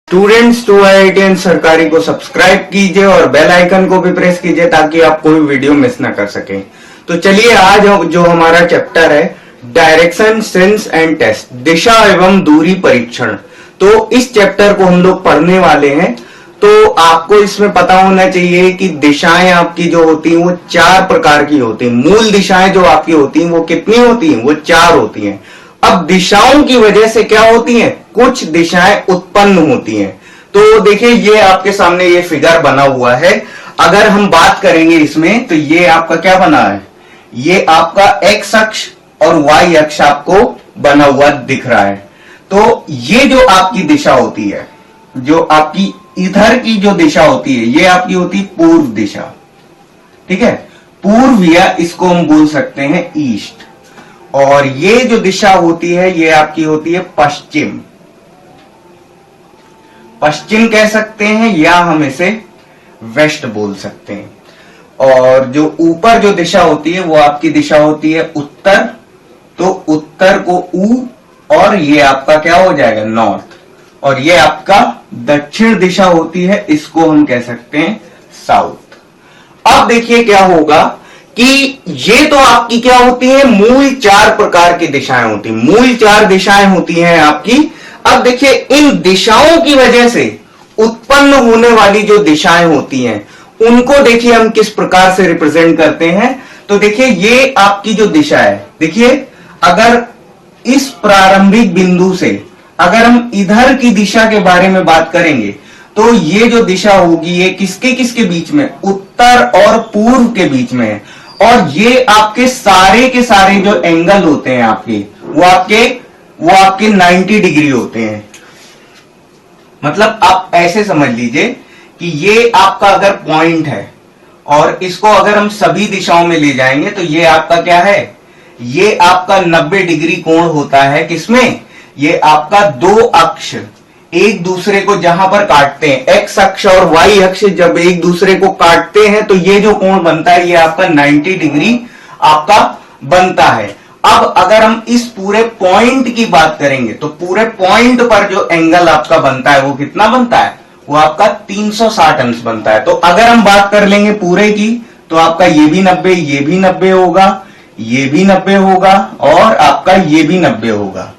Students to IITN सरकारी को subscribe कीजिए और बेल आइकन को भी प्रेस कीजिए ताकि आप कोई वीडियो मिस ना कर सकें। तो चलिए आज जो हमारा चैप्टर है डायरेक्शन सेंस एंड टेस्ट, दिशा एवं दूरी परीक्षण, तो इस चैप्टर को हम लोग पढ़ने वाले हैं। तो आपको इसमें पता होना चाहिए कि दिशाएं आपकी जो होती हैं वो 4 प्रकार की होती हैं। मूल दिशाएं जो आपकी होती हैं वो कितनी होती हैं? वो 4 होती हैं। अब दिशाओं की वजह से क्या होती हैं? कुछ दिशाएं उत्पन्न होती हैं। तो देखिए ये आपके सामने ये फिगर बना हुआ है। अगर हम बात करेंगे इसमें तो ये आपका क्या बना है? ये आपका एक्स अक्ष और वाई अक्ष आपको बना हुआ दिख रहा है। तो ये जो आपकी दिशा होती है, जो आपकी इधर की जो दिशा होती है, ये आपकी होती है पूर्व दिशा। ठीक है, पूर्व या इसको हम बोल सकते हैं ईस्ट। और ये जो दिशा होती है ये आपकी होती है पश्चिम। पश्चिम कह सकते हैं या हम इसे वेस्ट बोल सकते हैं। और जो ऊपर जो दिशा होती है वो आपकी दिशा होती है उत्तर। तो उत्तर को ऊ और ये आपका क्या हो जाएगा? नॉर्थ। और ये आपका दक्षिण दिशा होती है, इसको हम कह सकते हैं साउथ। अब देखिए क्या होगा कि ये तो आपकी क्या होती है? मूल 4 प्रकार की दिशाएं होती हैं। मूल 4 दिशाएं होती हैं आपकी। अब देखिए इन दिशाओं की वजह से उत्पन्न होने वाली जो दिशाएं होती हैं उनको देखिए हम किस प्रकार से रिप्रेजेंट करते हैं। तो देखिए ये आपकी जो दिशा है, देखिए अगर इस प्रारंभिक बिंदु से अगर हम इधर की दिशा के बारे में बात करेंगे तो ये जो दिशा होगी ये किसके किसके बीच में? उत्तर और पूर्व के बीच में है। और ये आपके के सारे जो एंगल होते हैं आपके वो आपके 90 डिग्री होते हैं। मतलब आप ऐसे समझ लीजिए कि ये आपका अगर पॉइंट है और इसको अगर हम सभी दिशाओं में ले जाएंगे तो ये आपका क्या है? ये आपका 90 डिग्री कोण होता है। किसमें? ये आपका 2 अक्ष एक दूसरे को जहां पर काटते हैं, एक्स अक्ष और वाई अक्ष जब एक दूसरे को काटते हैं तो ये जो कोण बनता है ये आपका 90 डिग्री आपका बनता है। अब अगर हम इस पूरे पॉइंट की बात करेंगे तो पूरे पॉइंट पर जो एंगल आपका बनता है वो कितना बनता है? वो आपका 360 अंश बनता है। तो अगर हम बात कर लेंगे पूरे की तो आपका ये भी 90, ये भी 90 होगा, ये भी 90 होगा और आपका ये भी 90 होगा।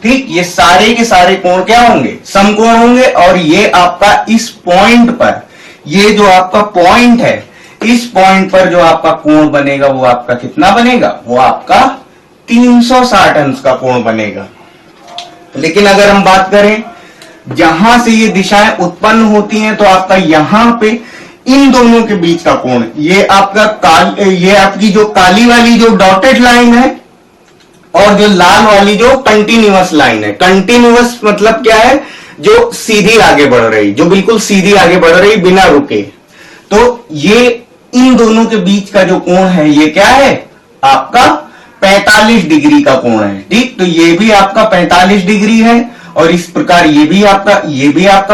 ठीक, ये सारे के सारे कोण क्या होंगे? समकोण होंगे। और ये आपका इस पॉइंट पर, ये जो आपका पॉइंट है, इस पॉइंट पर जो आपका कोण बनेगा वो आपका कितना बनेगा? वो आपका 360 अंश का कोण बनेगा। लेकिन अगर हम बात करें जहां से ये दिशाएं उत्पन्न होती हैं तो आपका यहां पे इन दोनों के बीच का कोण, ये आपकी जो काली वाली जो डॉटेड लाइन है और जो लाल वाली जो कंटिन्यूअस लाइन है। कंटिन्यूअस मतलब क्या है? जो सीधी आगे बढ़ रही, जो बिल्कुल सीधी आगे बढ़ रही बिना रुके। तो ये इन दोनों के बीच का जो कोण है ये क्या है? आपका 45 डिग्री का कोण है। ठीक, तो ये भी आपका 45 डिग्री है और इस प्रकार ये भी आपका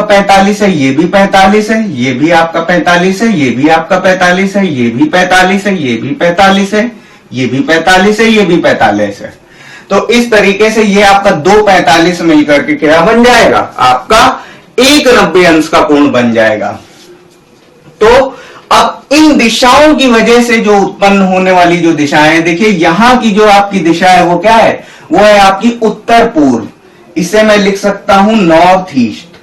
45 है, ये भी 45 है, ये भी आपका 45 है, ये भी आपका 45 है, ये भी 45 है, ये भी 45 है, ये भी 45 है, ये भी 45 है। तो इस तरीके से ये आपका 245 मिलकर के क्या बन जाएगा? आपका 190 अंश का कोण बन जाएगा। तो अब इन दिशाओं की वजह से जो उत्पन्न होने वाली जो दिशाएं हैं, देखिए यहां की जो आपकी दिशा है वो क्या है? वो है आपकी उत्तर पूर्व। इसे मैं लिख सकता हूं नॉर्थ ईस्ट।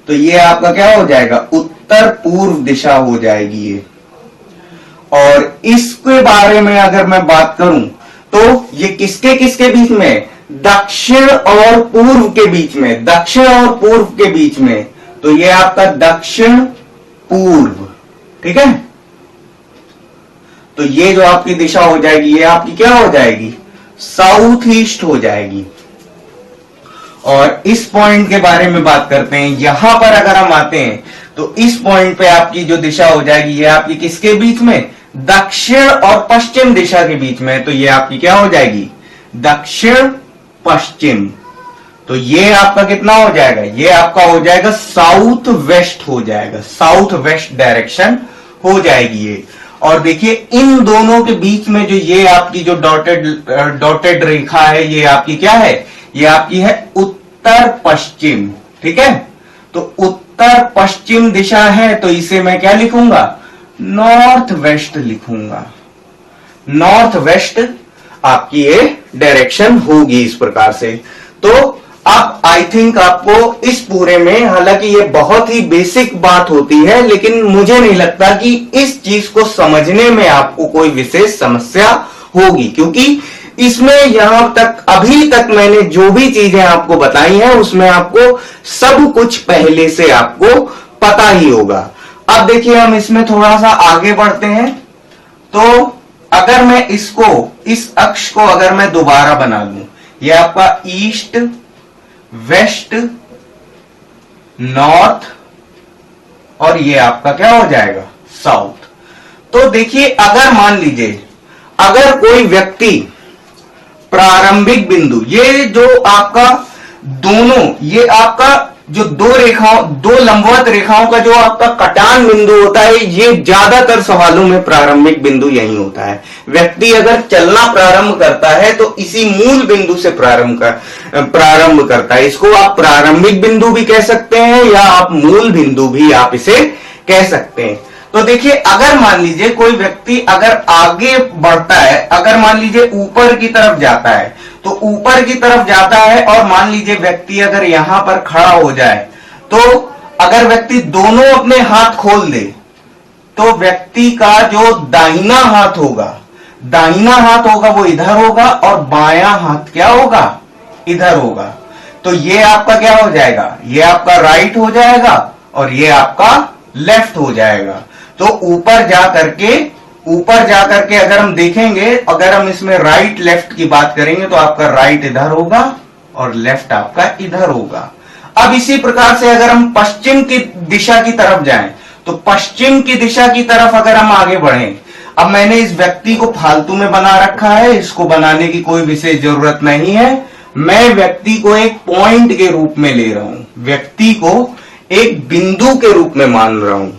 तो ये आपका क्या हो जाएगा? उत्तर पूर्व दिशा हो जाएगी ये। और इसके बारे में अगर मैं बात करूं तो ये किसके किसके बीच में? दक्षिण और पूर्व के बीच में। दक्षिण और पूर्व के बीच में, तो ये आपका दक्षिण पूर्व। ठीक है, तो ये जो आपकी दिशा हो जाएगी ये आपकी क्या हो जाएगी? साउथ ईस्ट हो जाएगी। और इस पॉइंट के बारे में बात करते हैं। यहां पर अगर हम आते हैं तो इस पॉइंट पे आपकी जो दिशा हो जाएगी ये आपकी किसके बीच में? दक्षिण और पश्चिम दिशा के बीच में। तो ये आपकी क्या हो जाएगी? दक्षिण पश्चिम। तो ये आपका कितना हो जाएगा? ये आपका हो जाएगा साउथ वेस्ट हो जाएगा, साउथ वेस्ट डायरेक्शन हो जाएगी ये। और देखिए इन दोनों के बीच में जो ये आपकी जो डॉटेड रेखा है ये आपकी क्या है? ये आपकी है उत्तर पश्चिम। ठीक है, तो उत्तर पश्चिम दिशा है, तो इसे मैं क्या लिखूंगा, नॉर्थ वेस्ट लिखूंगा। नॉर्थ वेस्ट आपकी ये डायरेक्शन होगी इस प्रकार से। तो अब आई थिंक आपको इस पूरे में, हालांकि ये बहुत ही बेसिक बात होती है, लेकिन मुझे नहीं लगता कि इस चीज को समझने में आपको कोई विशेष समस्या होगी, क्योंकि इसमें यहां तक अभी तक मैंने जो भी चीजें आपको बताई हैं उसमें आपको सब कुछ पहले से आपको पता ही होगा। अब देखिए हम इसमें थोड़ा सा आगे बढ़ते हैं। तो अगर मैं इसको, इस अक्ष को अगर मैं दोबारा बना लूं, ये आपका ईस्ट वेस्ट नॉर्थ और ये आपका क्या हो जाएगा, साउथ। तो देखिए अगर मान लीजिए अगर कोई व्यक्ति प्रारंभिक बिंदु, ये जो आपका दोनों, ये आपका जो दो रेखाओं, दो लंबवत रेखाओं का जो आपका कटान बिंदु होता है, ये ज्यादातर सवालों में प्रारंभिक बिंदु यही होता है। व्यक्ति अगर चलना प्रारंभ करता है तो इसी मूल बिंदु से प्रारंभ करता है। इसको आप प्रारंभिक बिंदु भी कह सकते हैं या आप मूल बिंदु भी आप इसे कह सकते हैं। तो देखिए अगर मान लीजिए कोई व्यक्ति अगर आगे बढ़ता है, अगर मान लीजिए ऊपर की तरफ जाता है, तो ऊपर की तरफ जाता है और मान लीजिए व्यक्ति अगर यहां पर खड़ा हो जाए, तो अगर व्यक्ति दोनों अपने हाथ खोल दे, तो व्यक्ति का जो दाहिना हाथ होगा वो इधर होगा और बायां हाथ क्या होगा, इधर होगा। तो ये आपका क्या हो जाएगा, ये आपका राइट हो जाएगा और ये आपका लेफ्ट हो जाएगा। तो ऊपर जाकर के अगर हम देखेंगे, अगर हम इसमें राइट लेफ्ट की बात करेंगे तो आपका राइट इधर होगा और लेफ्ट आपका इधर होगा। अब इसी प्रकार से अगर हम पश्चिम की दिशा की तरफ जाएं, तो पश्चिम की दिशा की तरफ अगर हम आगे बढ़ें, अब मैंने इस व्यक्ति को फालतू में बना रखा है, इसको बनाने की कोई विशेष जरूरत नहीं है। मैं व्यक्ति को एक पॉइंट के रूप में ले रहा हूं, व्यक्ति को एक बिंदु के रूप में मान रहा हूं,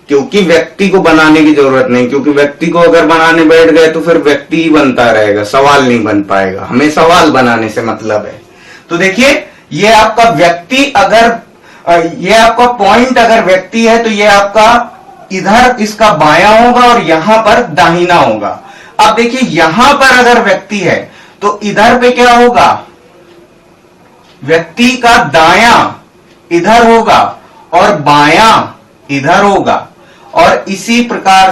क्योंकि व्यक्ति को बनाने की जरूरत नहीं, क्योंकि व्यक्ति को अगर बनाने बैठ गए तो फिर व्यक्ति ही बनता रहेगा, सवाल नहीं बन पाएगा। हमें सवाल बनाने से मतलब है। तो देखिए ये आपका व्यक्ति, अगर ये आपका पॉइंट अगर व्यक्ति है तो ये आपका इधर इसका बायां होगा और यहां पर दाहिना होगा। अब देखिए यहां पर अगर व्यक्ति है तो इधर पे क्या होगा, व्यक्ति का दायां इधर होगा और बायां इधर होगा। और इसी प्रकार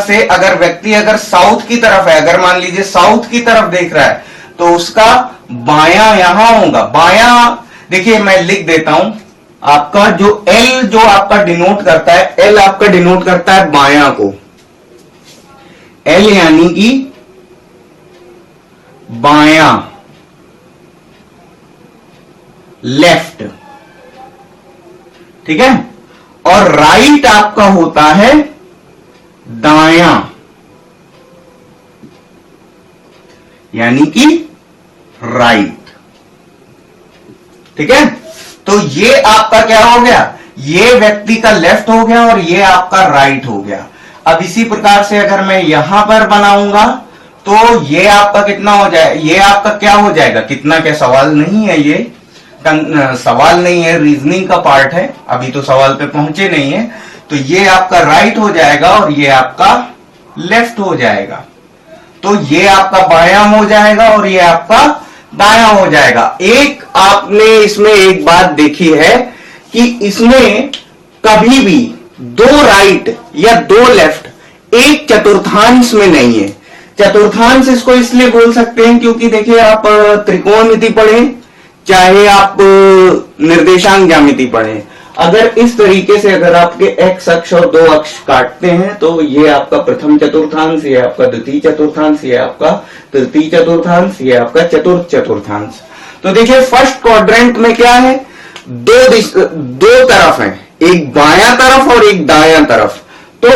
से अगर व्यक्ति अगर साउथ की तरफ है, अगर मान लीजिए साउथ की तरफ देख रहा है, तो उसका बायां यहां होगा। बायां देखिए मैं लिख देता हूं, आपका जो एल जो आपका डिनोट करता है, एल आपका डिनोट करता है बायां को, एल यानी कि बायां, लेफ्ट, ठीक है। और राइट आपका होता है दायां, यानी कि राइट, ठीक है। तो ये आपका क्या हो गया, ये व्यक्ति का लेफ्ट हो गया और ये आपका राइट हो गया। अब इसी प्रकार से अगर मैं यहां पर बनाऊंगा तो ये आपका कितना हो जाए, ये आपका क्या हो जाएगा, कितना क्या सवाल नहीं है, ये सवाल नहीं है, रीजनिंग का पार्ट है, अभी तो सवाल पे पहुंचे नहीं है। तो ये आपका राइट हो जाएगा और ये आपका लेफ्ट हो जाएगा। तो ये आपका बायां हो जाएगा और ये आपका दायां हो जाएगा। एक आपने इसमें एक बात देखी है कि इसमें कभी भी दो राइट या दो लेफ्ट एक चतुर्थांश में नहीं है। चतुर्थांश इसको इसलिए बोल सकते हैं क्योंकि देखिए आप त्रिकोणमिति पढ़े, चाहे आप निर्देशांक ज्यामिति पढ़ें, अगर इस तरीके से अगर आपके एक्स अक्ष और दो अक्ष काटते हैं तो ये आपका प्रथम चतुर्थांश, ये आपका द्वितीय चतुर्थांश, ये आपका तृतीय चतुर्थांश, ये आपका चतुर्थ चतुर्थांश। तो देखिए फर्स्ट क्वाड्रेंट में क्या है, दो तरफ है, एक बायां तरफ और एक दायां तरफ। तो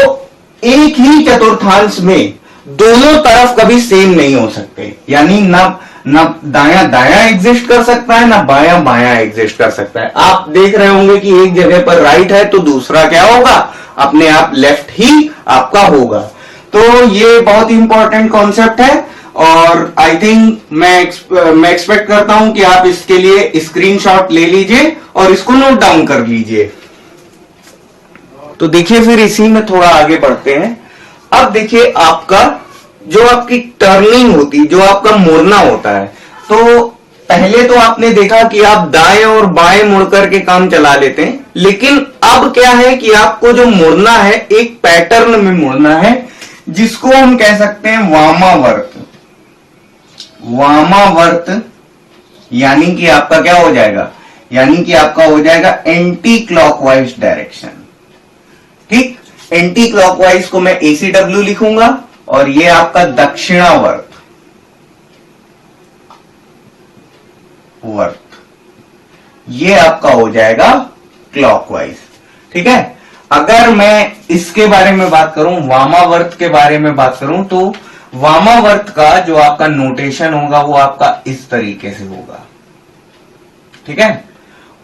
एक ही चतुर्थांश में दोनों तरफ कभी सेम नहीं हो सकते, यानी ना दायां दायां एग्जिस्ट कर सकता है, ना बायां बायां एग्जिस्ट कर सकता है। आप देख रहे होंगे कि एक जगह पर राइट है तो दूसरा क्या होगा, अपने आप लेफ्ट ही आपका होगा। तो ये बहुत इंपॉर्टेंट कॉन्सेप्ट है और आई थिंक मैं एक्सपेक्ट करता हूं कि आप इसके लिए स्क्रीनशॉट ले लीजिए और इसको नोट डाउन कर लीजिए। तो देखिए फिर इसी में थोड़ा आगे बढ़ते हैं। अब देखिए आपका जो आपकी टर्निंग होती, जो आपका मुड़ना होता है, तो पहले तो आपने देखा कि आप दाएं और बाएं मुड़ करके काम चला लेते हैं, लेकिन अब क्या है कि आपको जो मुड़ना है एक पैटर्न में मुड़ना है, जिसको हम कह सकते हैं वामावर्त। वामावर्त यानी कि आपका क्या हो जाएगा, यानी कि आपका हो जाएगा एंटी क्लॉकवाइज डायरेक्शन। ठीक, एंटी क्लॉकवाइज को मैं ACW लिखूंगा और ये आपका दक्षिणावर्त ये आपका हो जाएगा क्लॉकवाइज। ठीक है, अगर मैं इसके बारे में बात करूं, वामावर्त के बारे में बात करूं, तो वामावर्त का जो आपका नोटेशन होगा वो आपका इस तरीके से होगा। ठीक है,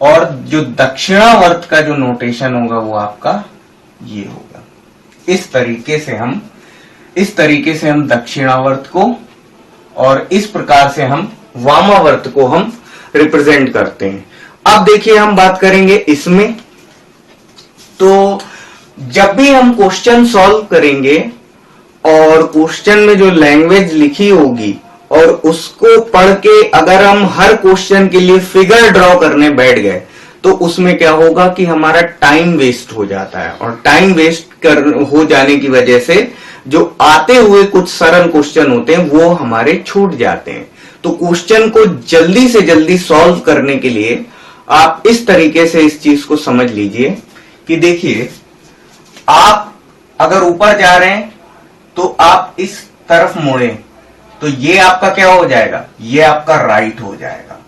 और जो दक्षिणावर्त का जो नोटेशन होगा वो आपका ये होगा। इस तरीके से हम दक्षिणावर्त को और इस प्रकार से हम वामावर्त को हम रिप्रेजेंट करते हैं। अब देखिए हम बात करेंगे इसमें, तो जब भी हम क्वेश्चन सॉल्व करेंगे और क्वेश्चन में जो लैंग्वेज लिखी होगी और उसको पढ़ के अगर हम हर क्वेश्चन के लिए फिगर ड्रॉ करने बैठ गए तो उसमें क्या होगा कि हमारा टाइम वेस्ट हो जाता है, और टाइम वेस्ट हो जाने की वजह से जो आते हुए कुछ सरल क्वेश्चन होते हैं वो हमारे छूट जाते हैं। तो क्वेश्चन को जल्दी से जल्दी सॉल्व करने के लिए आप इस तरीके से इस चीज को समझ लीजिए कि देखिए, आप अगर ऊपर जा रहे हैं तो आप इस तरफ मुड़े तो ये आपका क्या हो जाएगा, ये आपका राइट हो जाएगा,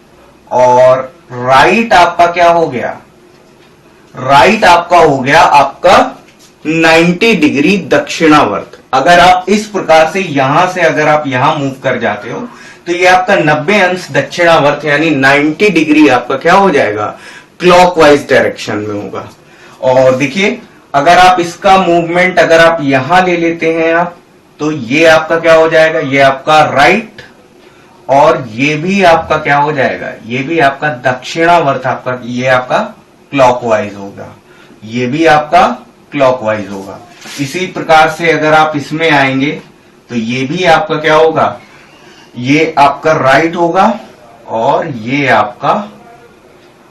और राइट आपका क्या हो गया, राइट आपका हो गया आपका 90 डिग्री दक्षिणावर्त। अगर आप इस प्रकार से यहां से अगर आप यहां मूव कर जाते हो तो ये आपका 90 अंश दक्षिणावर्त यानी 90 डिग्री आपका क्या हो जाएगा, क्लॉकवाइज डायरेक्शन में होगा। और देखिए अगर आप इसका मूवमेंट अगर आप यहां ले लेते हैं आप, तो ये आपका क्या हो जाएगा, ये आपका राइट, और ये भी आपका क्या हो जाएगा, ये भी आपका दक्षिणावर्त आपका, ये आपका क्लॉकवाइज होगा, ये भी आपका क्लॉकवाइज होगा। इसी प्रकार से अगर आप इसमें आएंगे तो ये भी आपका क्या होगा, ये आपका राइट होगा और ये आपका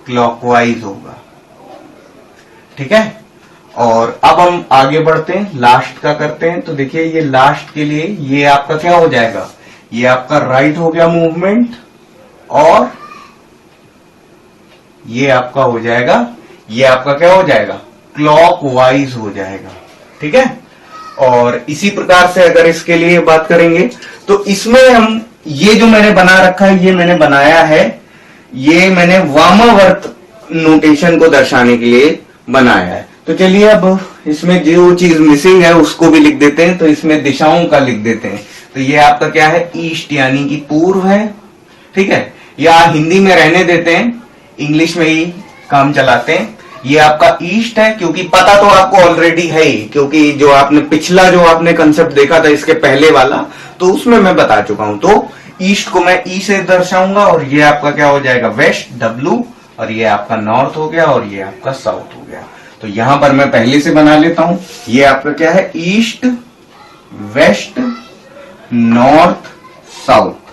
क्लॉकवाइज होगा। ठीक है, और अब हम आगे बढ़ते हैं, लास्ट का करते हैं। तो देखिए ये लास्ट के लिए ये आपका क्या हो जाएगा, ये आपका राइट हो गया मूवमेंट, और ये आपका हो जाएगा, ये आपका क्या हो जाएगा, क्लॉकवाइज हो जाएगा। ठीक है, और इसी प्रकार से अगर इसके लिए बात करेंगे तो इसमें हम ये जो मैंने बना रखा है, ये मैंने बनाया है, ये मैंने वामावर्त नोटेशन को दर्शाने के लिए बनाया है। तो चलिए अब इसमें जो चीज मिसिंग है उसको भी लिख देते हैं, तो इसमें दिशाओं का लिख देते हैं। तो ये आपका क्या है, ईस्ट यानी कि पूर्व है। ठीक है, या हिंदी में रहने देते हैं, इंग्लिश में ही काम चलाते हैं। ये आपका ईस्ट है, क्योंकि पता तो आपको ऑलरेडी है ही, क्योंकि जो आपने पिछला जो आपने कंसेप्ट देखा था इसके पहले वाला, तो उसमें मैं बता चुका हूं। तो ईस्ट को मैं ई से दर्शाऊंगा, और ये आपका क्या हो जाएगा, वेस्ट W, और ये आपका नॉर्थ हो गया, और ये आपका साउथ हो गया। तो यहां पर मैं पहले से बना लेता हूं, ये आपका क्या है, ईस्ट वेस्ट नॉर्थ साउथ।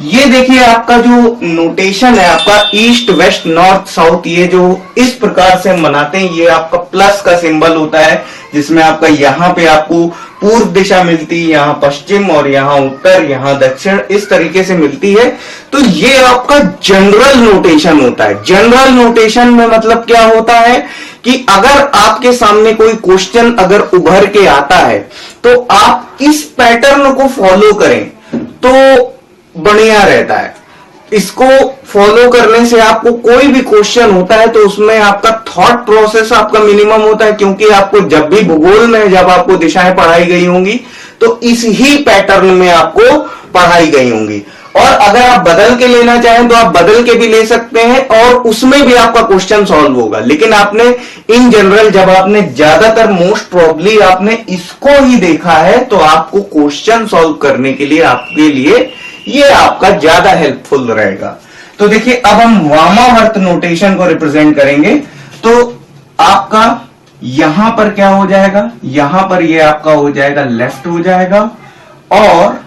ये देखिए आपका जो नोटेशन है आपका ईस्ट वेस्ट नॉर्थ साउथ, ये जो इस प्रकार से हम बनाते हैं, ये आपका प्लस का सिंबल होता है, जिसमें आपका यहाँ पे आपको पूर्व दिशा मिलती है, यहाँ पश्चिम, और यहाँ उत्तर, यहाँ दक्षिण, इस तरीके से मिलती है। तो ये आपका जनरल नोटेशन होता है। जनरल नोटेशन में मतलब क्या होता है कि अगर आपके सामने कोई क्वेश्चन अगर उभर के आता है तो आप इस पैटर्न को फॉलो करें तो बढ़िया रहता है। इसको फॉलो करने से आपको कोई भी क्वेश्चन होता है तो उसमें आपका थॉट प्रोसेस आपका मिनिमम होता है, क्योंकि आपको जब भी भूगोल में जब आपको दिशाएं पढ़ाई गई होंगी तो इस ही पैटर्न में आपको पढ़ाई गई होंगी। और अगर आप बदल के लेना चाहें तो आप बदल के भी ले सकते हैं और उसमें भी आपका क्वेश्चन सॉल्व होगा। लेकिन आपने इन जनरल जब आपने ज्यादातर मोस्ट प्रोबेबली आपने इसको ही देखा है तो आपको क्वेश्चन सॉल्व करने के लिए आपके लिए ये आपका ज्यादा हेल्पफुल रहेगा। तो देखिए अब हम वामावर्त नोटेशन को रिप्रेजेंट करेंगे। तो आपका यहां पर क्या हो जाएगा, यहां पर ये आपका हो जाएगा लेफ्ट हो जाएगा और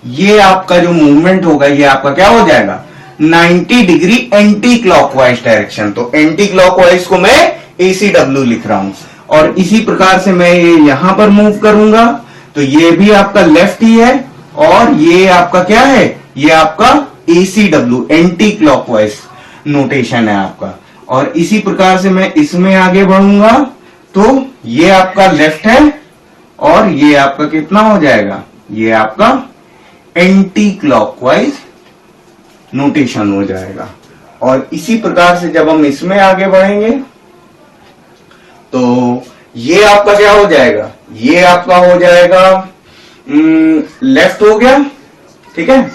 ये आपका जो मूवमेंट होगा ये आपका क्या हो जाएगा 90 डिग्री एंटी क्लॉकवाइज डायरेक्शन। तो एंटी क्लॉकवाइज को मैं ACW लिख रहा हूं और इसी प्रकार से मैं ये यहां पर मूव करूंगा तो ये भी आपका लेफ्ट ही है और ये आपका क्या है, ये आपका ACW एंटी क्लॉकवाइज नोटेशन है आपका। और इसी प्रकार से मैं इसमें आगे बढ़ूंगा तो ये आपका लेफ्ट है और ये आपका कितना हो जाएगा, ये आपका एंटी क्लॉकवाइज नोटेशन हो जाएगा। और इसी प्रकार से जब हम इसमें आगे बढ़ेंगे तो ये आपका क्या हो जाएगा, ये आपका हो जाएगा लेफ्ट हो गया, ठीक है,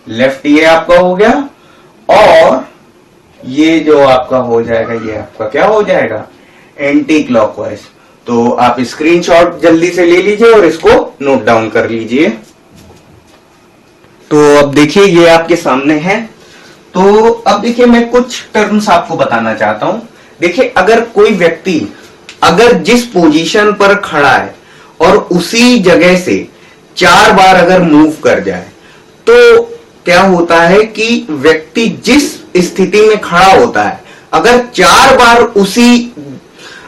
लेफ्ट ये आपका हो गया और ये जो आपका हो जाएगा ये आपका क्या हो जाएगा एंटी क्लॉकवाइज। तो आप स्क्रीनशॉट जल्दी से ले लीजिए और इसको नोट डाउन कर लीजिए। तो अब देखिए ये आपके सामने है। तो अब देखिए मैं कुछ टर्म्स आपको बताना चाहता हूं। देखिए अगर कोई व्यक्ति अगर जिस पोजीशन पर खड़ा है और उसी जगह से 4 बार अगर मूव कर जाए तो क्या होता है कि व्यक्ति जिस स्थिति में खड़ा होता है अगर 4 बार उसी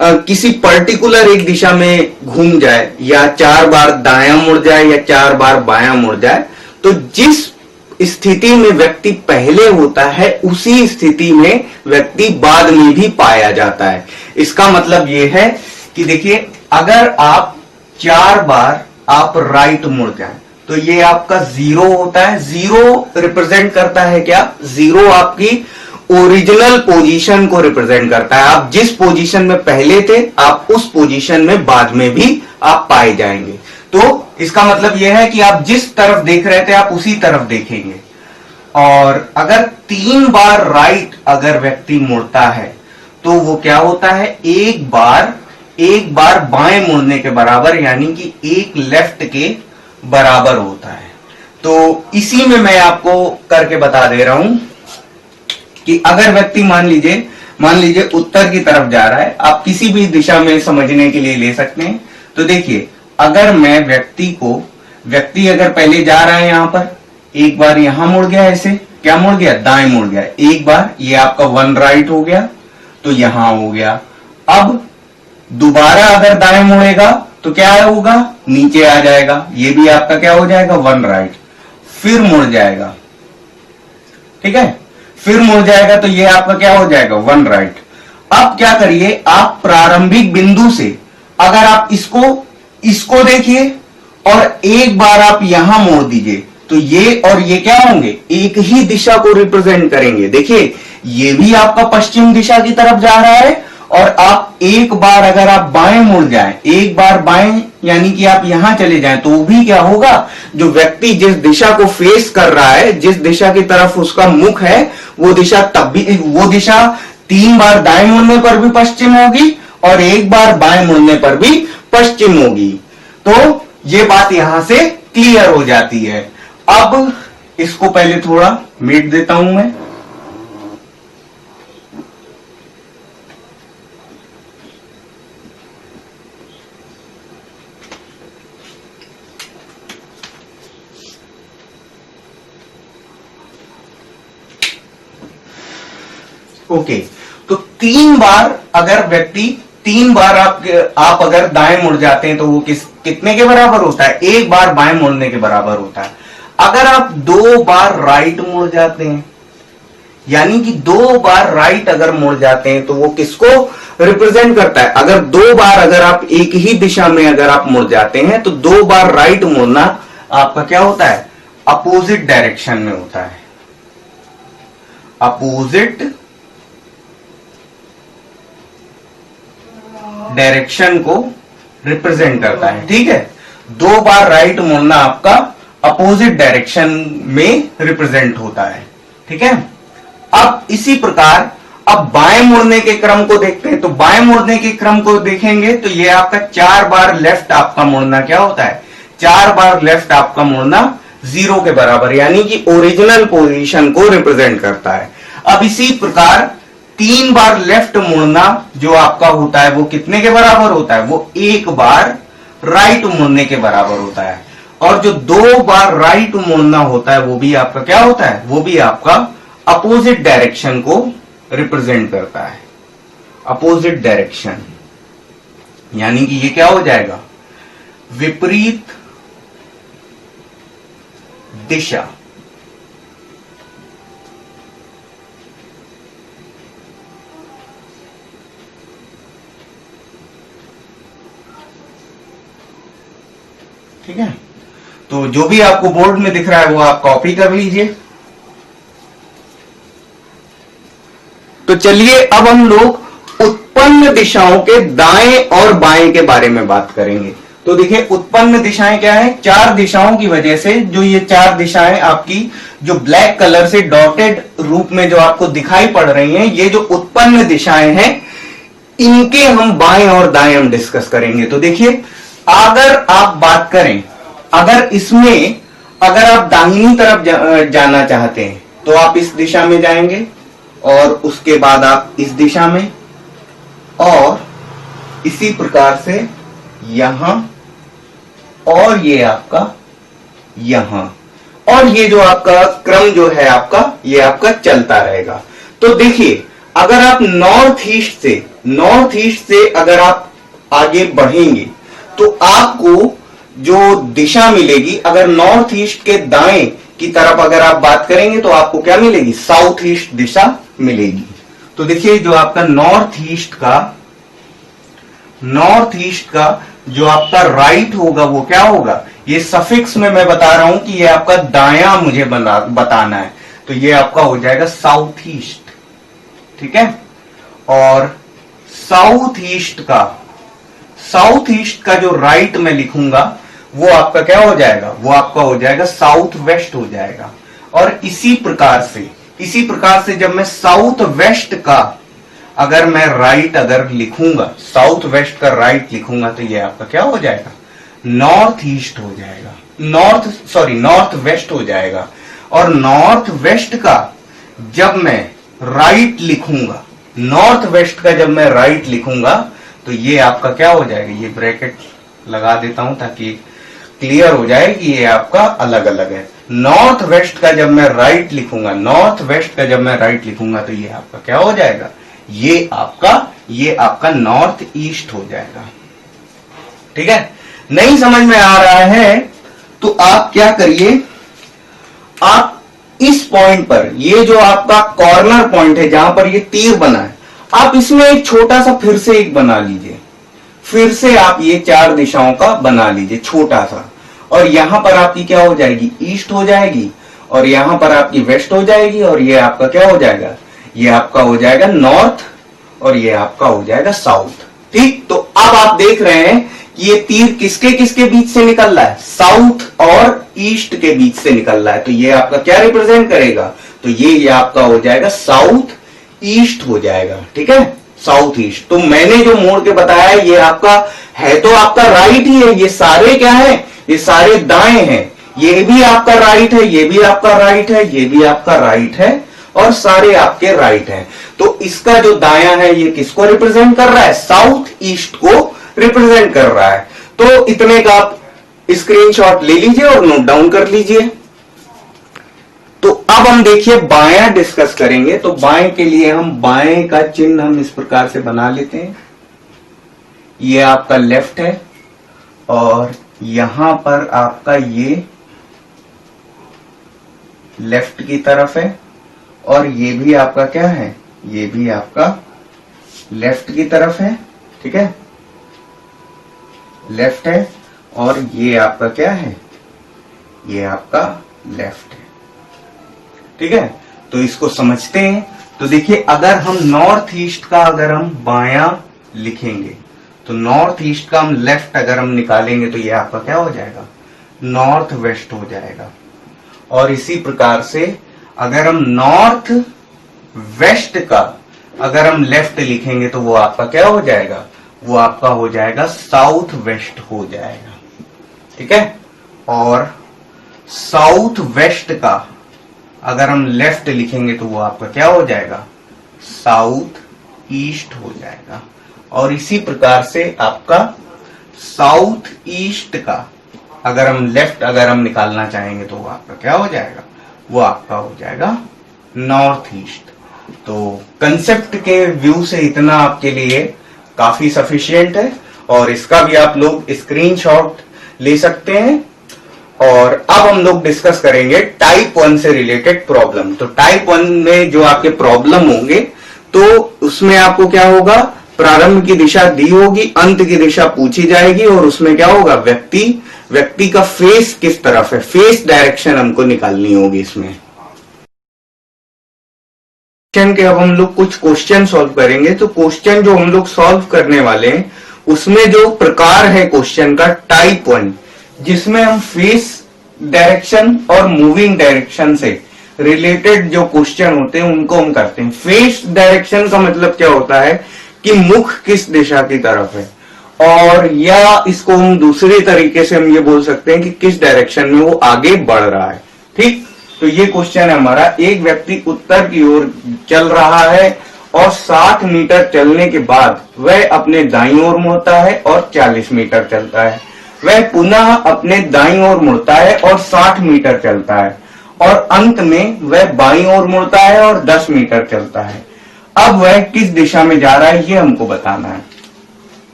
किसी पर्टिकुलर एक दिशा में घूम जाए या 4 बार दायां मुड़ जाए या 4 बार बायां मुड़ जाए तो जिस स्थिति में व्यक्ति पहले होता है उसी स्थिति में व्यक्ति बाद में भी पाया जाता है। इसका मतलब यह है कि देखिए अगर आप 4 बार आप राइट मुड़ जाए तो ये आपका 0 होता है। 0 रिप्रेजेंट करता है क्या, 0 आपकी ओरिजिनल पोजीशन को रिप्रेजेंट करता है। आप जिस पोजीशन में पहले थे आप उस पोजीशन में बाद में भी आप पाए जाएंगे। तो इसका मतलब यह है कि आप जिस तरफ देख रहे थे आप उसी तरफ देखेंगे। और अगर 3 बार राइट अगर व्यक्ति मुड़ता है तो वो क्या होता है, एक बार बाएं मुड़ने के बराबर यानी कि एक लेफ्ट के बराबर होता है। तो इसी में मैं आपको करके बता दे रहा हूं कि अगर व्यक्ति मान लीजिए उत्तर की तरफ जा रहा है, आप किसी भी दिशा में समझने के लिए ले सकते हैं। तो देखिए अगर मैं व्यक्ति अगर पहले जा रहा है यहां पर, एक बार यहां मुड़ गया, ऐसे क्या मुड़ गया, दाएं मुड़ गया, एक बार ये आपका 1 राइट हो गया तो यहां हो गया। अब दोबारा अगर दाएं मुड़ेगा तो क्या होगा, नीचे आ जाएगा, ये भी आपका क्या हो जाएगा 1 राइट, फिर मुड़ जाएगा, ठीक है, फिर मुड़ जाएगा तो ये आपका क्या हो जाएगा 1 राइट। अब क्या करिए, आप प्रारंभिक बिंदु से अगर आप इसको देखिए और एक बार आप यहां मोड़ दीजिए तो ये और ये क्या होंगे, एक ही दिशा को रिप्रेजेंट करेंगे। देखिए ये भी आपका पश्चिम दिशा की तरफ जा रहा है और आप एक बार अगर आप बाएं मुड़ जाएं, एक बार बाएं यानी कि आप यहां चले जाएं तो भी क्या होगा, जो व्यक्ति जिस दिशा को फेस कर रहा है, जिस दिशा की तरफ उसका मुख है, वो दिशा 3 बार दाएं मुड़ने पर भी पश्चिम होगी और एक बार बाएं मुड़ने पर भी पश्चिम होगी। तो ये बात यहां से क्लियर हो जाती है। अब इसको पहले थोड़ा मिट देता हूं मैं। ओके, तो 3 बार अगर व्यक्ति 3 बार आप अगर दाएं मुड़ जाते हैं तो वो कितने के बराबर होता है, एक बार बाएं मुड़ने के बराबर होता है। अगर आप 2 बार राइट मुड़ जाते हैं यानी कि 2 बार राइट अगर मुड़ जाते हैं तो वो किसको रिप्रेजेंट करता है, अगर 2 बार अगर आप एक ही दिशा में अगर आप मुड़ जाते हैं तो 2 बार राइट मुड़ना आपका क्या होता है, अपोजिट डायरेक्शन में होता है, अपोजिट डायरेक्शन को रिप्रेजेंट करता है, ठीक है। 2 बार राइट मुड़ना आपका अपोजिट डायरेक्शन में रिप्रेजेंट होता है, ठीक है। अब इसी प्रकार अब बाएं मुड़ने के क्रम को देखते हैं। तो बाएं मुड़ने के क्रम को देखेंगे तो ये आपका 4 बार लेफ्ट आपका मुड़ना क्या होता है, 4 बार लेफ्ट आपका मुड़ना 0 के बराबर, यानी कि ओरिजिनल पोजीशन को रिप्रेजेंट करता है। अब इसी प्रकार 3 बार लेफ्ट मुड़ना जो आपका होता है वो कितने के बराबर होता है, वो 1 बार राइट मुड़ने के बराबर होता है। और जो 2 बार राइट मुड़ना होता है वो भी आपका क्या होता है, वो भी आपका अपोजिट डायरेक्शन को रिप्रेजेंट करता है, अपोजिट डायरेक्शन, यानी कि ये क्या हो जाएगा, विपरीत दिशा। ठीक है, तो जो भी आपको बोर्ड में दिख रहा है वो आप कॉपी कर लीजिए। तो चलिए अब हम लोग उत्पन्न दिशाओं के दाएं और बाएं के बारे में बात करेंगे। तो देखिए उत्पन्न दिशाएं क्या है, 4 दिशाओं की वजह से जो ये 4 दिशाएं आपकी जो ब्लैक कलर से डॉटेड रूप में जो आपको दिखाई पड़ रही हैं, ये जो उत्पन्न दिशाएं हैं इनके हम बाएं और दाएं हम डिस्कस करेंगे। तो देखिए अगर आप बात करें, अगर इसमें अगर आप दाहिनी तरफ जाना चाहते हैं तो आप इस दिशा में जाएंगे और उसके बाद आप इस दिशा में, और इसी प्रकार से यहां, और ये आपका यहां, और ये जो आपका क्रम जो है आपका ये आपका चलता रहेगा। तो देखिए अगर आप नॉर्थ ईस्ट से अगर आप आगे बढ़ेंगे तो आपको जो दिशा मिलेगी, अगर नॉर्थ ईस्ट के दाएं की तरफ अगर आप बात करेंगे तो आपको क्या मिलेगी, साउथ ईस्ट दिशा मिलेगी। तो देखिए जो आपका नॉर्थ ईस्ट का जो आपका राइट होगा वो क्या होगा, ये सफिक्स में मैं बता रहा हूं कि ये आपका दायां मुझे बताना है, तो ये आपका हो जाएगा साउथ ईस्ट, ठीक है। और साउथ ईस्ट का जो राइट में लिखूंगा वो आपका क्या हो जाएगा, वो आपका हो जाएगा साउथ वेस्ट हो जाएगा। और इसी प्रकार से जब मैं साउथ वेस्ट का अगर मैं राइट अगर लिखूंगा, साउथ वेस्ट का राइट लिखूंगा तो ये आपका क्या हो जाएगा, नॉर्थ ईस्ट हो जाएगा, नॉर्थ वेस्ट हो जाएगा। और नॉर्थ वेस्ट का जब मैं राइट लिखूंगा, नॉर्थ वेस्ट का जब मैं राइट लिखूंगा तो ये आपका क्या हो जाएगा, ये ब्रैकेट लगा देता हूं ताकि क्लियर हो जाए कि ये आपका अलग अलग है। नॉर्थ वेस्ट का जब मैं राइट लिखूंगा, तो ये आपका क्या हो जाएगा, ये आपका नॉर्थ ईस्ट हो जाएगा, ठीक है। नहीं समझ में आ रहा है तो आप क्या करिए, आप इस पॉइंट पर, ये जो आपका कॉर्नर पॉइंट है जहां पर ये तीर बना है, आप इसमें एक छोटा सा फिर से एक बना लीजिए, फिर से आप ये 4 दिशाओं का बना लीजिए छोटा सा, और यहां पर आपकी क्या हो जाएगी, ईस्ट हो जाएगी, और यहां पर आपकी वेस्ट हो जाएगी, और ये आपका क्या हो जाएगा, ये आपका हो जाएगा नॉर्थ, और ये आपका हो जाएगा साउथ, ठीक। तो अब आप देख रहे हैं कि ये तीर किसके किसके बीच से निकल रहा है, साउथ और ईस्ट के बीच से निकल रहा है। तो ये आपका क्या रिप्रेजेंट करेगा, तो ये आपका हो जाएगा साउथ ईस्ट हो जाएगा, ठीक है, साउथ ईस्ट। तो मैंने जो मोड़ के बताया ये आपका है तो आपका राइट ही है, ये सारे क्या है, ये सारे दाएं हैं, ये भी आपका राइट है, ये भी आपका राइट है, ये भी आपका राइट है, और सारे आपके राइट हैं। तो इसका जो दायां है ये किसको रिप्रेजेंट कर रहा है, साउथ ईस्ट को रिप्रेजेंट कर रहा है। तो इतने का आप स्क्रीनशॉट ले लीजिए और नोट डाउन कर लीजिए। तो अब हम देखिए बायां डिस्कस करेंगे। तो बाएं के लिए हम बाएं का चिन्ह हम इस प्रकार से बना लेते हैं, ये आपका लेफ्ट है, और यहां पर आपका ये लेफ्ट की तरफ है, और ये भी आपका क्या है, ये भी आपका लेफ्ट की तरफ है, ठीक है, लेफ्ट है, और ये आपका क्या है, ये आपका लेफ्ट है, ठीक है। तो इसको समझते हैं। तो देखिए अगर हम नॉर्थ ईस्ट का अगर हम बायां लिखेंगे तो नॉर्थ ईस्ट का हम लेफ्ट अगर हम निकालेंगे तो ये आपका क्या हो जाएगा, नॉर्थ वेस्ट हो जाएगा। और इसी प्रकार से अगर हम नॉर्थ वेस्ट का अगर हम लेफ्ट लिखेंगे तो वो आपका क्या हो जाएगा, वो आपका हो जाएगा साउथ वेस्ट हो जाएगा। ठीक है, और साउथ वेस्ट का अगर हम लेफ्ट लिखेंगे तो वो आपका क्या हो जाएगा, साउथ ईस्ट हो जाएगा। और इसी प्रकार से आपका साउथ ईस्ट का अगर हम लेफ्ट अगर हम निकालना चाहेंगे तो वो आपका क्या हो जाएगा, वो आपका हो जाएगा नॉर्थ ईस्ट। तो कंसेप्ट के व्यू से इतना आपके लिए काफी सफिशिएंट है, और इसका भी आप लोग स्क्रीनशॉट ले सकते हैं। और अब हम लोग डिस्कस करेंगे टाइप 1 से रिलेटेड प्रॉब्लम। तो टाइप 1 में जो आपके प्रॉब्लम होंगे तो उसमें आपको क्या होगा, प्रारंभ की दिशा दी होगी, अंत की दिशा पूछी जाएगी, और उसमें क्या होगा, व्यक्ति का फेस किस तरफ है, फेस डायरेक्शन हमको निकालनी होगी इसमें। के अब हम लोग कुछ क्वेश्चन सॉल्व करेंगे। तो क्वेश्चन जो हम लोग सॉल्व करने वाले हैं उसमें जो प्रकार है क्वेश्चन का टाइप 1, जिसमें हम फेस डायरेक्शन और मूविंग डायरेक्शन से रिलेटेड जो क्वेश्चन होते हैं उनको हम करते हैं। फेस डायरेक्शन का मतलब क्या होता है कि मुख किस दिशा की तरफ है, और या इसको हम दूसरे तरीके से हम ये बोल सकते हैं कि किस डायरेक्शन में वो आगे बढ़ रहा है। ठीक, तो ये क्वेश्चन है हमारा, एक व्यक्ति उत्तर की ओर चल रहा है और 60 मीटर चलने के बाद वह अपने दाईं ओर मुड़ता है और 40 मीटर चलता है। वह पुनः अपने दाईं ओर मुड़ता है और 60 मीटर चलता है, और अंत में वह बाईं ओर मुड़ता है और 10 मीटर चलता है। अब वह किस दिशा में जा रहा है ये हमको बताना है।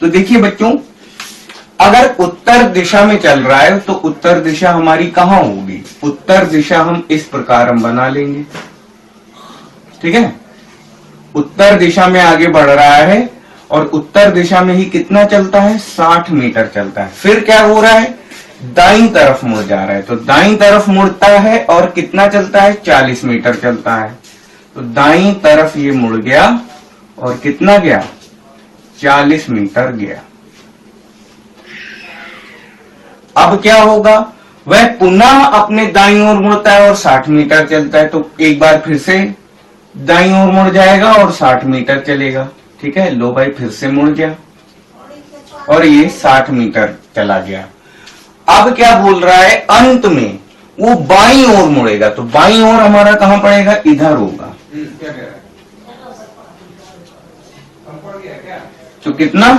तो देखिए बच्चों, अगर उत्तर दिशा में चल रहा है तो उत्तर दिशा हमारी कहां होगी, उत्तर दिशा हम इस प्रकार हम बना लेंगे। ठीक है, उत्तर दिशा में आगे बढ़ रहा है और उत्तर दिशा में ही कितना चलता है, 60 मीटर चलता है। फिर क्या हो रहा है, दाईं तरफ मुड़ जा रहा है, तो दाईं तरफ मुड़ता है और कितना चलता है, 40 मीटर चलता है। तो दाईं तरफ ये मुड़ गया और कितना गया, 40 मीटर गया। अब क्या होगा, वह पुनः अपने दाईं ओर मुड़ता है और 60 मीटर चलता है, तो एक बार फिर से दाईं ओर मुड़ जाएगा और 60 मीटर चलेगा। ठीक है, लो भाई फिर से मुड़ गया और ये 60 मीटर चला गया। अब क्या बोल रहा है, अंत में वो बाईं ओर मुड़ेगा, तो बाईं ओर हमारा कहां पड़ेगा, इधर होगा। तो कितना,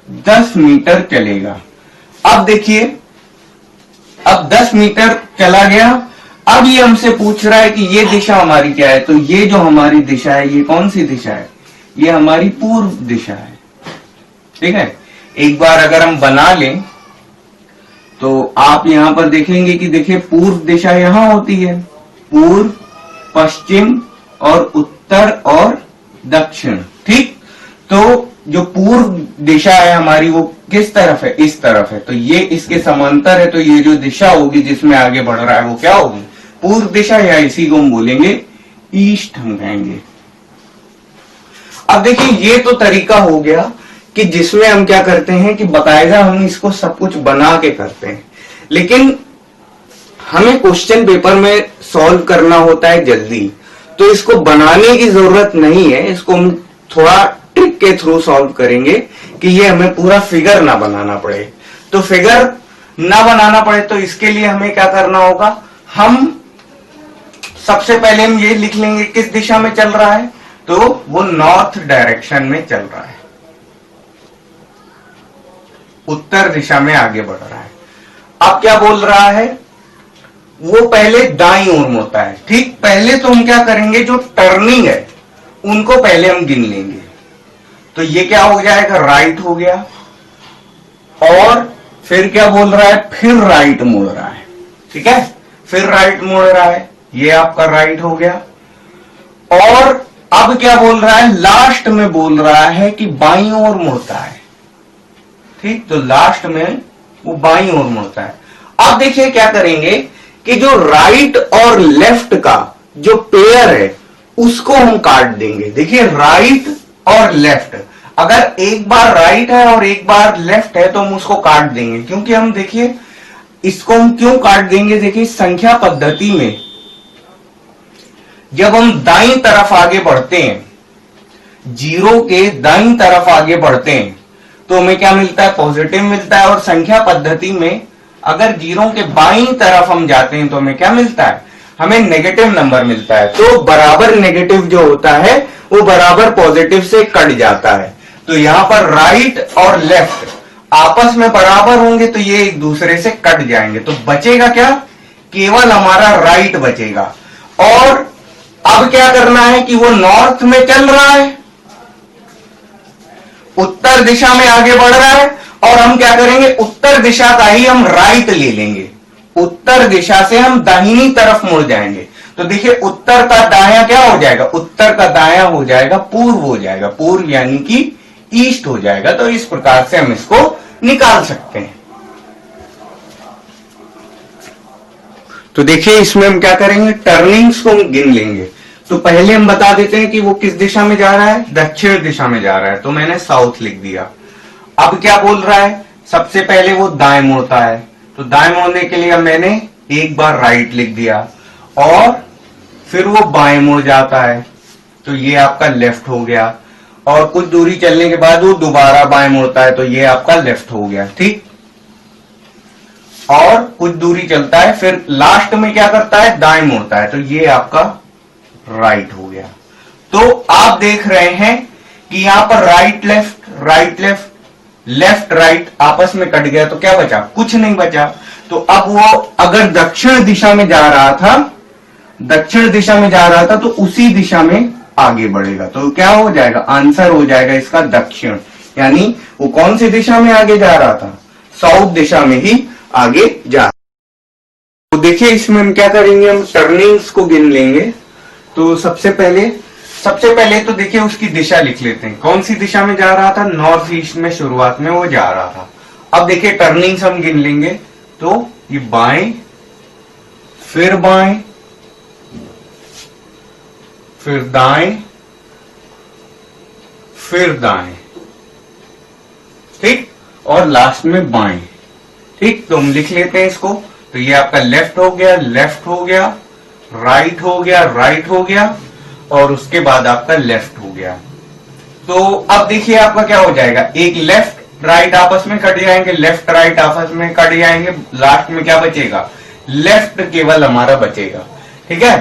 10 मीटर चलेगा। अब देखिए, अब 10 मीटर चला गया। अब ये हमसे पूछ रहा है कि ये दिशा हमारी क्या है, तो ये जो हमारी दिशा है ये कौन सी दिशा है, ये हमारी पूर्व दिशा है। ठीक है, एक बार अगर हम बना लें तो आप यहां पर देखेंगे कि देखिए पूर्व दिशा यहां होती है, पूर्व, पश्चिम और उत्तर और दक्षिण। ठीक, तो जो पूर्व दिशा है हमारी वो किस तरफ है, इस तरफ है, तो ये इसके समांतर है, तो ये जो दिशा होगी जिसमें आगे बढ़ रहा है वो क्या होगी, पूर्व दिशा, या इसी को हम बोलेंगे ईस्ट, हम कहेंगे। अब देखिए, ये तो तरीका हो गया कि जिसमें हम क्या करते हैं कि बाकायदा हम इसको सब कुछ बना के करते हैं, लेकिन हमें क्वेश्चन पेपर में सॉल्व करना होता है जल्दी, तो इसको बनाने की जरूरत नहीं है, इसको हम थोड़ा ट्रिक के थ्रू सॉल्व करेंगे कि ये हमें पूरा फिगर ना बनाना पड़े। तो फिगर ना बनाना पड़े तो इसके लिए हमें क्या करना होगा, हम सबसे पहले हम ये लिख लेंगे किस दिशा में चल रहा है, तो वो नॉर्थ डायरेक्शन में चल रहा है, उत्तर दिशा में आगे बढ़ रहा है। अब क्या बोल रहा है, वो पहले दाईं ओर मुड़ता है। ठीक, पहले तो हम क्या करेंगे, जो टर्निंग है उनको पहले हम गिन लेंगे, तो ये क्या हो जाएगा, राइट हो गया। और फिर क्या बोल रहा है, फिर राइट मुड़ रहा है। ठीक है, फिर राइट मुड़ रहा है, ये आपका राइट हो गया। और अब क्या बोल रहा है, लास्ट में बोल रहा है कि बाईं ओर मुड़ता है। ठीक, तो लास्ट में वो बाईं ओर मुड़ता है। अब देखिए क्या करेंगे कि जो राइट और लेफ्ट का जो पेयर है उसको हम काट देंगे। देखिए, राइट और लेफ्ट, अगर एक बार राइट है और एक बार लेफ्ट है तो हम उसको काट देंगे, क्योंकि हम देखिए इसको हम क्यों काट देंगे, देखिए संख्या पद्धति में जब हम दाईं तरफ आगे बढ़ते हैं, जीरो के दाईं तरफ आगे बढ़ते हैं तो हमें क्या मिलता है, पॉजिटिव मिलता है। और संख्या पद्धति में अगर जीरो के बाईं तरफ हम जाते हैं तो हमें क्या मिलता है, हमें नेगेटिव नंबर मिलता है। तो बराबर नेगेटिव जो होता है वो बराबर पॉजिटिव से कट जाता है। तो यहां पर राइट और लेफ्ट आपस में बराबर होंगे तो ये एक दूसरे से कट जाएंगे, तो बचेगा क्या, केवल हमारा राइट बचेगा। और अब क्या करना है कि वो नॉर्थ में चल रहा है, उत्तर दिशा में आगे बढ़ रहा है, और हम क्या करेंगे, उत्तर दिशा का ही हम राइट ले लेंगे, उत्तर दिशा से हम दाहिनी तरफ मुड़ जाएंगे। तो देखिए उत्तर का दायां क्या हो जाएगा, उत्तर का दायां हो जाएगा पूर्व हो जाएगा, पूर्व यानी कि ईस्ट हो जाएगा। तो इस प्रकार से हम इसको निकाल सकते हैं। तो देखिए इसमें हम क्या करेंगे, टर्निंग्स को हम गिन लेंगे। तो पहले हम बता देते हैं कि वो किस दिशा में जा रहा है, दक्षिण दिशा में जा रहा है, तो मैंने साउथ लिख दिया। अब क्या बोल रहा है, सबसे पहले वो दाएं मुड़ता है, तो दाएं मुड़ने के लिए मैंने एक बार राइट लिख दिया, और फिर वो बाएं मुड़ जाता है, तो ये आपका लेफ्ट हो गया। और कुछ दूरी चलने के बाद वो दोबारा बाएं मुड़ता है, तो ये आपका लेफ्ट हो गया, ठीक। और कुछ दूरी चलता है, फिर लास्ट में क्या करता है, दाएं मुड़ता है, तो ये आपका राइट हो गया। तो आप देख रहे हैं कि यहां पर राइट लेफ्ट लेफ्ट राइट आपस में कट गया, तो क्या बचा, कुछ नहीं बचा। तो अब वो अगर दक्षिण दिशा में जा रहा था, दक्षिण दिशा में जा रहा था, तो उसी दिशा में आगे बढ़ेगा, तो क्या हो जाएगा, आंसर हो जाएगा इसका दक्षिण। यानी वो कौन सी दिशा में आगे जा रहा था, साउथ दिशा में ही आगे जा रहा। तो देखिए इसमें हम क्या करेंगे, हम टर्निंग्स को गिन लेंगे। तो सबसे पहले तो देखिए उसकी दिशा लिख लेते हैं, कौन सी दिशा में जा रहा था, नॉर्थ ईस्ट में शुरुआत में वो जा रहा था। अब देखिए टर्निंग्स हम गिन लेंगे, तो ये बाएं, फिर बाएं, फिर दाएं, फिर दाएं, ठीक, और लास्ट में बाएं, ठीक। तो हम लिख लेते हैं इसको। तो ये आपका लेफ्ट हो गया, राइट हो गया, राइट हो गया, और उसके बाद आपका लेफ्ट हो गया। तो अब देखिए आपका क्या हो जाएगा, एक लेफ्ट राइट आपस में कट जाएंगे, लेफ्ट राइट आपस में कट जाएंगे, लास्ट में क्या बचेगा, लेफ्ट केवल हमारा बचेगा, ठीक है।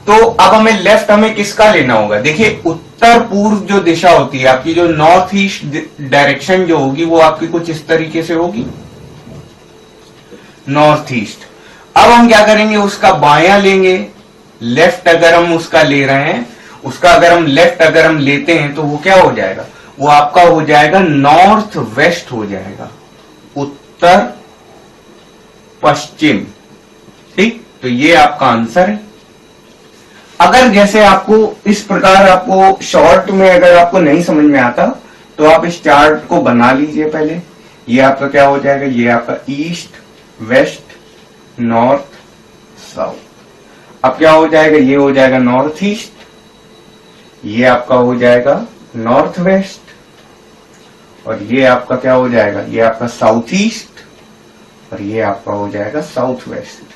तो अब हमें लेफ्ट हमें किसका लेना होगा, देखिए उत्तर पूर्व जो दिशा होती है आपकी, जो नॉर्थ ईस्ट डायरेक्शन जो होगी वो आपकी कुछ इस तरीके से होगी, नॉर्थ ईस्ट। अब हम क्या करेंगे, उसका बायां लेंगे, लेफ्ट अगर हम उसका ले रहे हैं, उसका अगर हम लेफ्ट अगर हम लेते हैं तो वो क्या हो जाएगा, वो आपका हो जाएगा नॉर्थ वेस्ट हो जाएगा, उत्तर पश्चिम, ठीक। तो ये आपका आंसर है। अगर जैसे आपको इस प्रकार आपको शॉर्ट में अगर आपको नहीं समझ में आता तो आप इस चार्ट को बना लीजिए पहले। ये आपका क्या हो जाएगा, ये आपका ईस्ट वेस्ट नॉर्थ साउथ। अब क्या हो जाएगा, ये हो जाएगा नॉर्थ ईस्ट, ये आपका हो जाएगा नॉर्थ वेस्ट, और ये आपका क्या हो जाएगा, ये आपका साउथ ईस्ट, और ये आपका हो जाएगा साउथ वेस्ट।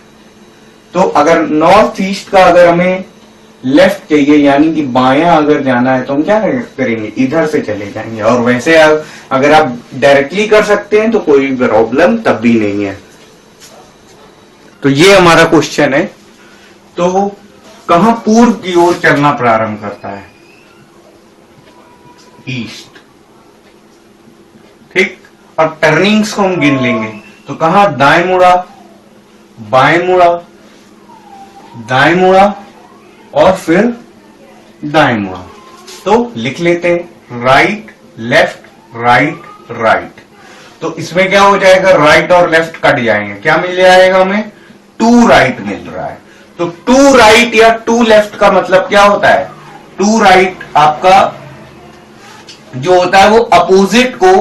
तो अगर नॉर्थ ईस्ट का अगर हमें लेफ्ट चाहिए यानी कि बायां अगर जाना है तो हम क्या करेंगे, इधर से चले जाएंगे। और वैसे अगर आप डायरेक्टली कर सकते हैं तो कोई प्रॉब्लम तब भी नहीं है। तो ये हमारा क्वेश्चन है। तो कहां पूर्व की ओर चलना प्रारंभ करता है, ईस्ट, ठीक। और टर्निंग्स को हम गिन लेंगे, तो कहां दाएं मुड़ा, बाएं मुड़ा, दाएं मुड़ा, और फिर दाएं मुड़ा। तो लिख लेते हैं राइट लेफ्ट राइट राइट। तो इसमें क्या हो जाएगा, राइट और लेफ्ट कट जाएंगे, क्या मिल जाएगा हमें, टू राइट मिल रहा है। तो टू राइट या टू लेफ्ट का मतलब क्या होता है, टू राइट आपका जो होता है वो अपोजिट को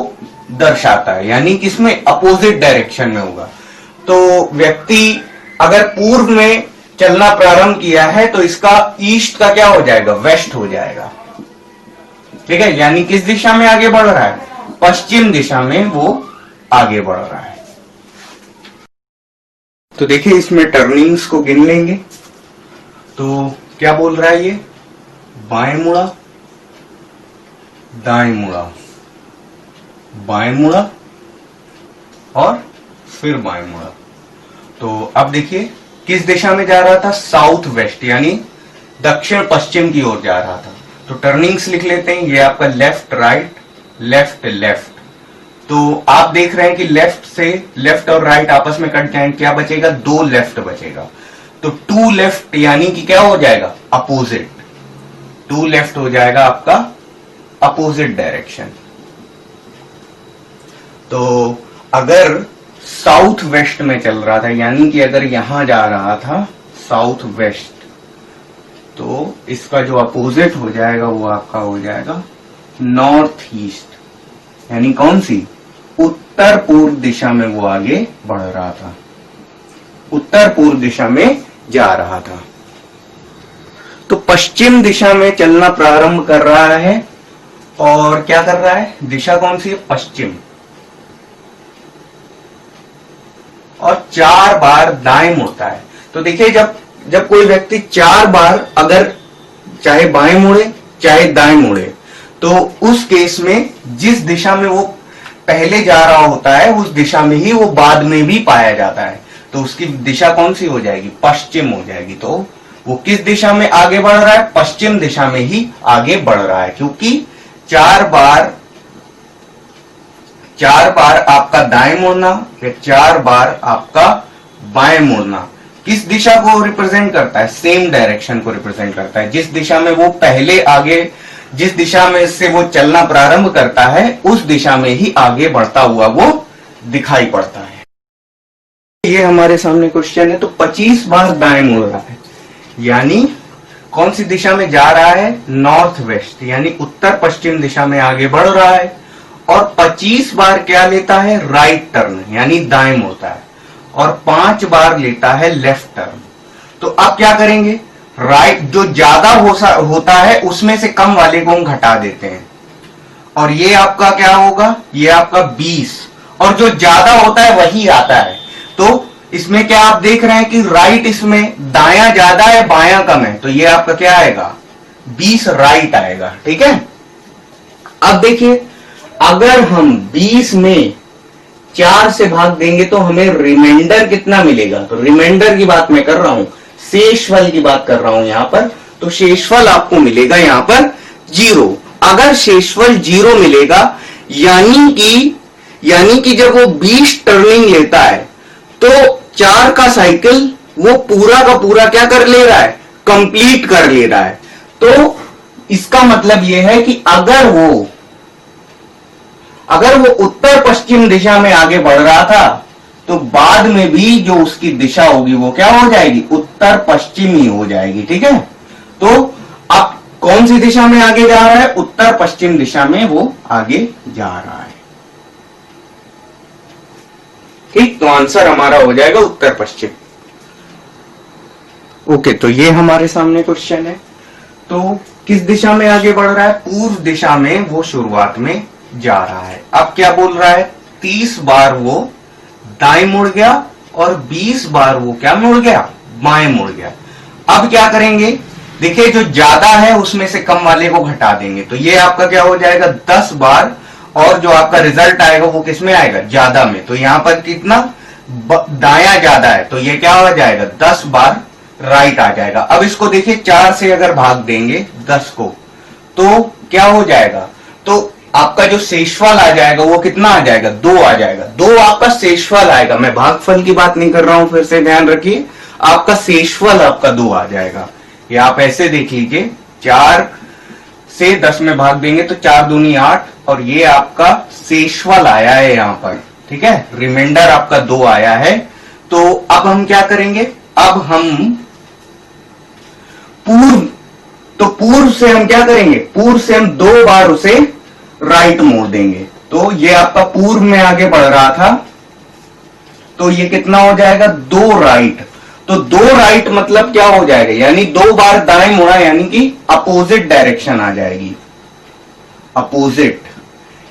दर्शाता है, यानी कि इसमें अपोजिट डायरेक्शन में होगा। तो व्यक्ति अगर पूर्व में चलना प्रारंभ किया है तो इसका ईस्ट का क्या हो जाएगा, वेस्ट हो जाएगा, ठीक है, यानी किस दिशा में आगे बढ़ रहा है, पश्चिम दिशा में वो आगे बढ़ रहा है। तो देखिए इसमें टर्निंग्स को गिन लेंगे। तो क्या बोल रहा है ये, बाएं मुड़ा, दाएं मुड़ा, बाएं मुड़ा और फिर बाएं मुड़ा। तो अब देखिए किस दिशा में जा रहा था, साउथ वेस्ट यानी दक्षिण पश्चिम की ओर जा रहा था। तो टर्निंग्स लिख लेते हैं, ये आपका लेफ्ट राइट, लेफ्ट लेफ्ट। तो आप देख रहे हैं कि लेफ्ट से लेफ्ट और राइट आपस में कट जाएंगे, क्या बचेगा, 2 लेफ्ट बचेगा। तो 2 लेफ्ट यानी कि क्या हो जाएगा, अपोजिट। 2 लेफ्ट हो जाएगा आपका अपोजिट डायरेक्शन। तो अगर साउथ वेस्ट में चल रहा था, यानी कि अगर यहां जा रहा था साउथ वेस्ट, तो इसका जो अपोजिट हो जाएगा वो आपका हो जाएगा नॉर्थ ईस्ट, यानी कौन सी, उत्तर पूर्व दिशा में वो आगे बढ़ रहा था, उत्तर पूर्व दिशा में जा रहा था। तो पश्चिम दिशा में चलना प्रारंभ कर रहा है और क्या कर रहा है, दिशा कौन सी है, पश्चिम, और 4 बार दाएं मुड़ता है। तो देखिए जब कोई व्यक्ति 4 बार अगर चाहे बाएं मुड़े चाहे दाएं मुड़े, तो उस केस में जिस दिशा में वो पहले जा रहा होता है उस दिशा में ही वो बाद में भी पाया जाता है। तो उसकी दिशा कौन सी हो जाएगी, पश्चिम हो जाएगी। तो वो किस दिशा में आगे बढ़ रहा है, पश्चिम दिशा में ही आगे बढ़ रहा है, क्योंकि 4 बार आपका दाएं मुड़ना या 4 बार आपका बाएं मुड़ना किस दिशा को रिप्रेजेंट करता है, सेम डायरेक्शन को रिप्रेजेंट करता है। जिस दिशा में वो पहले आगे, जिस दिशा में से वो चलना प्रारंभ करता है उस दिशा में ही आगे बढ़ता हुआ वो दिखाई पड़ता है। ये हमारे सामने क्वेश्चन है। तो 25 बार दाएं मुड़ रहा है, यानी कौन सी दिशा में जा रहा है, नॉर्थ वेस्ट, यानी उत्तर पश्चिम दिशा में आगे बढ़ रहा है। और 25 बार क्या लेता है, राइट टर्न, यानी दाएं मुड़ता है, और 5 बार लेता है लेफ्ट टर्न। तो अब क्या करेंगे, राइट जो ज्यादा होता है उसमें से कम वाले को हम घटा देते हैं, और ये आपका क्या होगा, ये आपका 20, और जो ज्यादा होता है वही आता है। तो इसमें क्या आप देख रहे हैं कि राइट, इसमें दायां ज्यादा है बायां कम है, तो ये आपका क्या आएगा, 20 राइट आएगा। ठीक है, अब देखिए अगर हम 20 में 4 से भाग देंगे तो हमें रिमाइंडर कितना मिलेगा। तो रिमाइंडर की बात मैं कर रहा हूं, शेषफल की बात कर रहा हूं यहां पर। तो शेषफल आपको मिलेगा यहां पर 0। अगर शेषफल 0 मिलेगा यानी कि जब वो 20 टर्निंग लेता है तो 4 का साइकिल वो पूरा का पूरा क्या कर ले रहा है, कंप्लीट कर ले रहा है। तो इसका मतलब यह है कि अगर वो उत्तर पश्चिम दिशा में आगे बढ़ रहा था तो बाद में भी जो उसकी दिशा होगी वो क्या हो जाएगी, उत्तर पश्चिम ही हो जाएगी। ठीक है, तो अब कौन सी दिशा में आगे जा रहा है, उत्तर पश्चिम दिशा में वो आगे जा रहा है। ठीक, तो आंसर हमारा हो जाएगा उत्तर पश्चिम। ओके, तो ये हमारे सामने क्वेश्चन है। तो किस दिशा में आगे बढ़ रहा है, पूर्व दिशा में वो शुरुआत में जा रहा है। अब क्या बोल रहा है, 30 बार वो दाएं मुड़ गया और 20 बार वो क्या मुड़ गया, बाएं मुड़ गया। अब क्या करेंगे, देखिए जो ज्यादा है उसमें से कम वाले को घटा देंगे, तो ये आपका क्या हो जाएगा 10 बार, और जो आपका रिजल्ट आएगा वो किस में आएगा, ज्यादा में। तो यहां पर कितना, दायां ज्यादा है, तो ये क्या हो जाएगा 10 बार राइट आ जाएगा। अब इसको देखिए 4 से अगर भाग देंगे 10 को तो क्या हो जाएगा, तो आपका जो शेषफल आ जाएगा वो कितना आ जाएगा, 2 आ जाएगा। 2 आपका शेषफल आएगा, मैं भागफल की बात नहीं कर रहा हूं, फिर से ध्यान रखिए, आपका शेषफल आपका 2 आ जाएगा। ये आप ऐसे देख लीजिए, 4 से 10 में भाग देंगे तो 4 दूनी 8, और ये आपका शेषफल आया है यहां पर। ठीक है, रिमाइंडर आपका 2 आया है। तो अब हम क्या करेंगे, अब हम पूर्व से हम क्या करेंगे, पूर्व से हम 2 बार उसे राइट मोड़ देंगे। तो ये आपका पूर्व में आगे बढ़ रहा था, तो ये कितना हो जाएगा, 2 राइट। तो 2 राइट मतलब क्या हो जाएगा, यानी 2 बार दाएं मुड़ा, यानी कि अपोजिट डायरेक्शन आ जाएगी। अपोजिट,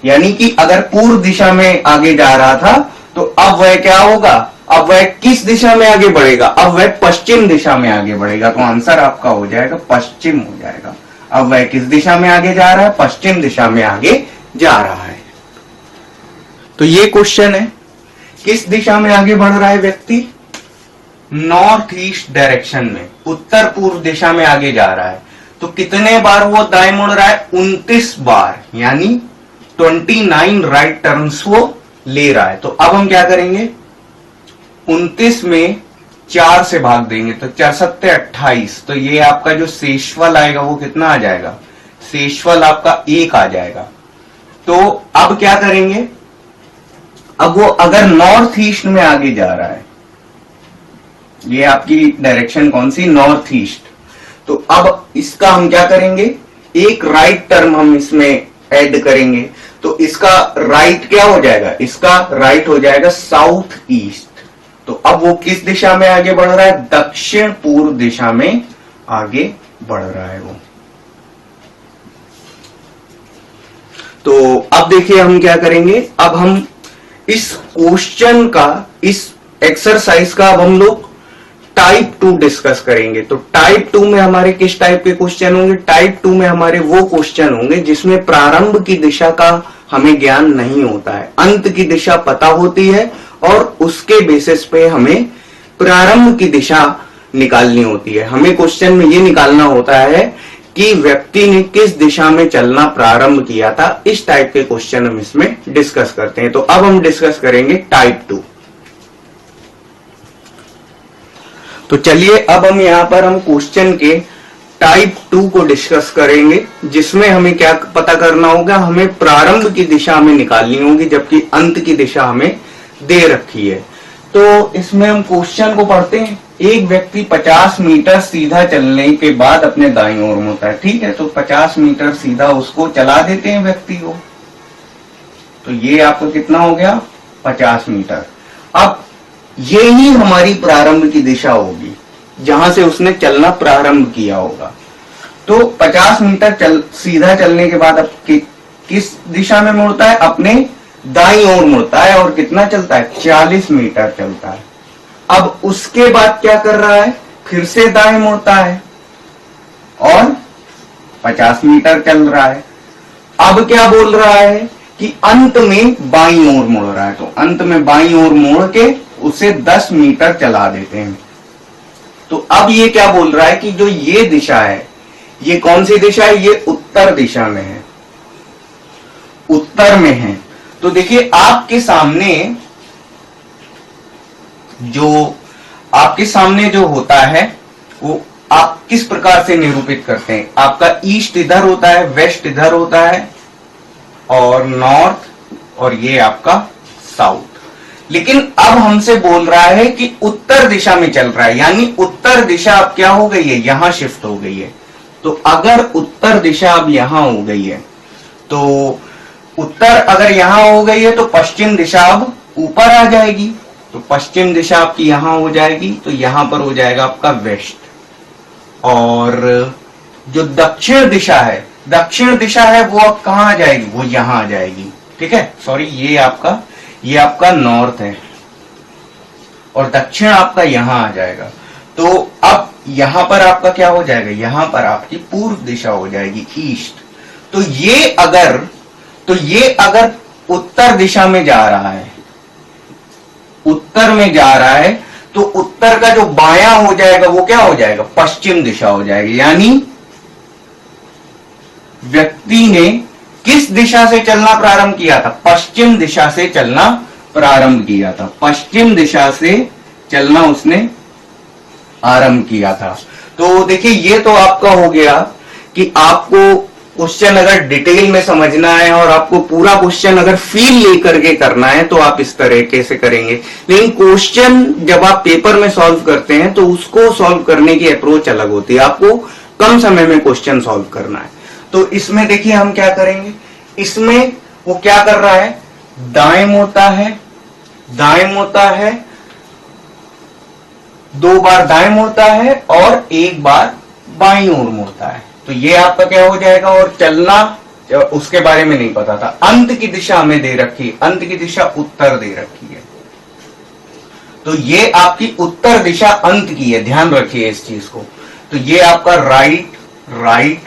यानी कि अगर पूर्व दिशा में आगे जा रहा था तो अब वह क्या होगा, अब वह किस दिशा में आगे बढ़ेगा, अब वह पश्चिम दिशा में आगे बढ़ेगा। तो आंसर आपका हो जाएगा पश्चिम हो जाएगा। अब वह किस दिशा में आगे जा रहा है, पश्चिम दिशा में आगे जा रहा है। तो ये क्वेश्चन है, किस दिशा में आगे बढ़ रहा है व्यक्ति, नॉर्थ ईस्ट डायरेक्शन में, उत्तर पूर्व दिशा में आगे जा रहा है। तो कितने बार वो दाएं मुड़ रहा है, 29 बार, यानी 29 राइट टर्न्स वो ले रहा है। तो अब हम क्या करेंगे, 29 में 4 से भाग देंगे तो 4 सत्ते 28। तो ये आपका जो शेषफल आएगा वो कितना आ जाएगा, शेषफल आपका 1 आ जाएगा। तो अब क्या करेंगे, अब वो अगर नॉर्थ ईस्ट में आगे जा रहा है, ये आपकी डायरेक्शन कौन सी, नॉर्थ ईस्ट, तो अब इसका हम क्या करेंगे, एक राइट टर्म हम इसमें ऐड करेंगे। तो इसका राइट क्या हो जाएगा, इसका राइट हो जाएगा साउथ ईस्ट। तो अब वो किस दिशा में आगे बढ़ रहा है, दक्षिण पूर्व दिशा में आगे बढ़ रहा है वो। तो अब देखिए हम क्या करेंगे, अब हम इस क्वेश्चन का, इस एक्सरसाइज का अब हम लोग टाइप 2 डिस्कस करेंगे। तो टाइप 2 में हमारे किस टाइप के क्वेश्चन होंगे, टाइप 2 में हमारे वो क्वेश्चन होंगे जिसमें प्रारंभ की दिशा का हमें ज्ञान नहीं होता है, अंत की दिशा पता होती है और उसके बेसिस पे हमें प्रारंभ की दिशा निकालनी होती है। हमें क्वेश्चन में ये निकालना होता है कि व्यक्ति ने किस दिशा में चलना प्रारंभ किया था। इस टाइप के क्वेश्चन हम इसमें डिस्कस करते हैं। तो अब हम डिस्कस करेंगे टाइप 2। तो चलिए अब हम यहां पर हम क्वेश्चन के टाइप 2 को डिस्कस करेंगे, जिसमें हमें क्या पता करना होगा, हमें प्रारंभ की दिशा हमें निकालनी होगी जबकि अंत की दिशा हमें दे रखी है। तो इसमें हम क्वेश्चन को पढ़ते हैं। एक व्यक्ति 50 मीटर सीधा चलने के बाद अपने दाईं ओर मुड़ता है, ठीक है। तो 50 मीटर सीधा उसको चला देते हैं व्यक्ति को। तो ये आपको कितना हो गया, 50 मीटर। अब ये ही हमारी प्रारंभ की दिशा होगी, जहां से उसने चलना प्रारंभ किया होगा। तो 50 मीटर सीधा चलने के बाद अब किस दिशा में मुड़ता है, अपने दाईं ओर मुड़ता है और कितना चलता है, 40 मीटर चलता है। अब उसके बाद क्या कर रहा है, फिर से दाएं मुड़ता है और 50 मीटर चल रहा है। अब क्या बोल रहा है कि अंत में बाईं ओर मुड़ रहा है। तो अंत में बाईं ओर मुड़ के उसे 10 मीटर चला देते हैं। तो अब ये क्या बोल रहा है कि जो ये दिशा है, ये कौन सी दिशा है, ये उत्तर दिशा में है, उत्तर में है। तो देखिए आपके सामने जो होता है वो आप किस प्रकार से निरूपित करते हैं, आपका ईस्ट इधर होता है, वेस्ट इधर होता है और नॉर्थ, और ये आपका साउथ। लेकिन अब हमसे बोल रहा है कि उत्तर दिशा में चल रहा है, यानी उत्तर दिशा अब क्या हो गई है, यहां शिफ्ट हो गई है। तो अगर उत्तर दिशा अब यहां हो गई है, तो उत्तर अगर यहां हो गई है तो पश्चिम दिशा अब ऊपर आ जाएगी। तो पश्चिम दिशा आपकी यहां हो जाएगी, तो यहां पर हो जाएगा आपका वेस्ट। और जो दक्षिण दिशा है वो अब कहां आ जाएगी, वो यहां आ जाएगी, ठीक है। सॉरी, ये आपका नॉर्थ है और दक्षिण आपका यहां आ जाएगा। तो अब यहां पर आपका क्या हो जाएगा, यहां पर आपकी पूर्व दिशा हो जाएगी, ईस्ट। तो ये अगर उत्तर दिशा में जा रहा है, उत्तर में जा रहा है, तो उत्तर का जो बायां हो जाएगा वो क्या हो जाएगा, पश्चिम दिशा हो जाएगी। यानी व्यक्ति ने किस दिशा से चलना प्रारंभ किया था, पश्चिम दिशा से चलना प्रारंभ किया था, पश्चिम दिशा से चलना उसने आरंभ किया था। तो देखिए ये तो आपका हो गया कि आपको क्वेश्चन अगर डिटेल में समझना है और आपको पूरा क्वेश्चन अगर फील लेकर के करना है तो आप इस तरीके से करेंगे। लेकिन क्वेश्चन जब आप पेपर में सॉल्व करते हैं तो उसको सॉल्व करने की अप्रोच अलग होती है, आपको कम समय में क्वेश्चन सॉल्व करना है। तो इसमें देखिए हम क्या करेंगे, इसमें वो क्या कर रहा है, दाएं मुड़ता है, 2 बार दाएं मुड़ता है और 1 बार बाईं ओर मुड़ता है। तो ये आपका क्या हो जाएगा, और चलना उसके बारे में नहीं पता था। अंत की दिशा हमें दे रखी है, अंत की दिशा उत्तर दे रखी है, तो ये आपकी उत्तर दिशा अंत की है, ध्यान रखिए इस चीज को। तो ये आपका राइट राइट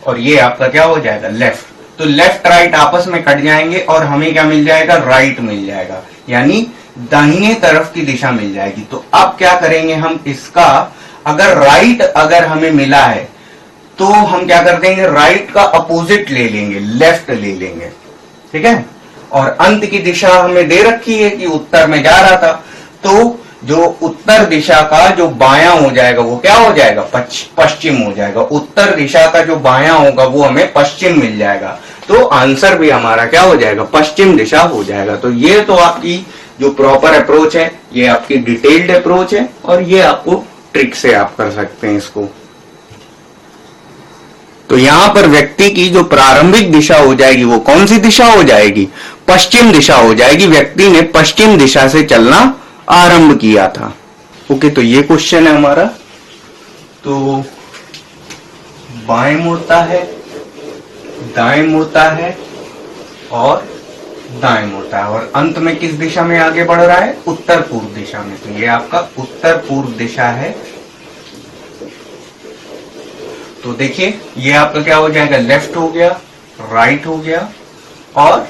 और ये आपका क्या हो जाएगा, लेफ्ट। तो लेफ्ट राइट आपस में कट जाएंगे और हमें क्या मिल जाएगा, राइट मिल जाएगा, यानी दाहिने तरफ की दिशा मिल जाएगी। तो अब क्या करेंगे हम, इसका अगर राइट अगर हमें मिला है तो हम क्या कर देंगे, राइट का अपोजिट ले लेंगे, लेफ्ट ले लेंगे, ठीक है। और अंत की दिशा हमें दे रखी है कि उत्तर में जा रहा था, तो जो उत्तर दिशा का जो बायां हो जाएगा वो क्या हो जाएगा, पश्चिम हो जाएगा। उत्तर दिशा का जो बायां होगा वो हमें पश्चिम मिल जाएगा, तो आंसर भी हमारा क्या हो जाएगा, पश्चिम दिशा हो जाएगा। तो ये तो आपकी जो प्रॉपर अप्रोच है, ये आपकी डिटेल्ड अप्रोच है, और ये आपको ट्रिक से आप कर सकते हैं इसको। तो यहां पर व्यक्ति की जो प्रारंभिक दिशा हो जाएगी वो कौन सी दिशा हो जाएगी, पश्चिम दिशा हो जाएगी। व्यक्ति ने पश्चिम दिशा से चलना आरंभ किया था। ओके, तो ये क्वेश्चन है हमारा। तो बाएं मुड़ता है, दाएं मुड़ता है और दाएं मुड़ता है, और अंत में किस दिशा में आगे बढ़ रहा है, उत्तर पूर्व दिशा में। तो ये आपका उत्तर पूर्व दिशा है। तो देखिए ये आपका क्या हो जाएगा, लेफ्ट हो गया, राइट हो गया और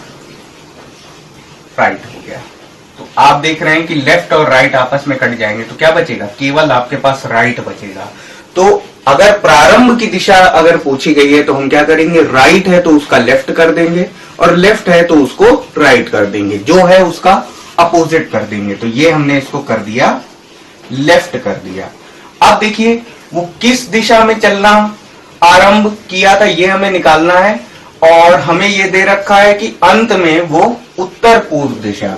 राइट हो गया। तो आप देख रहे हैं कि लेफ्ट और राइट आपस में कट जाएंगे, तो क्या बचेगा, केवल आपके पास राइट बचेगा। तो अगर प्रारंभ की दिशा अगर पूछी गई है तो हम क्या करेंगे, राइट है तो उसका लेफ्ट कर देंगे और लेफ्ट है तो उसको राइट कर देंगे, जो है उसका अपोजिट कर देंगे। तो ये हमने इसको कर दिया, लेफ्ट कर दिया। अब देखिए वो किस दिशा में चलना आरंभ किया था ये हमें निकालना है, और हमें ये दे रखा है कि अंत में वो उत्तर पूर्व दिशा,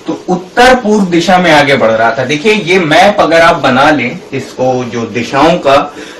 तो उत्तर पूर्व दिशा में आगे बढ़ रहा था। देखिए ये मैप अगर आप बना लें, इसको जो दिशाओं का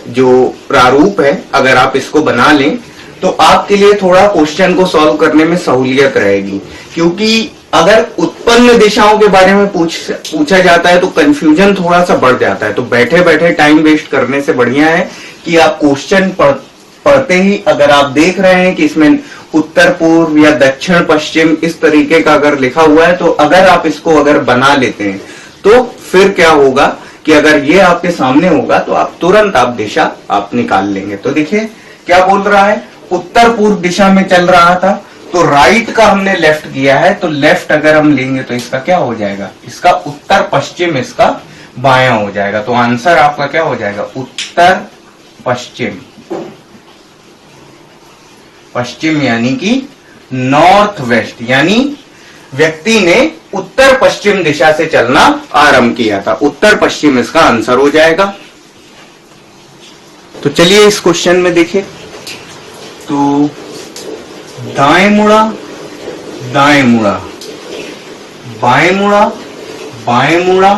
जो प्रारूप है अगर आप इसको बना लें तो आपके लिए थोड़ा क्वेश्चन को सॉल्व करने में सहूलियत रहेगी, क्योंकि अगर उत्पन्न दिशाओं के बारे में पूछा जाता है तो कंफ्यूजन थोड़ा सा बढ़ जाता है। तो बैठे बैठे टाइम वेस्ट करने से बढ़िया है कि आप क्वेश्चन पढ़ते ही अगर आप देख रहे हैं कि इसमें उत्तर पूर्व या दक्षिण पश्चिम इस तरीके का अगर लिखा हुआ है, तो अगर आप इसको अगर बना लेते हैं तो फिर क्या होगा कि अगर ये आपके सामने होगा तो आप तुरंत आप दिशा आप निकाल लेंगे। तो देखिए क्या बोल रहा है, उत्तर पूर्व दिशा में चल रहा था, तो राइट का हमने लेफ्ट किया है, तो लेफ्ट अगर हम लेंगे तो इसका क्या हो जाएगा, इसका उत्तर पश्चिम इसका बायां हो जाएगा। तो आंसर आपका क्या हो जाएगा, उत्तर पश्चिम। पश्चिम यानी कि नॉर्थ वेस्ट, यानी व्यक्ति ने उत्तर पश्चिम दिशा से चलना आरंभ किया था, उत्तर पश्चिम इसका आंसर हो जाएगा। तो चलिए इस क्वेश्चन में देखिए, तो दाएं मुड़ा, दाएं मुड़ा, बाएं मुड़ा, बाएं मुड़ा,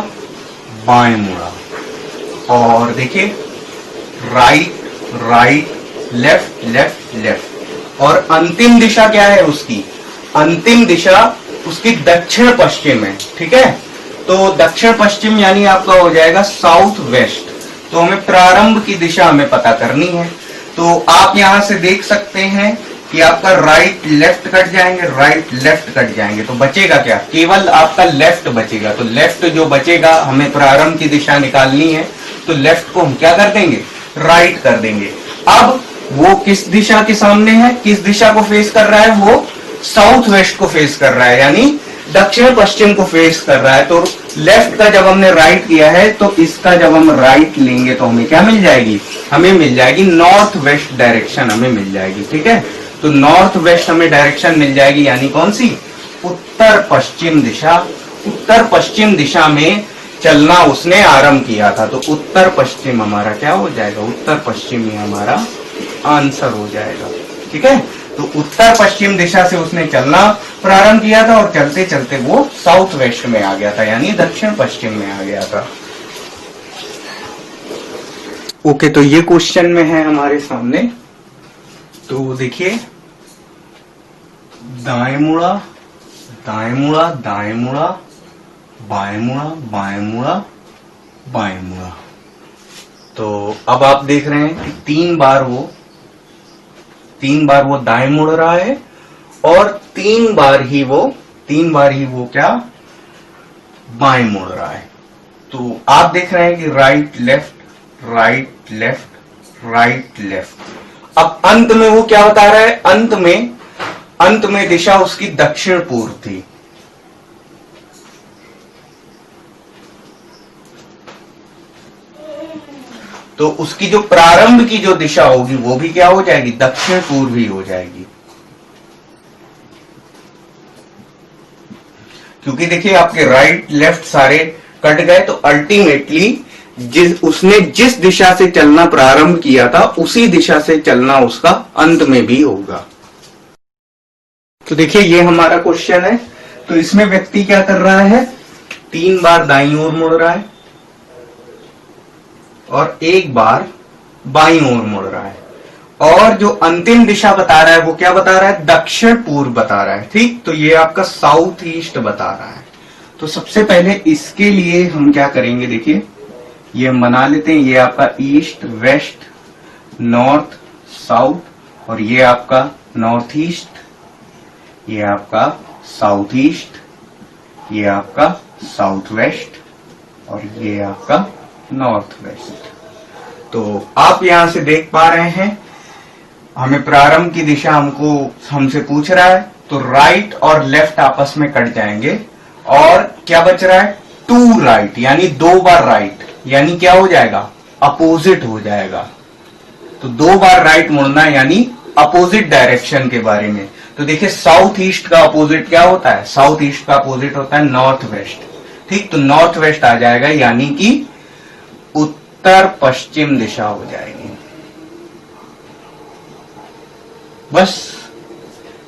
बाएं मुड़ा, और देखिए right right, left left left, और अंतिम दिशा क्या है उसकी, अंतिम दिशा उसकी दक्षिण पश्चिम है, ठीक है। तो दक्षिण पश्चिम यानी आपका हो जाएगा साउथ वेस्ट। तो हमें प्रारंभ की दिशा हमें पता करनी है, तो आप यहां से देख सकते हैं कि आपका राइट लेफ्ट कट जाएंगे, राइट लेफ्ट कट जाएंगे, तो बचेगा क्या, केवल आपका लेफ्ट बचेगा। तो लेफ्ट जो बचेगा, हमें प्रारंभ की दिशा निकालनी है, तो लेफ्ट को हम क्या कर देंगे, राइट कर देंगे। अब वो किस दिशा के सामने है, किस दिशा को फेस कर रहा है, वो साउथ वेस्ट को फेस कर रहा है, यानी दक्षिण पश्चिम को फेस कर रहा है। तो लेफ्ट का जब हमने राइट किया है तो इसका जब हम राइट लेंगे तो हमें क्या मिल जाएगी, हमें मिल जाएगी नॉर्थ वेस्ट डायरेक्शन हमें मिल जाएगी, ठीक है। तो नॉर्थ वेस्ट हमें डायरेक्शन मिल जाएगी, यानी कौन सी, उत्तर पश्चिम दिशा। उत्तर पश्चिम दिशा में चलना उसने आरंभ किया था, तो उत्तर पश्चिम हमारा क्या हो जाएगा, उत्तर पश्चिम ही हमारा आंसर हो जाएगा, ठीक है। तो उत्तर पश्चिम दिशा से उसने चलना प्रारंभ किया था और चलते चलते वो साउथ वेस्ट में आ गया था, यानी दक्षिण पश्चिम में आ गया था। ओके, तो ये क्वेश्चन में है हमारे सामने। तो देखिए, दाएं मुड़ा, दाएं मुड़ा, दाएं मुड़ा, बाएं मुड़ा, बाएं मुड़ा, बाएं मुड़ा। तो अब आप देख रहे हैं कि 3 बार वो 3 बार वो दाएं मुड़ रहा है और 3 बार ही वो क्या बाएं मुड़ रहा है। तो आप देख रहे हैं कि right left right left right left. अब अंत में वो क्या बता रहा है, अंत में दिशा उसकी दक्षिण पूर्व थी। तो उसकी जो प्रारंभ की जो दिशा होगी वो भी क्या हो जाएगी, दक्षिण पूर्व ही हो जाएगी। क्योंकि देखिए आपके राइट लेफ्ट सारे कट गए, तो अल्टीमेटली उसने जिस दिशा से चलना प्रारंभ किया था उसी दिशा से चलना उसका अंत में भी होगा। तो देखिए ये हमारा क्वेश्चन है। तो इसमें व्यक्ति क्या कर रहा है, 3 बार दाईं ओर मुड़ रहा है और 1 बार बाईं ओर मुड़ रहा है, और जो अंतिम दिशा बता रहा है वो क्या बता रहा है, दक्षिण पूर्व बता रहा है। ठीक, तो ये आपका साउथ ईस्ट बता रहा है। तो सबसे पहले इसके लिए हम क्या करेंगे, देखिए ये हम बना लेते हैं। ये आपका ईस्ट वेस्ट नॉर्थ साउथ, और ये आपका नॉर्थ ईस्ट, ये आपका साउथ ईस्ट, ये आपका साउथ वेस्ट, और ये आपका नॉर्थ वेस्ट। तो आप यहां से देख पा रहे हैं हमें प्रारंभ की दिशा हमसे पूछ रहा है, तो राइट और लेफ्ट आपस में कट जाएंगे और क्या बच रहा है, 2 राइट, यानी 2 बार राइट, यानी क्या हो जाएगा, अपोजिट हो जाएगा। तो 2 बार राइट मुड़ना यानी अपोजिट डायरेक्शन के बारे में। तो देखिए साउथ ईस्ट का अपोजिट क्या होता है, साउथ ईस्ट का अपोजिट होता है नॉर्थ वेस्ट। ठीक, तो नॉर्थ वेस्ट आ जाएगा, यानी कि उत्तर पश्चिम दिशा हो जाएगी। बस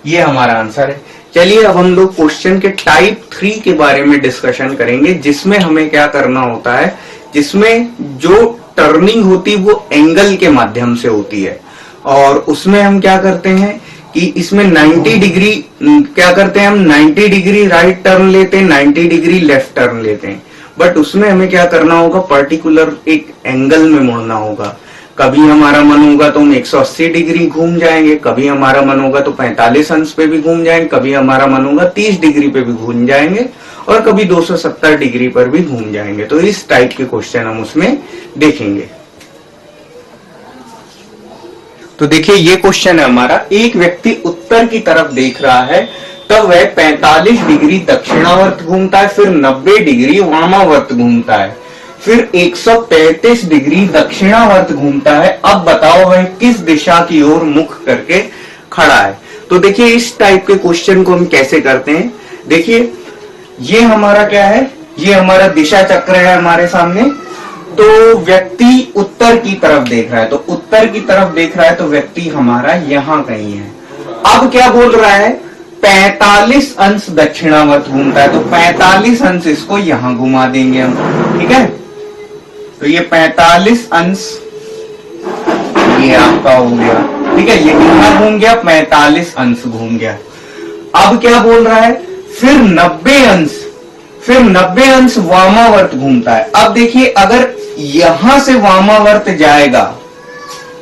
ये हमारा आंसर है। चलिए अब हम लोग क्वेश्चन के टाइप 3 के बारे में डिस्कशन करेंगे, जिसमें हमें क्या करना होता है, जिसमें जो टर्निंग होती है वो एंगल के माध्यम से होती है, और उसमें हम क्या करते हैं कि इसमें 90 डिग्री क्या करते हैं, हम 90 डिग्री राइट टर्न लेते हैं, 90 डिग्री लेफ्ट टर्न लेते हैं। बट उसमें हमें क्या करना होगा, पर्टिकुलर एक एंगल में मुड़ना होगा। कभी हमारा मन होगा तो हम 180 डिग्री घूम जाएंगे, कभी हमारा मन होगा तो 45 अंश पे भी घूम जाएंगे, कभी हमारा मन होगा 30 डिग्री पे भी घूम जाएंगे, और कभी 270 डिग्री पर भी घूम जाएंगे। तो इस टाइप के क्वेश्चन हम उसमें देखेंगे। तो देखिए ये क्वेश्चन है हमारा, एक व्यक्ति उत्तर की तरफ देख रहा है, तब वह 45 डिग्री दक्षिणावर्त घूमता है, फिर 90 डिग्री वामावर्त घूमता है, फिर 135 डिग्री दक्षिणावर्त घूमता है। अब बताओ वह किस दिशा की ओर मुख करके खड़ा है। तो देखिए इस टाइप के क्वेश्चन को हम कैसे करते हैं, देखिए ये हमारा क्या है, ये हमारा दिशा चक्र है हमारे सामने। तो व्यक्ति उत्तर की तरफ देख रहा है, तो उत्तर की तरफ देख रहा है, तो व्यक्ति हमारा यहां कहीं है। अब क्या बोल रहा है, 45 अंश दक्षिणावर्त घूमता है, तो 45 अंश इसको यहां घुमा देंगे हम। ठीक है, तो ये 45 अंश ये आपका हो गया। ठीक है, ये कितना घूम गया, 45 अंश घूम गया। अब क्या बोल रहा है, फिर 90 अंश वामावर्त घूमता है। अब देखिए अगर यहां से वामावर्त जाएगा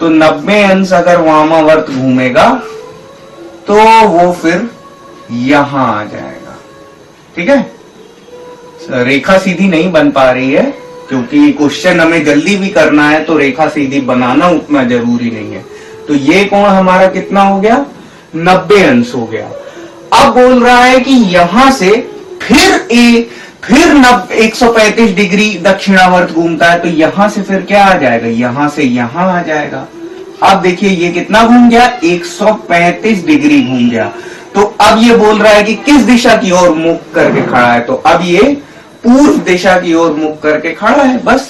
तो 90 अंश अगर वामावर्त घूमेगा तो वो फिर यहां आ जाएगा। ठीक है, रेखा सीधी नहीं बन पा रही है क्योंकि क्वेश्चन हमें जल्दी भी करना है, तो रेखा सीधी बनाना उतना जरूरी नहीं है। तो ये कोण हमारा कितना हो गया, 90 अंश हो गया। अब बोल रहा है कि यहां से फिर 135 डिग्री दक्षिणावर्त घूमता है, तो यहां से फिर क्या आ जाएगा, यहां से यहां आ जाएगा। अब देखिए ये कितना घूम गया, 135 डिग्री घूम गया। तो अब ये बोल रहा है कि किस दिशा की ओर मुख करके खड़ा है, तो अब ये पूर्व दिशा की ओर मुख करके खड़ा है। बस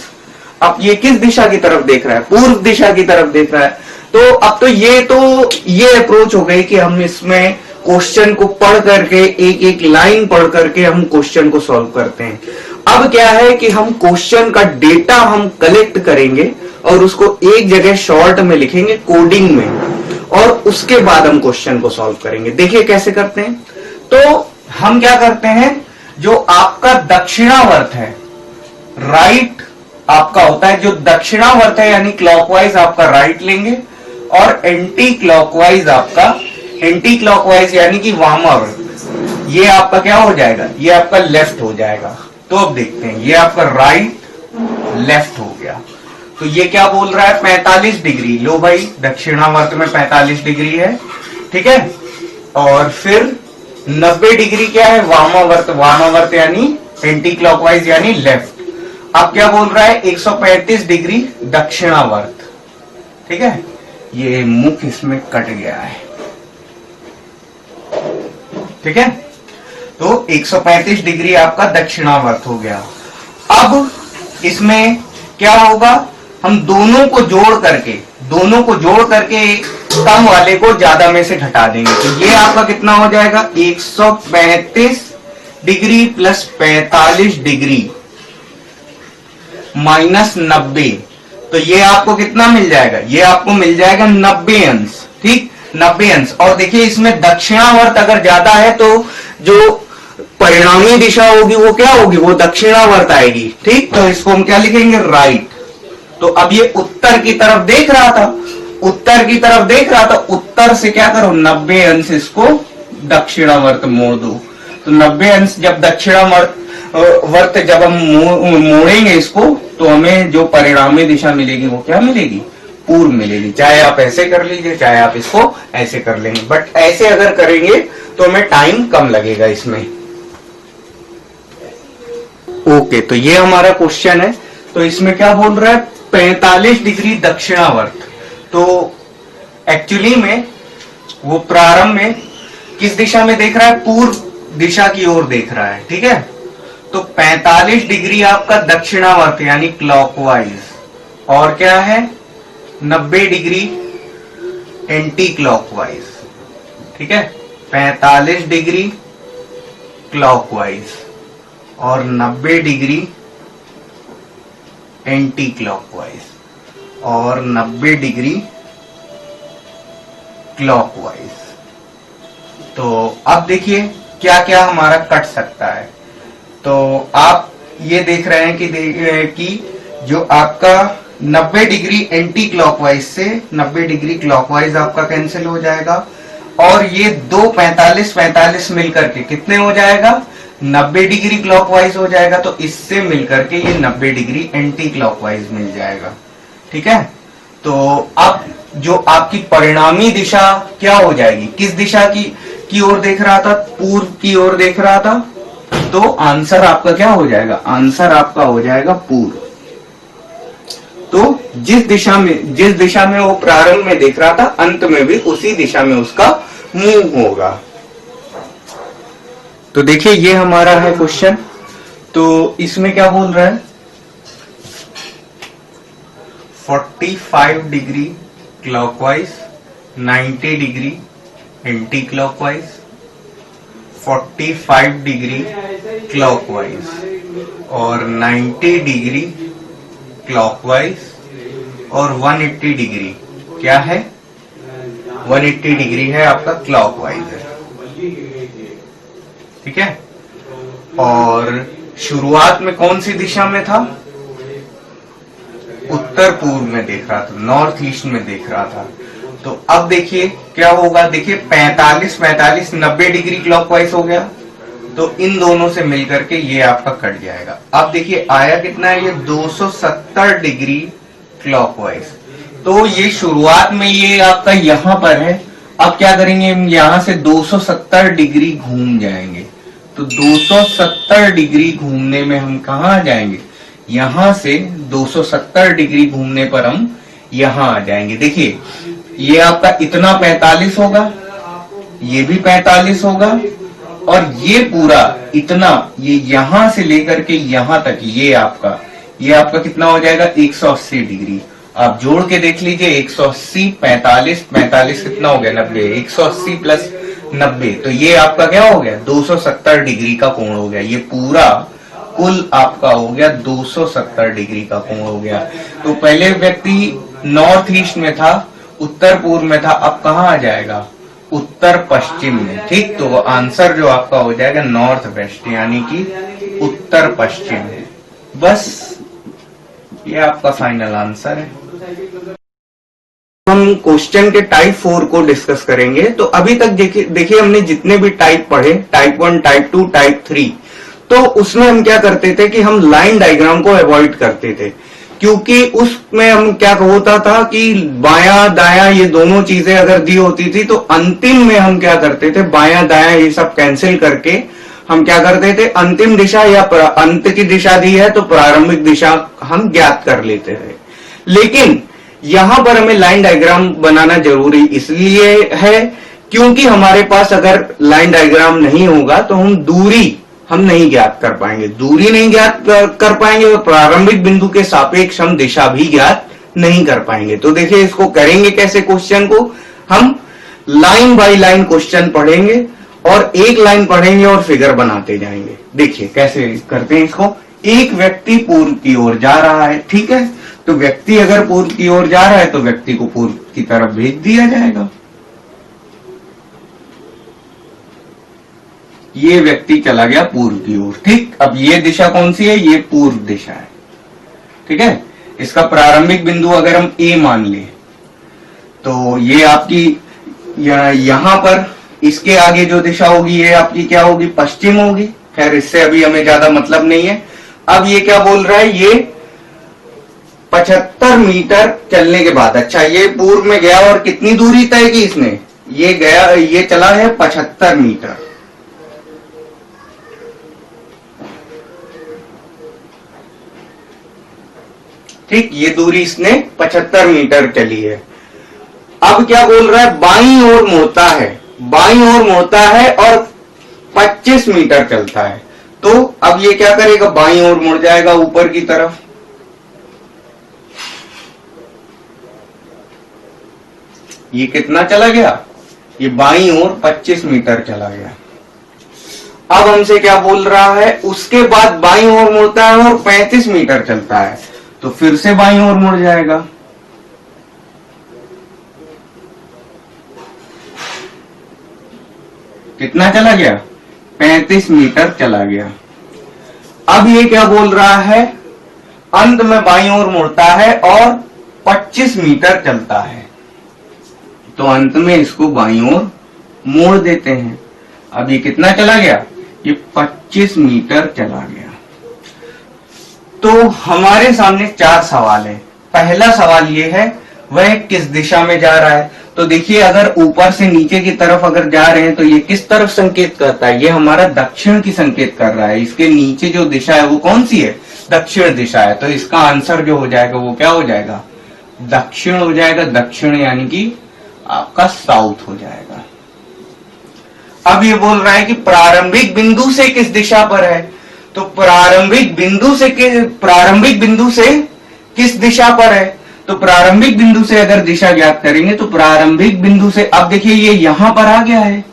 अब ये किस दिशा की तरफ देख रहा है, पूर्व दिशा की तरफ देख रहा है। तो अब तो ये अप्रोच हो गई कि हम इसमें क्वेश्चन को पढ़ करके एक एक लाइन पढ़ करके हम क्वेश्चन को सॉल्व करते हैं। अब क्या है कि हम क्वेश्चन का डेटा हम कलेक्ट करेंगे और उसको एक जगह शॉर्ट में लिखेंगे कोडिंग में, और उसके बाद हम क्वेश्चन को सॉल्व करेंगे। देखिए कैसे करते हैं। तो हम क्या करते हैं, जो आपका दक्षिणावर्त है, राइट आपका होता है, जो दक्षिणावर्त है यानी क्लॉकवाइज आपका राइट लेंगे, और एंटी क्लॉकवाइज आपका, एंटी क्लॉकवाइज यानी कि वामावर्त, ये आपका क्या हो जाएगा, ये आपका लेफ्ट हो जाएगा। तो अब देखते हैं, ये आपका राइट लेफ्ट हो गया। तो ये क्या बोल रहा है, 45 डिग्री। लो भाई, दक्षिणावर्त में 45 डिग्री है, ठीक है। और फिर 90 डिग्री क्या है, वामावर्त, वामावर्त यानी एंटी क्लॉकवाइज यानी लेफ्ट। अब क्या बोल रहा है, 135 डिग्री दक्षिणावर्त, ठीक है। ये मुख इसमें कट गया है, ठीक है। तो 135 डिग्री आपका दक्षिणावर्त हो गया। अब इसमें क्या होगा, हम दोनों को जोड़ करके कम वाले को ज्यादा में से घटा देंगे। तो ये आपका कितना हो जाएगा, 135 डिग्री प्लस 45 डिग्री माइनस 90। तो ये आपको कितना मिल जाएगा, ये आपको मिल जाएगा 90 अंश, ठीक, 90 अंश। और देखिए इसमें दक्षिणावर्त अगर ज्यादा है तो जो परिणामी दिशा होगी वो क्या होगी, वो दक्षिणावर्त आएगी, ठीक। तो इसको हम क्या लिखेंगे, राइट। तो अब ये उत्तर की तरफ देख रहा था, उत्तर की तरफ देख रहा था, उत्तर से क्या करो, 90 अंश इसको दक्षिणावर्त मोड़ दो। तो 90 अंश जब दक्षिणावर्त जब हम मोड़ेंगे इसको, तो हमें जो परिणामी दिशा मिलेगी वो क्या मिलेगी, पूर्व मिलेगी। चाहे आप ऐसे कर लीजिए, चाहे आप इसको ऐसे कर लेंगे, बट ऐसे अगर करेंगे तो हमें टाइम कम लगेगा इसमें। ओके, तो ये हमारा क्वेश्चन है। तो इसमें क्या बोल रहा है, 45 डिग्री दक्षिणावर्त। तो एक्चुअली में वो प्रारंभ में किस दिशा में देख रहा है, पूर्व दिशा की ओर देख रहा है, ठीक है। तो 45 डिग्री आपका दक्षिणावर्त यानी क्लॉकवाइज, और क्या है 90 डिग्री एंटी क्लॉकवाइज, ठीक है। 45 डिग्री क्लॉकवाइज और 90 डिग्री एंटी क्लॉकवाइज और 90 डिग्री क्लॉकवाइज। तो अब देखिए क्या क्या हमारा कट सकता है। तो आप ये देख रहे हैं कि जो आपका 90 डिग्री एंटी क्लॉकवाइज से 90 डिग्री क्लॉकवाइज आपका कैंसिल हो जाएगा, और ये दो 45 मिलकर के कितने हो जाएगा, 90 डिग्री क्लॉकवाइज हो जाएगा। तो इससे मिलकर के ये 90 डिग्री एंटी क्लॉकवाइज मिल जाएगा, ठीक है। तो अब जो आपकी परिणामी दिशा क्या हो जाएगी, किस दिशा की ओर देख रहा था, पूर्व की ओर देख रहा था, तो आंसर आपका क्या हो जाएगा, आंसर आपका हो जाएगा पूर्व। तो जिस दिशा में वो प्रारंभ में देख रहा था, अंत में भी उसी दिशा में उसका मूव होगा। तो देखिए ये हमारा है क्वेश्चन। तो इसमें क्या बोल रहा है, 45 degree clockwise, 90 degree anti clockwise, 45 degree clockwise और 90 डिग्री क्लॉकवाइज और 180 डिग्री क्या है, 180 डिग्री है आपका क्लॉकवाइज है, ठीक है। और शुरुआत में कौन सी दिशा में था, उत्तर पूर्व में देख रहा था, नॉर्थ ईस्ट में देख रहा था। तो अब देखिए क्या होगा, देखिए 45 90 डिग्री क्लॉकवाइज हो गया, तो इन दोनों से मिलकर के ये आपका कट जाएगा। अब देखिए आया कितना है, ये 270 डिग्री क्लॉकवाइज। तो ये शुरुआत में ये आपका यहां पर है। अब क्या करेंगे, हम यहां से 270 डिग्री घूम जाएंगे। तो 270 डिग्री घूमने में हम कहां जाएंगे, यहां से 270 डिग्री घूमने पर हम यहां आ जाएंगे। देखिए ये आपका इतना 45 होगा, ये भी 45 होगा, और ये पूरा इतना, ये यहां से लेकर के यहां तक ये आपका कितना हो जाएगा, 180 डिग्री। आप जोड़ के देख लीजिए, 180 45 कितना हो गया, 90, 180 प्लस 90, तो ये आपका क्या हो गया, 270 डिग्री का कोण हो गया। ये पूरा कुल आपका हो गया 270 डिग्री का कोण हो गया। तो पहले व्यक्ति नॉर्थ ईस्ट में था, उत्तर पूर्व में था, अब कहाँ आ जाएगा, उत्तर पश्चिम में, ठीक। तो आंसर जो आपका हो जाएगा नॉर्थ वेस्ट, यानी कि उत्तर पश्चिम है। बस ये आपका फाइनल आंसर है। हम क्वेश्चन के टाइप 4 को डिस्कस करेंगे। तो अभी तक देखिए हमने जितने भी टाइप पढ़े, टाइप 1, टाइप 2, टाइप 3, तो उसमें हम क्या करते थे कि हम लाइन डायग्राम को अवॉइड करते थे, क्योंकि उसमें हम क्या होता था कि बायां दायां ये दोनों चीजें अगर दी होती थी तो अंतिम में हम क्या करते थे, बायां दायां ये सब कैंसिल करके हम क्या करते थे, अंतिम दिशा या अंत की दिशा दी है तो प्रारंभिक दिशा हम ज्ञात कर लेते थे। लेकिन यहां पर हमें लाइन डायग्राम बनाना जरूरी इसलिए है क्योंकि हमारे पास अगर लाइन डायग्राम नहीं होगा तो हम दूरी हम नहीं ज्ञात कर पाएंगे, दूरी नहीं ज्ञात कर पाएंगे और प्रारंभिक बिंदु के सापेक्ष हम दिशा भी ज्ञात नहीं कर पाएंगे। तो देखिए इसको करेंगे कैसे, क्वेश्चन को हम लाइन बाय लाइन क्वेश्चन पढ़ेंगे और एक लाइन पढ़ेंगे और फिगर बनाते जाएंगे। देखिए कैसे करते हैं इसको। एक व्यक्ति पूर्व की ओर जा रहा है, ठीक है, तो व्यक्ति अगर पूर्व की ओर जा रहा है तो व्यक्ति को पूर्व की तरफ भेज दिया जाएगा। ये व्यक्ति चला गया पूर्व की ओर, ठीक। अब ये दिशा कौन सी है, ये पूर्व दिशा है, ठीक है। इसका प्रारंभिक बिंदु अगर हम ए मान ले तो ये आपकी यहां पर इसके आगे जो दिशा होगी ये आपकी क्या होगी, पश्चिम होगी। खैर इससे अभी हमें ज्यादा मतलब नहीं है। अब ये क्या बोल रहा है, ये 75 मीटर चलने के बाद, अच्छा ये पूर्व में गया और कितनी दूरी तय की इसने, ये गया, ये चला है 75 मीटर, ठीक। ये दूरी इसने 75 मीटर चली है। अब क्या बोल रहा है, बाईं ओर मुड़ता है, बाईं ओर मुड़ता है और 25 मीटर चलता है। तो अब ये क्या करेगा, बाईं ओर मुड़ जाएगा ऊपर की तरफ। ये कितना चला गया, ये बाईं ओर 25 मीटर चला गया। अब हमसे क्या बोल रहा है, उसके बाद बाईं ओर मुड़ता है और 35 मीटर चलता है, तो फिर से बाईं ओर मुड़ जाएगा। कितना चला गया, 35 मीटर चला गया। अब ये क्या बोल रहा है, अंत में बाईं ओर मुड़ता है और 25 मीटर चलता है, तो अंत में इसको बाईं ओर मोड़ देते हैं। अब ये कितना चला गया, ये 25 मीटर चला गया। तो हमारे सामने 4 सवाल है। पहला सवाल ये है वह किस दिशा में जा रहा है। तो देखिए अगर ऊपर से नीचे की तरफ अगर जा रहे हैं तो ये किस तरफ संकेत करता है, ये हमारा दक्षिण की संकेत कर रहा है। इसके नीचे जो दिशा है वो कौन सी है, दक्षिण दिशा है। तो इसका आंसर जो हो जाएगा वो क्या हो जाएगा, दक्षिण हो जाएगा। दक्षिण यानी कि आपका साउथ हो जाएगा। अब ये बोल रहा है कि प्रारंभिक बिंदु से किस दिशा पर है, तो प्रारंभिक बिंदु से किस दिशा पर है, तो प्रारंभिक बिंदु से अगर दिशा ज्ञात करेंगे तो प्रारंभिक बिंदु से, अब देखिए ये यहां पर आ गया है,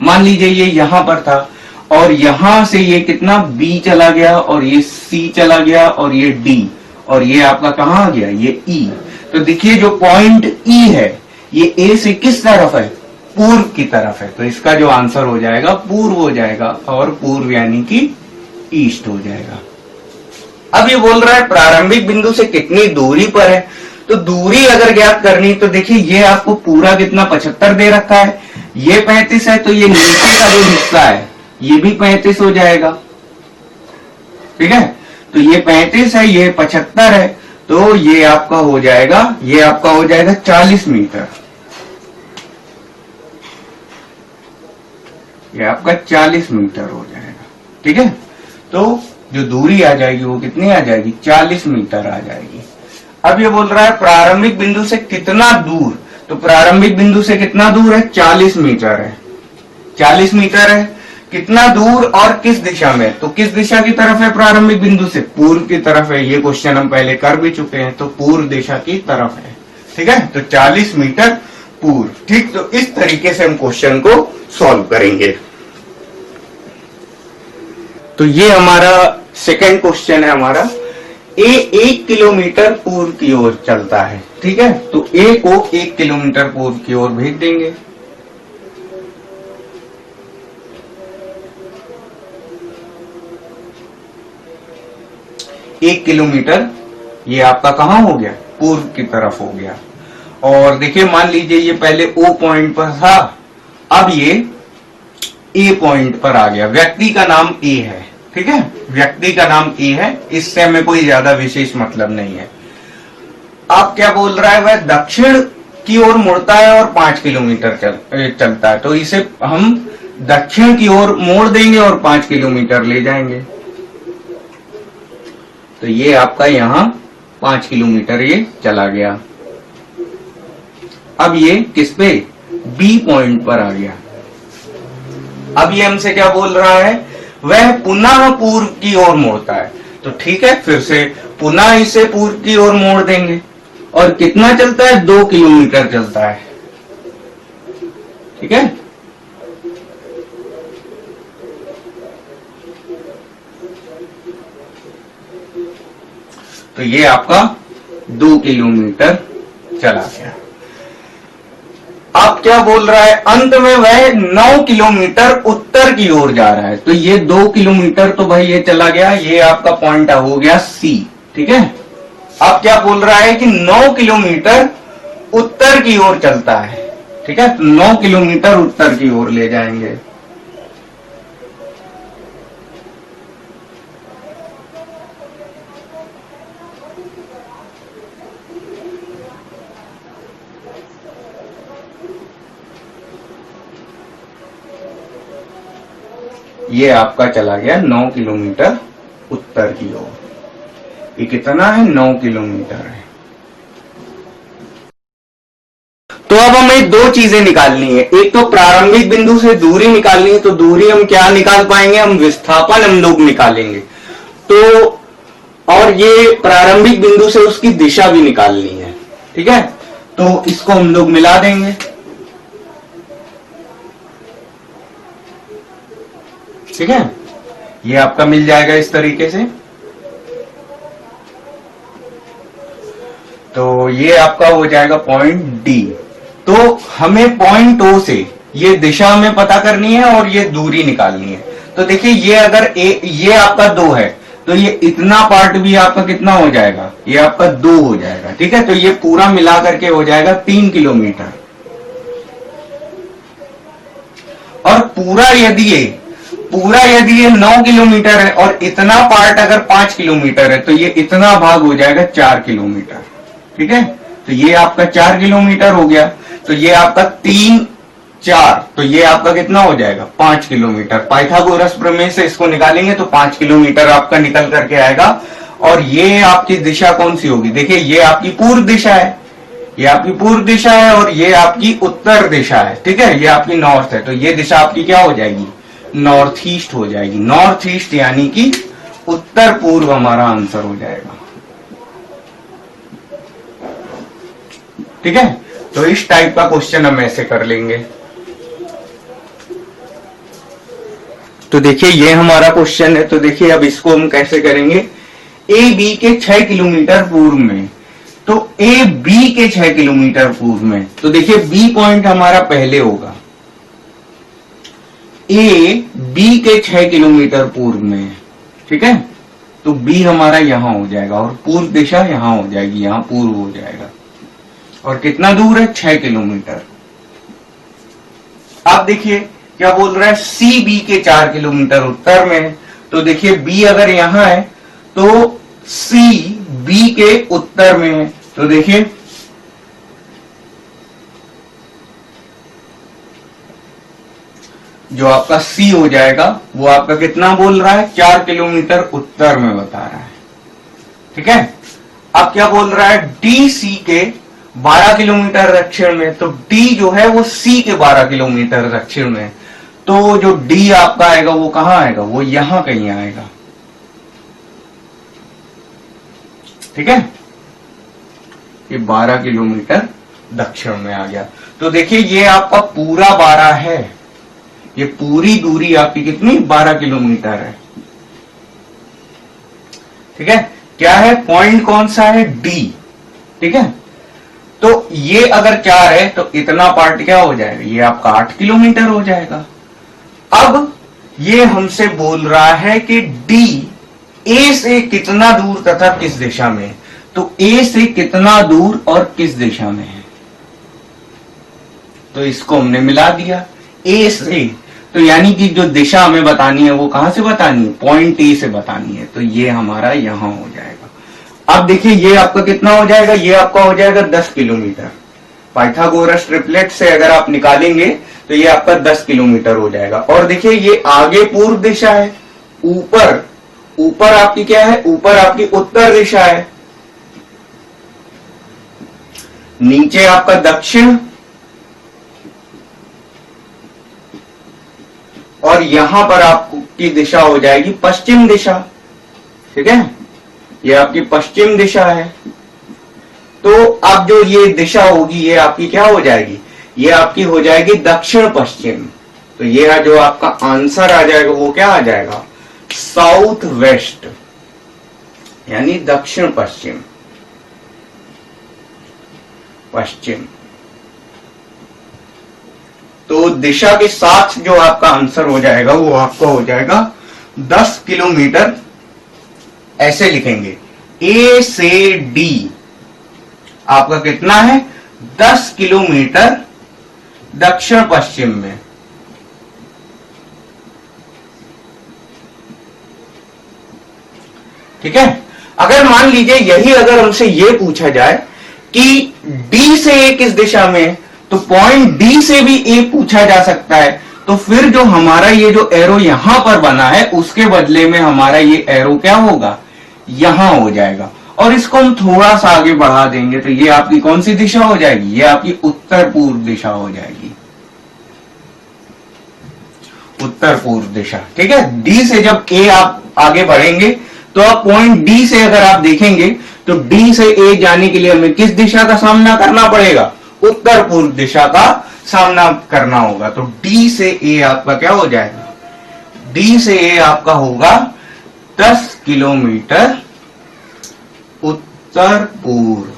मान लीजिए ये यहां पर था और यहां से ये कितना बी चला गया और ये सी चला गया और ये डी और ये आपका कहां आ गया, ये ई। तो देखिए जो पॉइंट ई है ये ए से किस तरफ है, पूर्व की तरफ है। तो इसका जो आंसर हो जाएगा पूर्व हो जाएगा, और पूर्व यानी कि ईस्ट हो जाएगा। अब ये बोल रहा है प्रारंभिक बिंदु से कितनी दूरी पर है, तो दूरी अगर ज्ञात करनी तो देखिए ये आपको पूरा कितना 75 दे रखा है, ये 35 है, तो ये नीचे का जो हिस्सा है ये भी 35 हो जाएगा, ठीक है। तो ये 35 है, ये 75 है, तो ये आपका हो जाएगा, ये आपका हो जाएगा 40 मीटर। ये आपका 40 मीटर हो जाएगा, ठीक है। तो जो दूरी आ जाएगी वो कितनी आ जाएगी, 40 मीटर आ जाएगी। अब ये बोल रहा है प्रारंभिक बिंदु से कितना दूर, तो प्रारंभिक बिंदु से कितना दूर है, 40 मीटर है। 40 मीटर है, कितना दूर और किस दिशा में, तो किस दिशा की तरफ है प्रारंभिक बिंदु से, पूर्व की तरफ है। ये क्वेश्चन हम पहले कर भी चुके हैं, तो पूर्व दिशा की तरफ है, ठीक है। तो 40 मीटर पूर्व, ठीक। तो इस तरीके से हम क्वेश्चन को सॉल्व करेंगे। तो ये हमारा सेकंड क्वेश्चन है हमारा। ए 1 किलोमीटर पूर्व की ओर चलता है, ठीक है। तो ए को 1 किलोमीटर पूर्व की ओर भेज देंगे। एक किलोमीटर ये आपका कहां हो गया, पूर्व की तरफ हो गया। और देखिए मान लीजिए ये पहले O पॉइंट पर था, अब ये A पॉइंट पर आ गया। व्यक्ति का नाम A है, ठीक है, व्यक्ति का नाम A है, इससे हमें कोई ज्यादा विशेष मतलब नहीं है। अब क्या बोल रहा है, वह दक्षिण की ओर मुड़ता है और 5 किलोमीटर चलता है, तो इसे हम दक्षिण की ओर मोड़ देंगे और 5 किलोमीटर ले जाएंगे। तो ये आपका यहां 5 किलोमीटर ये चला गया। अब ये किस पे, बी पॉइंट पर आ गया। अब ये हमसे क्या बोल रहा है, वह पुनः पूर्व की ओर मोड़ता है, तो ठीक है, फिर से पुनः इसे पूर्व की ओर मोड़ देंगे। और कितना चलता है, 2 किलोमीटर चलता है, ठीक है। तो ये आपका 2 किलोमीटर चला गया। अब क्या बोल रहा है, अंत में वह 9 किलोमीटर उत्तर की ओर जा रहा है, तो ये 2 किलोमीटर तो भाई ये चला गया, ये आपका पॉइंट हो गया सी, ठीक है। अब क्या बोल रहा है कि 9 किलोमीटर उत्तर की ओर चलता है, ठीक है, तो 9 किलोमीटर उत्तर की ओर ले जाएंगे। ये आपका चला गया 9 किलोमीटर उत्तर की ओर। ये कितना है, 9 किलोमीटर है। तो अब हमें 2 चीजें निकालनी है, एक तो प्रारंभिक बिंदु से दूरी निकालनी है, तो दूरी हम क्या निकाल पाएंगे, हम विस्थापन हम लोग निकालेंगे। तो और ये प्रारंभिक बिंदु से उसकी दिशा भी निकालनी है, ठीक है, तो इसको हम लोग मिला देंगे, ठीक है। ये आपका मिल जाएगा इस तरीके से। तो ये आपका हो जाएगा पॉइंट डी। तो हमें पॉइंट ओ से ये दिशा हमें पता करनी है और ये दूरी निकालनी है। तो देखिए ये अगर ये आपका 2 है, तो ये इतना पार्ट भी आपका कितना हो जाएगा, ये आपका 2 हो जाएगा, ठीक है। तो ये पूरा मिला करके हो जाएगा 3 किलोमीटर। और पूरा यदि ये 9 किलोमीटर है और इतना पार्ट अगर 5 किलोमीटर है, तो ये इतना भाग हो जाएगा 4 किलोमीटर, ठीक है। तो ये आपका 4 किलोमीटर हो गया। तो ये आपका 3, 4, तो ये आपका कितना हो जाएगा, 5 किलोमीटर। पाइथागोरस प्रमेय से इसको निकालेंगे तो 5 किलोमीटर आपका निकल करके आएगा। और ये आपकी दिशा कौन सी होगी, देखिए ये आपकी पूर्व दिशा है, ये आपकी पूर्व दिशा है और ये आपकी उत्तर दिशा है, ठीक है, ये आपकी नॉर्थ है। तो ये दिशा आपकी क्या हो जाएगी, नॉर्थ ईस्ट हो जाएगी। नॉर्थ ईस्ट यानी कि उत्तर पूर्व हमारा आंसर हो जाएगा, ठीक है। तो इस टाइप का क्वेश्चन हम ऐसे कर लेंगे। तो देखिए ये हमारा क्वेश्चन है। तो देखिए अब इसको हम कैसे करेंगे, ए बी के 6 किलोमीटर पूर्व में, तो ए बी के 6 किलोमीटर पूर्व में, तो देखिए बी पॉइंट हमारा पहले होगा, ए बी के 6 किलोमीटर पूर्व में, ठीक है। तो बी हमारा यहां हो जाएगा और पूर्व दिशा यहां हो जाएगी, यहां पूर्व हो जाएगा। और कितना दूर है, 6 किलोमीटर। अब देखिए क्या बोल रहा है, सी बी के 4 किलोमीटर उत्तर में है। तो देखिए बी अगर यहां है तो सी बी के उत्तर में है। तो देखिए जो आपका सी हो जाएगा वो आपका कितना बोल रहा है, 4 किलोमीटर उत्तर में बता रहा है, ठीक है। अब क्या बोल रहा है, डी सी के 12 किलोमीटर दक्षिण में। तो डी जो है वो सी के 12 किलोमीटर दक्षिण में। तो जो डी आपका आएगा वो कहां आएगा, वो यहां कहीं आएगा, ठीक है। ये 12 किलोमीटर दक्षिण में आ गया। तो देखिए ये आपका पूरा 12 है, ये पूरी दूरी आपकी कितनी, 12 किलोमीटर है, ठीक है। क्या है, पॉइंट कौन सा है, डी, ठीक है। तो ये अगर 4 है तो इतना पार्ट क्या हो जाएगा, ये आपका 8 किलोमीटर हो जाएगा। अब ये हमसे बोल रहा है कि डी ए से कितना दूर तथा किस दिशा में, तो ए से कितना दूर और किस दिशा में है, तो इसको हमने मिला दिया ए से। तो यानी कि जो दिशा हमें बतानी है वो कहां से बतानी है, पॉइंट ए से बतानी है। तो ये हमारा यहां हो जाएगा। अब देखिए ये आपका कितना हो जाएगा, ये आपका हो जाएगा 10 किलोमीटर। पाइथागोरस ट्रिपलेट से अगर आप निकालेंगे तो ये आपका 10 किलोमीटर हो जाएगा। और देखिए ये आगे पूर्व दिशा है, ऊपर ऊपर आपकी क्या है, ऊपर आपकी उत्तर दिशा है, नीचे आपका दक्षिण, और यहां पर आपकी दिशा हो जाएगी पश्चिम दिशा। ठीक है, ये आपकी पश्चिम दिशा है। तो अब जो ये दिशा होगी ये आपकी क्या हो जाएगी, ये आपकी हो जाएगी दक्षिण पश्चिम। तो ये जो आपका आंसर आ जाएगा वो क्या आ जाएगा, साउथ वेस्ट, यानी दक्षिण पश्चिम, पश्चिम। तो दिशा के साथ जो आपका आंसर हो जाएगा वो आपका हो जाएगा 10 किलोमीटर। ऐसे लिखेंगे ए से डी आपका कितना है, 10 किलोमीटर दक्षिण पश्चिम में। ठीक है, अगर मान लीजिए यही अगर हमसे ये पूछा जाए कि डी से ए किस दिशा में है, तो पॉइंट डी से भी ए पूछा जा सकता है। तो फिर जो हमारा ये जो एरो यहां पर बना है उसके बदले में हमारा ये एरो क्या होगा, यहां हो जाएगा। और इसको हम थोड़ा सा आगे बढ़ा देंगे तो ये आपकी कौन सी दिशा हो जाएगी, ये आपकी उत्तर पूर्व दिशा हो जाएगी, उत्तर पूर्व दिशा। ठीक है, डी से जब ए आप आगे बढ़ेंगे तो आप पॉइंट डी से अगर आप देखेंगे तो डी से ए जाने के लिए हमें किस दिशा का सामना करना पड़ेगा, उत्तर पूर्व दिशा का सामना करना होगा। तो डी से ए आपका क्या हो जाएगा, डी से ए आपका होगा 10 किलोमीटर उत्तर पूर्व।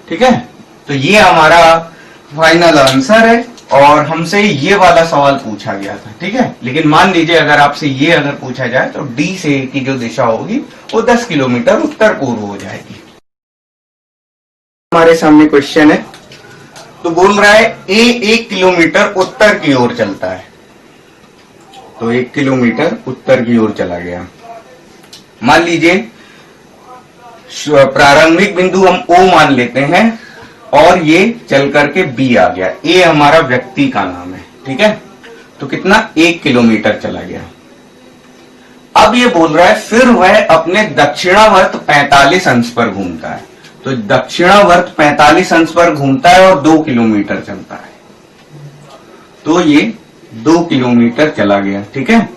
ठीक है, तो ये हमारा फाइनल आंसर है। और हमसे ये वाला सवाल पूछा गया था। ठीक है, लेकिन मान लीजिए अगर आपसे ये अगर पूछा जाए तो डी से ए की जो दिशा होगी वो 10 किलोमीटर उत्तर पूर्व हो जाएगी। हमारे सामने क्वेश्चन है, तो बोल रहा है ए 1 किलोमीटर उत्तर की ओर चलता है। तो 1 किलोमीटर उत्तर की ओर चला गया। मान लीजिए प्रारंभिक बिंदु हम ओ मान लेते हैं और ये चल करके बी आ गया। ए हमारा व्यक्ति का नाम है। ठीक है, तो कितना, 1 किलोमीटर चला गया। अब ये बोल रहा है फिर वह अपने दक्षिणावर्त 45 अंश पर घूमता है। तो दक्षिणावर्त 45 अंश पर घूमता है और 2 किलोमीटर चलता है। तो ये 2 किलोमीटर चला गया। ठीक है,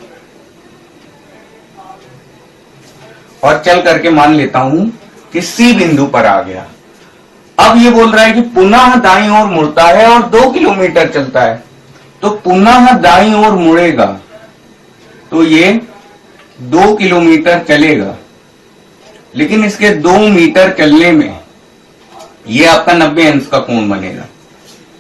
और चल करके मान लेता हूं कि सी बिंदु पर आ गया। अब ये बोल रहा है कि पुनः दाईं ओर मुड़ता है और 2 किलोमीटर चलता है। तो पुनः दाईं ओर मुड़ेगा तो ये 2 किलोमीटर चलेगा, लेकिन इसके 2 मीटर चलने में ये आपका 90 अंश का कोण बनेगा,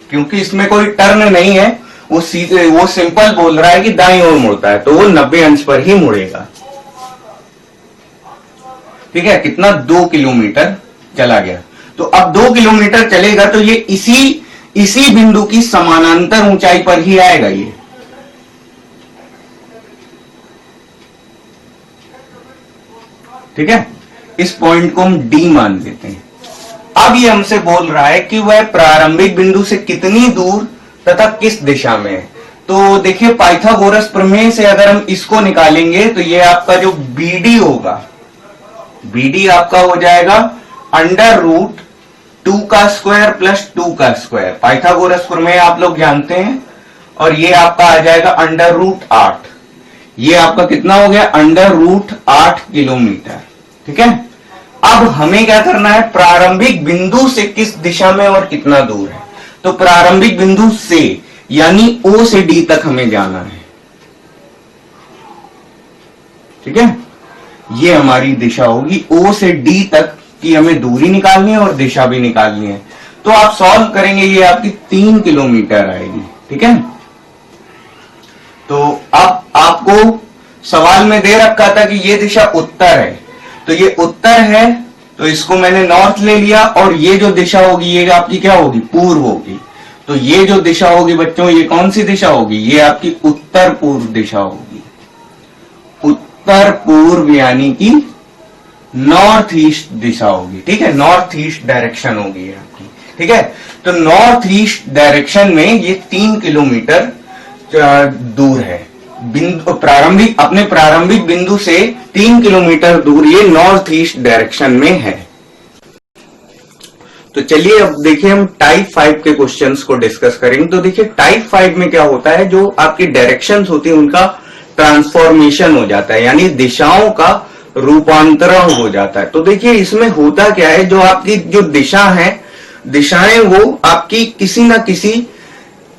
क्योंकि इसमें कोई टर्न नहीं है। वो सीधे, वो सिंपल बोल रहा है कि दाईं ओर मुड़ता है तो वो 90 अंश पर ही मुड़ेगा। ठीक है, कितना, 2 किलोमीटर चला गया। तो अब 2 किलोमीटर चलेगा तो ये इसी बिंदु की समानांतर ऊंचाई पर ही आएगा ये। ठीक है, इस पॉइंट को हम डी मान लेते हैं। अब ये हमसे बोल रहा है कि वह प्रारंभिक बिंदु से कितनी दूर तथा किस दिशा में है। तो देखिए पाइथागोरस प्रमेय से अगर हम इसको निकालेंगे तो ये आपका जो बीडी होगा, बीडी आपका हो जाएगा √2 का स्क्वायर प्लस 2 का स्क्वायर। पाइथागोरस प्रमेय आप लोग जानते हैं। और ये आपका आ जाएगा √8। ये आपका कितना हो गया, √8 किलोमीटर। ठीक है, अब हमें क्या करना है, प्रारंभिक बिंदु से किस दिशा में और कितना दूर है। तो प्रारंभिक बिंदु से यानी ओ से डी तक हमें जाना है। ठीक है, ये हमारी दिशा होगी। ओ से डी तक की हमें दूरी निकालनी है और दिशा भी निकालनी है। तो आप सॉल्व करेंगे, ये आपकी 3 किलोमीटर आएगी। ठीक है, तो अब आपको सवाल में दे रखा था कि ये दिशा उत्तर है, तो ये उत्तर है तो इसको मैंने नॉर्थ ले लिया, और ये जो दिशा होगी ये आपकी क्या होगी, पूर्व होगी। तो ये जो दिशा होगी बच्चों, ये कौन सी दिशा होगी? ये आपकी उत्तर पूर्व दिशा होगी। उत्तर पूर्व यानी कि नॉर्थ ईस्ट दिशा होगी, ठीक है, नॉर्थ ईस्ट डायरेक्शन होगी ये आपकी, ठीक है। तो नॉर्थ ईस्ट डायरेक्शन में ये 3 किलोमीटर दूर है, बिंदु प्रारंभिक, अपने प्रारंभिक बिंदु से 3 किलोमीटर दूर ये नॉर्थ ईस्ट डायरेक्शन में है। तो चलिए अब देखिए हम टाइप 5 के क्वेश्चंस को डिस्कस करेंगे। तो देखिए टाइप 5 में क्या होता है, जो आपकी डायरेक्शंस होती है उनका ट्रांसफॉर्मेशन हो जाता है, यानी दिशाओं का रूपांतरण हो जाता है। तो देखिए इसमें होता क्या है, जो आपकी जो दिशा है, दिशाएं वो आपकी किसी ना किसी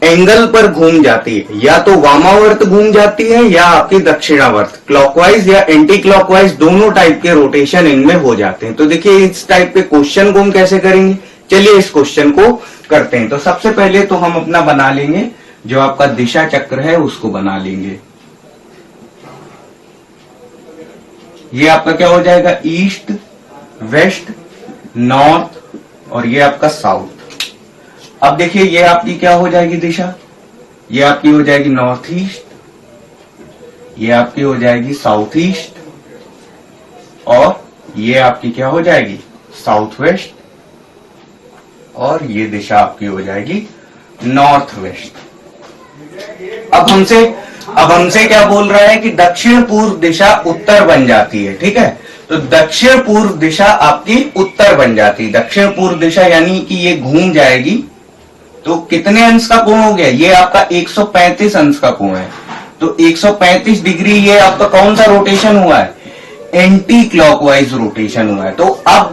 एंगल पर घूम जाती है, या तो वामावर्त घूम जाती है या आपकी दक्षिणावर्त, क्लॉकवाइज या एंटी क्लॉकवाइज, दोनों टाइप के रोटेशन इनमें हो जाते हैं। तो देखिए इस टाइप के क्वेश्चन को हम कैसे करेंगे, चलिए इस क्वेश्चन को करते हैं। तो सबसे पहले तो हम अपना बना लेंगे, जो आपका दिशा चक्र है उसको बना लेंगे। ये आपका क्या हो जाएगा, ईस्ट, वेस्ट, नॉर्थ और ये आपका साउथ। अब देखिए ये आपकी क्या हो जाएगी दिशा, ये आपकी हो जाएगी नॉर्थ ईस्ट, ये आपकी हो जाएगी साउथ ईस्ट और ये आपकी क्या हो जाएगी, साउथ वेस्ट, और ये दिशा आपकी हो जाएगी नॉर्थ वेस्ट। अब हमसे क्या बोल रहा है कि दक्षिण पूर्व दिशा उत्तर बन जाती है, ठीक है। तो दक्षिण पूर्व दिशा आपकी उत्तर बन जाती है। दक्षिण पूर्व दिशा यानी कि ये घूम जाएगी, तो कितने अंश का कोण हो गया, ये आपका 135 अंश का कोण है। तो 135 डिग्री ये आपका कौन सा रोटेशन हुआ है, एंटी क्लॉकवाइज रोटेशन हुआ है। तो अब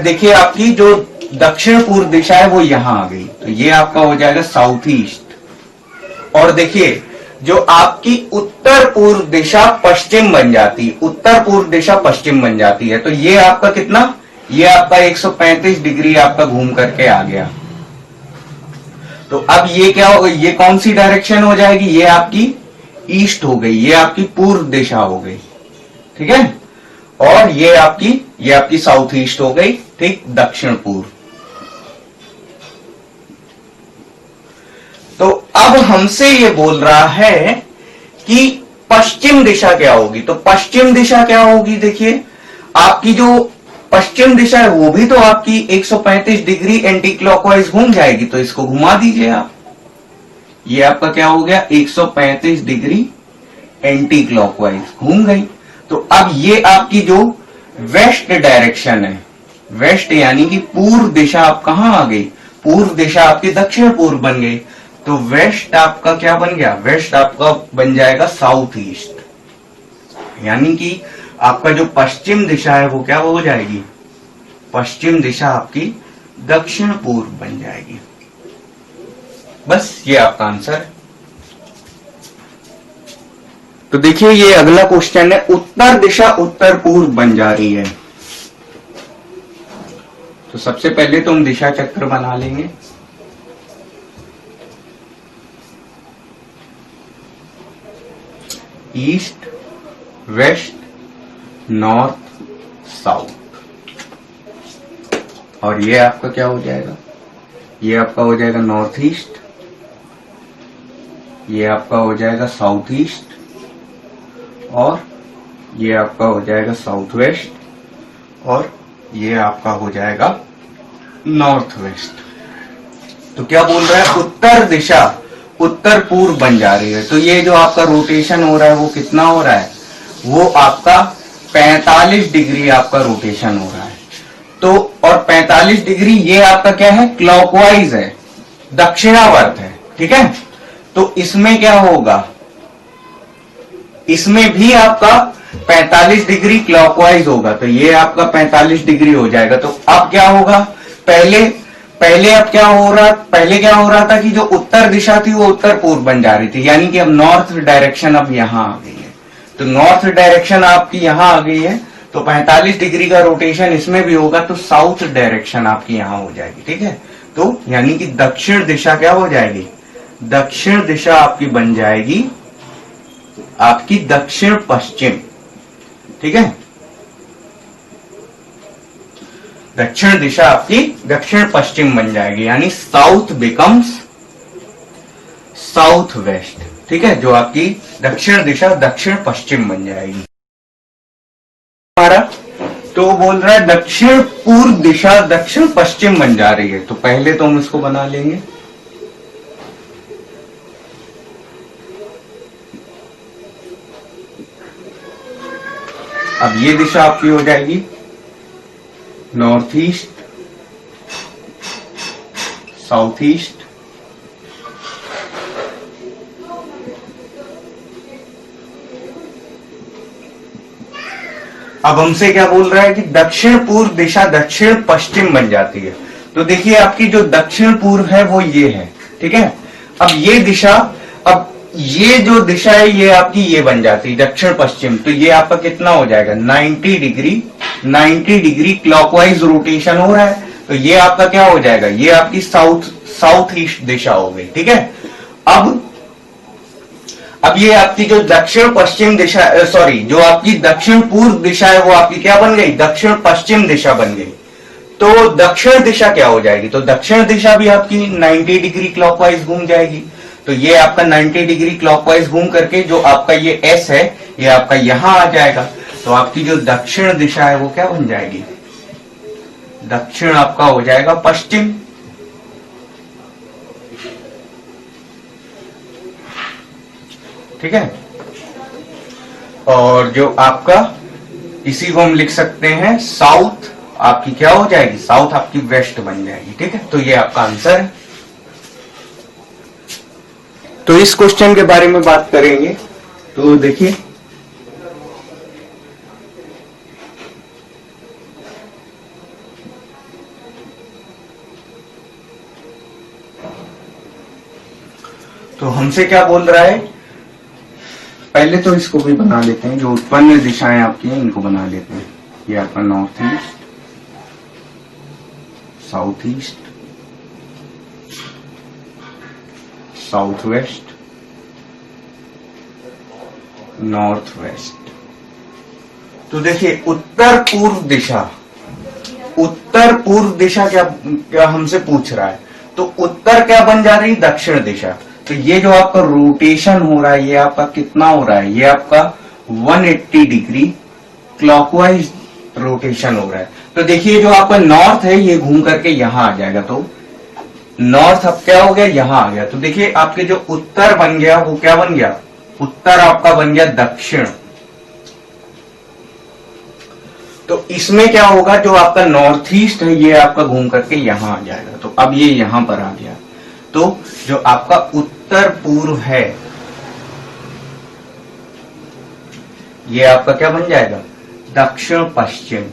देखिए आपकी जो दक्षिण पूर्व दिशा है वो यहां आ गई, तो ये आपका हो जाएगा साउथ ईस्ट। और देखिए जो आपकी उत्तर पूर्व दिशा पश्चिम बन जाती है, उत्तर पूर्व दिशा पश्चिम बन जाती है, तो ये आपका कितना, ये आपका 135 डिग्री आपका घूम करके आ गया। तो अब ये क्या हो, ये कौन सी डायरेक्शन हो जाएगी, ये आपकी ईस्ट हो गई, ये आपकी पूर्व दिशा हो गई, ठीक है। और ये आपकी साउथ ईस्ट हो गई, ठीक, दक्षिण पूर्व। तो अब हमसे ये बोल रहा है कि पश्चिम दिशा क्या होगी। तो पश्चिम दिशा क्या होगी, देखिए आपकी जो पश्चिम दिशा है वो भी तो आपकी 135 डिग्री एंटी क्लॉकवाइज घूम जाएगी, तो इसको घुमा दीजिए आप। ये आपका क्या हो गया, 135 डिग्री एंटी क्लॉकवाइज घूम गई। तो अब ये आपकी जो वेस्ट डायरेक्शन है, वेस्ट यानी कि पूर्व दिशा आप कहां आ गई, पूर्व दिशा आपकी दक्षिण पूर्व बन गई। तो वेस्ट आपका क्या बन गया, वेस्ट आपका बन जाएगा साउथ ईस्ट, यानी कि आपका जो पश्चिम दिशा है वो क्या हो जाएगी, पश्चिम दिशा आपकी दक्षिण पूर्व बन जाएगी। बस ये आपका आंसर है। तो देखिए ये अगला क्वेश्चन है, उत्तर दिशा उत्तर पूर्व बन जा रही है। तो सबसे पहले तो हम दिशा चक्र बना लेंगे। ईस्ट, वेस्ट, नॉर्थ, साउथ, और ये आपका क्या हो जाएगा, ये आपका हो जाएगा नॉर्थ ईस्ट, ये आपका हो जाएगा साउथ ईस्ट, और ये आपका हो जाएगा साउथ वेस्ट, और ये आपका हो जाएगा नॉर्थ वेस्ट। तो क्या बोल रहा है, उत्तर दिशा उत्तर पूर्व बन जा रही है। तो ये जो आपका रोटेशन हो रहा है वो कितना हो रहा है, वो आपका 45 डिग्री आपका रोटेशन हो रहा है। तो और 45 डिग्री ये आपका क्या है, क्लॉकवाइज है, दक्षिणावर्त है, ठीक है। तो इसमें क्या होगा, इसमें भी आपका 45 डिग्री क्लॉकवाइज होगा। तो ये आपका 45 डिग्री हो जाएगा। तो अब क्या होगा, पहले अब क्या हो रहा, पहले क्या हो रहा था कि जो उत्तर दिशा थी वो उत्तर पूर्व बन जा रही थी, यानी कि अब नॉर्थ डायरेक्शन अब यहां आ गई है। तो नॉर्थ डायरेक्शन आपकी यहां आ गई है, तो 45 डिग्री का रोटेशन इसमें भी होगा, तो साउथ डायरेक्शन आपकी यहां हो जाएगी, ठीक है। तो यानी कि दक्षिण दिशा क्या हो जाएगी, दक्षिण दिशा आपकी बन जाएगी आपकी दक्षिण पश्चिम, ठीक है। दक्षिण दिशा आपकी दक्षिण पश्चिम बन जाएगी, यानी साउथ बिकम्स साउथ वेस्ट, ठीक है, जो आपकी दक्षिण दिशा दक्षिण पश्चिम बन जाएगी हमारा। तो बोल रहा है दक्षिण पूर्व दिशा दक्षिण पश्चिम बन जा रही है, तो पहले तो हम इसको बना लेंगे। अब ये दिशा आपकी हो जाएगी नॉर्थ ईस्ट, साउथ ईस्ट, अब हमसे क्या बोल रहा है कि दक्षिण पूर्व दिशा दक्षिण पश्चिम बन जाती है। तो देखिए आपकी जो दक्षिण पूर्व है वो ये है, ठीक है। अब ये दिशा, अब ये जो दिशा है ये आपकी ये बन जाती है दक्षिण पश्चिम, तो ये आपका कितना हो जाएगा 90 डिग्री, 90 डिग्री क्लॉकवाइज रोटेशन हो रहा है, तो ये आपका क्या हो जाएगा, ये आपकी साउथ ईस्ट दिशा हो गई, ठीक है। अब ये आपकी जो दक्षिण पश्चिम दिशा, सॉरी, जो आपकी दक्षिण पूर्व दिशा है वो आपकी क्या बन गई, दक्षिण पश्चिम दिशा बन गई। तो दक्षिण दिशा क्या हो जाएगी, तो दक्षिण दिशा भी आपकी 90 डिग्री क्लॉकवाइज घूम जाएगी। तो ये आपका 90 डिग्री क्लॉकवाइज घूम करके जो आपका ये एस है ये आपका यहां आ जाएगा। तो आपकी जो दक्षिण दिशा है वो क्या बन जाएगी, दक्षिण आपका हो जाएगा पश्चिम, ठीक है। और जो आपका इसी को हम लिख सकते हैं साउथ, आपकी क्या हो जाएगी, साउथ आपकी वेस्ट बन जाएगी, ठीक है। तो ये आपका आंसर है। तो इस क्वेश्चन के बारे में बात करेंगे। तो देखिए तो हमसे क्या बोल रहा है, पहले तो इसको भी बना लेते हैं, जो उत्पन्न दिशाएं आपकी हैं इनको बना लेते हैं। ये आपका north east, south east, south west, north west. तो देखिए उत्तर पूर्व दिशा, उत्तर पूर्व दिशा क्या हमसे पूछ रहा है, तो उत्तर क्या बन जा रही, दक्षिण दिशा। तो ये जो आपका रोटेशन हो रहा है ये आपका कितना हो रहा है, ये आपका 180 डिग्री क्लॉकवाइज रोटेशन हो रहा है। तो देखिए जो आपका नॉर्थ है ये घूम करके यहां आ जाएगा, तो नॉर्थ अब क्या हो गया, यहां आ गया। तो देखिए आपके जो उत्तर बन गया वो क्या बन गया, उत्तर आपका बन गया दक्षिण। तो इसमें क्या होगा, जो आपका नॉर्थ ईस्ट है ये आपका घूम करके यहां आ जाएगा। तो अब ये यहां पर आ गया, तो जो आपका उत्तर पूर्व है ये आपका क्या बन जाएगा, दक्षिण पश्चिम,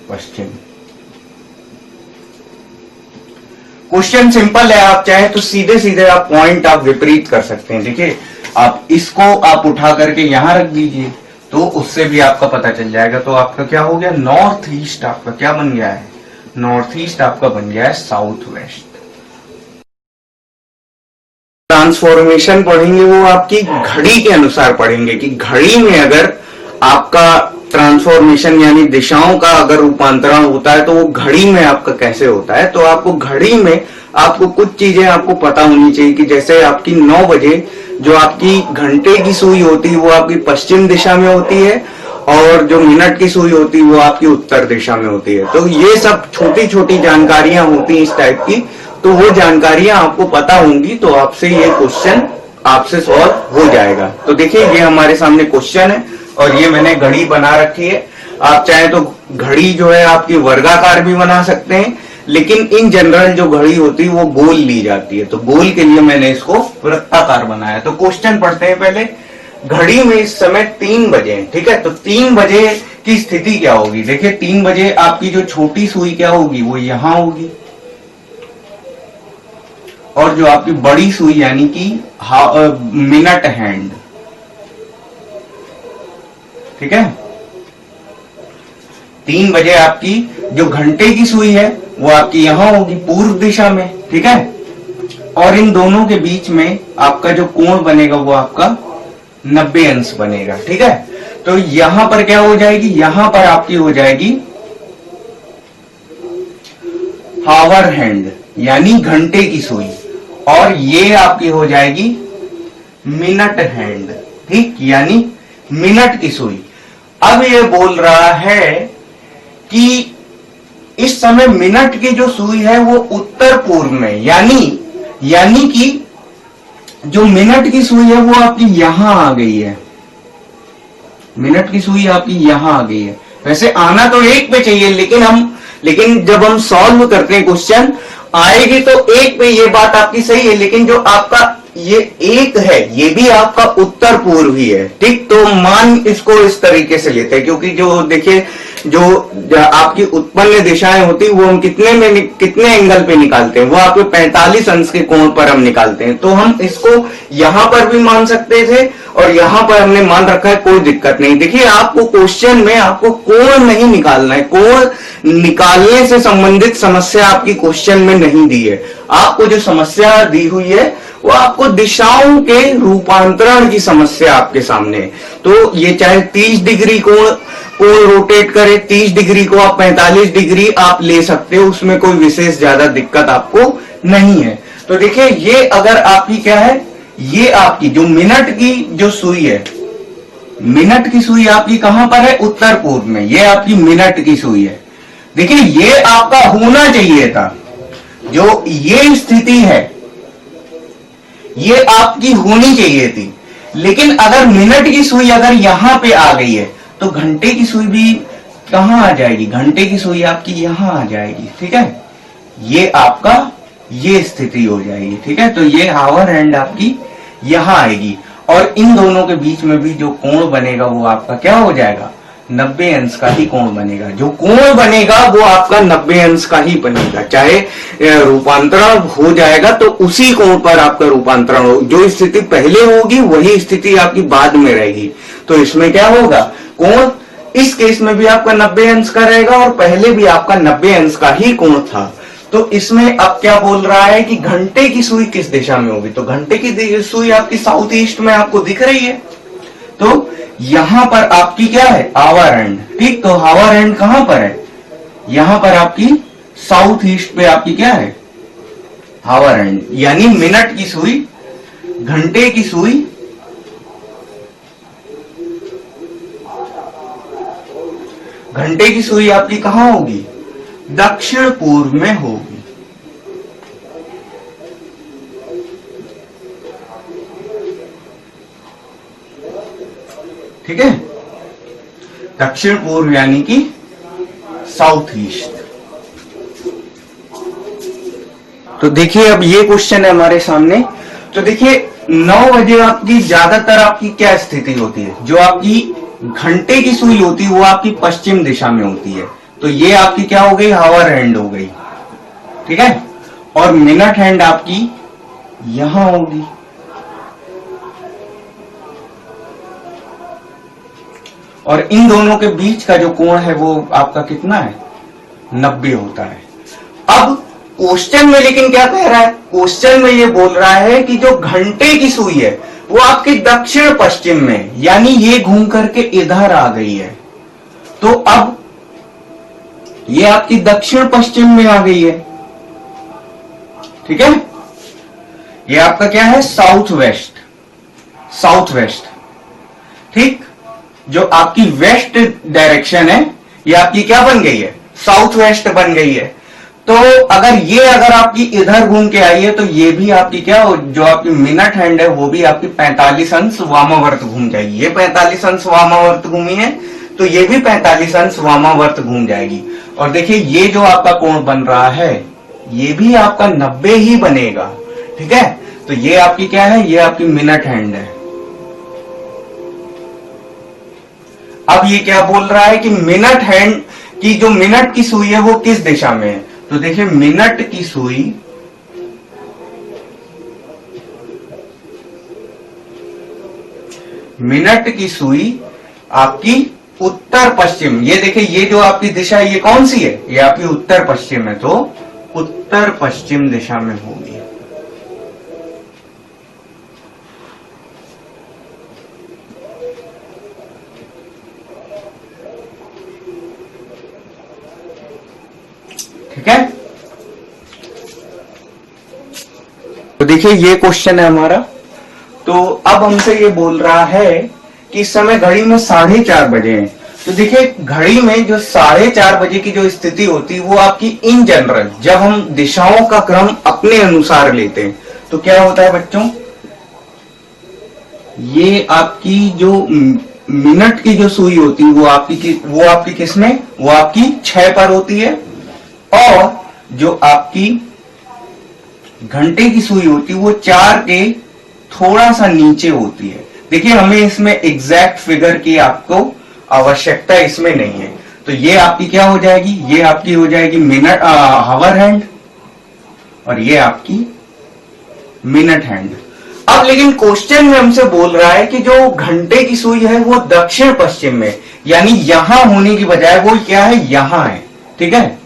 पश्चिम। क्वेश्चन सिंपल है, आप चाहे तो सीधे सीधे आप पॉइंट आप विपरीत कर सकते हैं। देखिए आप इसको आप उठा करके यहां रख दीजिए तो उससे भी आपका पता चल जाएगा। तो आपका क्या हो गया, नॉर्थ ईस्ट आपका क्या बन गया है, नॉर्थ ईस्ट आपका बन गया है साउथ वेस्ट। ट्रांसफॉर्मेशन पढ़ेंगे वो आपकी घड़ी के अनुसार पढ़ेंगे कि घड़ी में अगर आपका ट्रांसफॉर्मेशन यानी दिशाओं का अगर रूपांतरण होता है तो वो घड़ी में आपका कैसे होता है। तो आपको घड़ी में आपको कुछ चीजें आपको पता होनी चाहिए कि जैसे आपकी 9 बजे जो आपकी घंटे की सुई होती है वो आपकी पश्चिम दिशा में होती है और जो मिनट की सुई होती है वो आपकी उत्तर दिशा में होती है। तो ये सब छोटी छोटी जानकारियां होती हैं इस टाइप की, तो वो जानकारियां आपको पता होंगी तो आपसे ये क्वेश्चन आपसे सॉल्व हो जाएगा। तो देखिए ये हमारे सामने क्वेश्चन है और ये मैंने घड़ी बना रखी है। आप चाहे तो घड़ी जो है आपकी वर्गाकार भी बना सकते हैं, लेकिन इन जनरल जो घड़ी होती है वो गोल ली जाती है, तो गोल के लिए मैंने इसको वृत्ताकार बनाया। तो क्वेश्चन पढ़ते हैं पहले। घड़ी में इस समय 3 बजे हैं, ठीक है। तो 3 बजे की स्थिति क्या होगी, देखिए 3 बजे आपकी जो छोटी सुई क्या होगी वो यहां होगी और जो आपकी बड़ी सुई यानी कि मिनट हैंड, ठीक है। 3 बजे आपकी जो घंटे की सुई है वो आपकी यहां होगी पूर्व दिशा में, ठीक है। और इन दोनों के बीच में आपका जो कोण बनेगा वो आपका 90 अंश बनेगा, ठीक है। तो यहां पर क्या हो जाएगी, यहां पर आपकी हो जाएगी हावर हैंड यानी घंटे की सुई और ये आपकी हो जाएगी मिनट हैंड, ठीक, यानी मिनट की सुई। अब ये बोल रहा है कि इस समय मिनट की जो सुई है वो उत्तर पूर्व में, यानी कि जो मिनट की सुई है वो आपकी यहां आ गई है, मिनट की सुई आपकी यहां आ गई है। वैसे आना तो एक पे चाहिए, लेकिन जब हम सॉल्व करते हैं क्वेश्चन आएगी तो एक पे, ये बात आपकी सही है, लेकिन जो आपका ये एक है ये भी आपका उत्तर पूर्व ही है, ठीक। तो मान इसको इस तरीके से लेते हैं, क्योंकि जो देखिए जो आपकी उत्पन्न दिशाएं होती है वो हम कितने एंगल पे निकालते हैं, वो आपके 45 अंश के कोण पर हम निकालते हैं। तो हम इसको यहां पर भी मान सकते थे और यहां पर हमने मान रखा है, कोई दिक्कत नहीं। देखिए आपको क्वेश्चन में आपको कोण नहीं निकालना है, कोण निकालने से संबंधित समस्या आपकी क्वेश्चन में नहीं दी है। आपको जो समस्या दी हुई है वो आपको दिशाओं के रूपांतरण की समस्या आपके सामने है। तो ये चाहे 30 डिग्री कोण रोटेट करे, 30 डिग्री को आप 45 डिग्री आप ले सकते हो, उसमें कोई विशेष ज्यादा दिक्कत आपको नहीं है। तो देखिए ये अगर आपकी क्या है, ये आपकी जो मिनट की जो सुई है, मिनट की सुई आपकी कहां पर है, उत्तर पूर्व में, ये आपकी मिनट की सुई है। देखिए ये आपका होना चाहिए था, जो ये स्थिति है ये आपकी होनी चाहिए थी। लेकिन अगर मिनट की सुई अगर यहां पे आ गई है तो घंटे की सुई भी कहां आ जाएगी, घंटे की सुई आपकी यहां आ जाएगी, ठीक है। ये आपका ये स्थिति हो जाएगी, ठीक है। तो ये हावर हैंड आपकी यहां आएगी और इन दोनों के बीच में भी जो कोण बनेगा वो आपका क्या हो जाएगा, 90 अंश का ही कोण बनेगा। जो कोण बनेगा वो आपका 90 अंश का ही बनेगा, चाहे रूपांतरण हो जाएगा तो उसी कोण पर आपका रूपांतरण हो, जो स्थिति पहले होगी वही स्थिति आपकी बाद में रहेगी। तो इसमें क्या होगा, कोण इस केस में भी आपका 90 अंश का रहेगा और पहले भी आपका 90 अंश का ही कोण था। तो इसमें अब क्या बोल रहा है कि घंटे की सुई किस दिशा में होगी, तो घंटे की सुई आपकी साउथ ईस्ट में आपको दिख रही है। तो यहां पर आपकी क्या है, आवर हैंड, ठीक। तो हावर हैंड कहां पर है, यहां पर आपकी साउथ ईस्ट पे आपकी क्या है, हावर हैंड, यानी मिनट की सुई, घंटे की सुई घंटे की सुई आपकी कहां होगी, दक्षिण पूर्व में होगी, ठीक है। दक्षिण पूर्व यानी कि साउथ ईस्ट। तो देखिए अब ये क्वेश्चन है हमारे सामने। तो देखिए 9 बजे आपकी ज्यादातर आपकी क्या स्थिति होती है, जो आपकी घंटे की सुई होती है वो आपकी पश्चिम दिशा में होती है। तो ये आपकी क्या हो गई, हावर हैंड हो गई, ठीक है। और मिनट हैंड आपकी यहां होगी, और इन दोनों के बीच का जो कोण है वो आपका कितना है, 90 होता है। अब क्वेश्चन में लेकिन क्या कह रहा है, क्वेश्चन में ये बोल रहा है कि जो घंटे की सुई है वो आपकी दक्षिण पश्चिम में, यानी ये घूम करके इधर आ गई है। तो अब ये आपकी दक्षिण पश्चिम में आ गई है, ठीक है। ये आपका क्या है, साउथ वेस्ट, साउथ वेस्ट, ठीक। जो आपकी वेस्ट डायरेक्शन है ये आपकी क्या बन गई है, साउथ वेस्ट बन गई है। तो अगर आपकी इधर घूम के आई है तो ये भी आपकी क्या हो, जो आपकी मिनट हैंड है वो भी आपकी 45 अंश वामावर्त घूम जाएगी। ये 45 अंश वामावर्त घूमी है तो ये भी 45 अंश वामावर्त घूम जाएगी। और देखिए ये जो आपका कोण बन रहा है ये भी आपका 90 ही बनेगा, ठीक है। तो ये आपकी क्या है, ये आपकी मिनट हैंड है। अब ये क्या बोल रहा है कि मिनट हैंड की जो मिनट की सुई है वो किस दिशा में है। तो देखिए मिनट की सुई आपकी उत्तर पश्चिम, ये देखिए ये जो आपकी दिशा है ये कौन सी है, ये आपकी उत्तर पश्चिम है। तो उत्तर पश्चिम दिशा में होगी। ठीक है। तो देखिए ये क्वेश्चन है हमारा। तो अब हमसे ये बोल रहा है कि इस समय घड़ी में 4:30 बजे हैं। तो देखिए घड़ी में जो 4:30 बजे की जो स्थिति होती है वो आपकी इन जनरल, जब हम दिशाओं का क्रम अपने अनुसार लेते हैं तो क्या होता है बच्चों, ये आपकी जो मिनट की जो सुई होती है वो आपकी किस में, वो आपकी 6 पर होती है, और जो आपकी घंटे की सुई होती है वो 4 के थोड़ा सा नीचे होती है। देखिए हमें इसमें एग्जैक्ट फिगर की आपको आवश्यकता इसमें नहीं है। तो ये आपकी क्या हो जाएगी, ये आपकी हो जाएगी मिनट हावर हैंड, और ये आपकी मिनट हैंड। अब लेकिन क्वेश्चन में हमसे बोल रहा है कि जो घंटे की सुई है वो दक्षिण पश्चिम में, यानी यहां होने की बजाय वो क्या है, यहां है। ठीक है,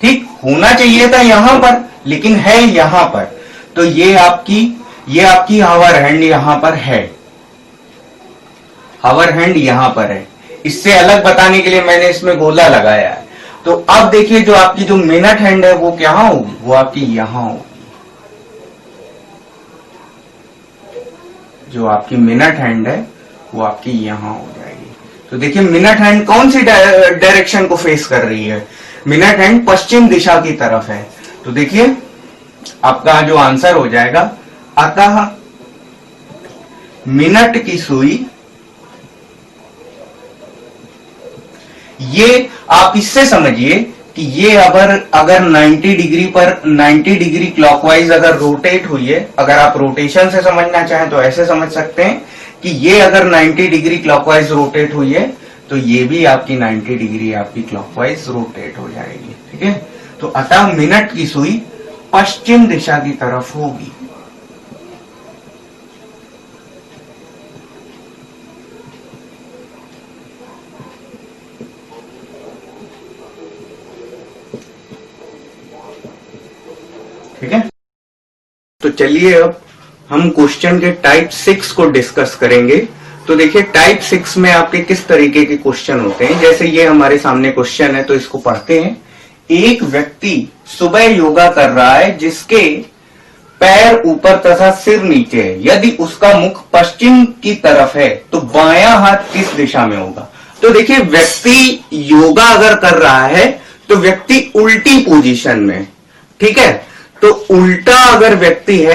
ठीक होना चाहिए था यहां पर, लेकिन है यहां पर। तो ये आपकी हावर हैंड यहां पर है, हावर हैंड यहां पर है। इससे अलग बताने के लिए मैंने इसमें गोला लगाया है। तो अब देखिए जो आपकी जो मिनट हैंड है वो क्या होगी, वो आपकी यहां होगी। जो आपकी मिनट हैंड है वो आपकी यहां हो जाएगी। तो देखिए मिनट हैंड कौन सी डायरेक्शन को फेस कर रही है, मिनट हैंड पश्चिम दिशा की तरफ है। तो देखिए आपका जो आंसर हो जाएगा, अतः मिनट की सुई, ये आप इससे समझिए कि ये अगर 90 डिग्री पर 90 डिग्री क्लॉकवाइज अगर रोटेट हुई है, अगर आप रोटेशन से समझना चाहें तो ऐसे समझ सकते हैं कि ये अगर 90 डिग्री क्लॉकवाइज रोटेट हुई है तो ये भी आपकी 90 डिग्री आपकी क्लॉकवाइज रोटेट हो जाएगी। ठीक है, तो अतः मिनट की सुई पश्चिम दिशा की तरफ होगी। ठीक है, तो चलिए अब हम क्वेश्चन के टाइप 6 को डिस्कस करेंगे। तो देखिए टाइप 6 में आपके किस तरीके के क्वेश्चन होते हैं। जैसे ये हमारे सामने क्वेश्चन है तो इसको पढ़ते हैं। एक व्यक्ति सुबह योगा कर रहा है जिसके पैर ऊपर तथा सिर नीचे है। यदि उसका मुख पश्चिम की तरफ है तो बायां हाथ किस दिशा में होगा। तो देखिए व्यक्ति योगा अगर कर रहा है तो व्यक्ति उल्टी पोजीशन में, ठीक है, तो उल्टा अगर व्यक्ति है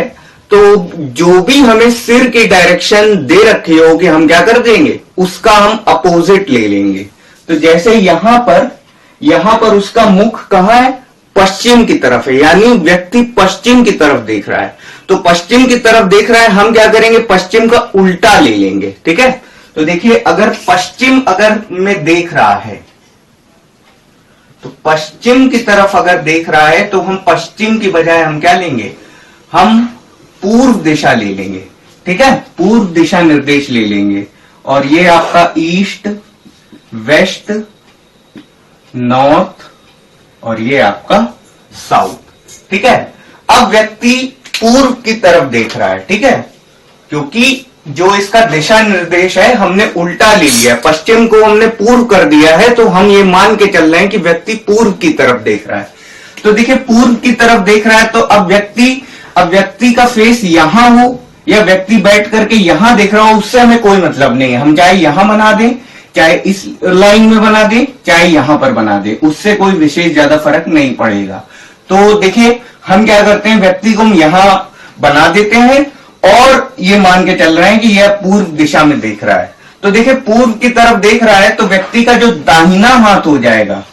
तो जो भी हमें सिर की डायरेक्शन दे रखी होगी हम क्या कर देंगे, उसका हम अपोजिट ले लेंगे। तो जैसे यहां पर उसका मुख कहां है, पश्चिम की तरफ है, यानी व्यक्ति पश्चिम की तरफ देख रहा है। तो पश्चिम की तरफ देख रहा है, हम क्या करेंगे, पश्चिम का उल्टा ले लेंगे। ठीक है, तो देखिए अगर पश्चिम अगर में देख रहा है तो पश्चिम की तरफ अगर देख रहा है तो हम पश्चिम की बजाय हम क्या लेंगे, हम पूर्व दिशा ले लेंगे। ठीक है, पूर्व दिशा निर्देश ले लेंगे। और ये आपका ईस्ट, वेस्ट, नॉर्थ और ये आपका साउथ। ठीक है, अब व्यक्ति पूर्व की तरफ देख रहा है। ठीक है, क्योंकि जो इसका दिशा निर्देश है हमने उल्टा ले लिया, पश्चिम को हमने पूर्व कर दिया है, तो हम ये मान के चल रहे हैं कि व्यक्ति पूर्व की तरफ देख रहा है। तो देखिए पूर्व की तरफ देख रहा है तो अब व्यक्ति का फेस यहां हो या व्यक्ति बैठ करके यहां देख रहा हो, उससे हमें कोई मतलब नहीं है। हम चाहे यहां बना दें, चाहे इस लाइन में बना दें, चाहे यहां पर बना दें, उससे कोई विशेष ज्यादा फर्क नहीं पड़ेगा। तो देखिए हम क्या करते हैं, व्यक्ति को हम यहां बना देते हैं और ये मान के चल रहे हैं कि यह पूर्व दिशा में देख रहा है। तो देखिए पूर्व की तरफ देख रहा है तो व्यक्ति का जो दाहिना हाथ हो जाएगा,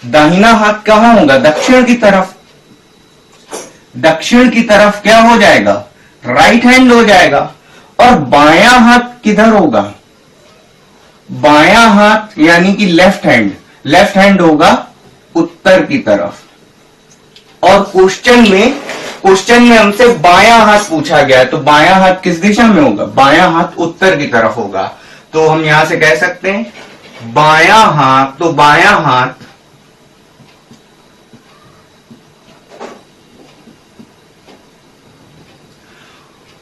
दाहिना हाथ कहां होगा, दक्षिण की तरफ। दक्षिण की तरफ क्या हो जाएगा, राइट हैंड हो जाएगा। और बायां हाथ किधर होगा, बायां हाथ यानी कि लेफ्ट हैंड होगा उत्तर की तरफ। और क्वेश्चन में हमसे बायां हाथ पूछा गया है, तो बायां हाथ किस दिशा में होगा, बायां हाथ उत्तर की तरफ होगा। तो हम यहां से कह सकते हैं बायां हाथ, तो बायां हाथ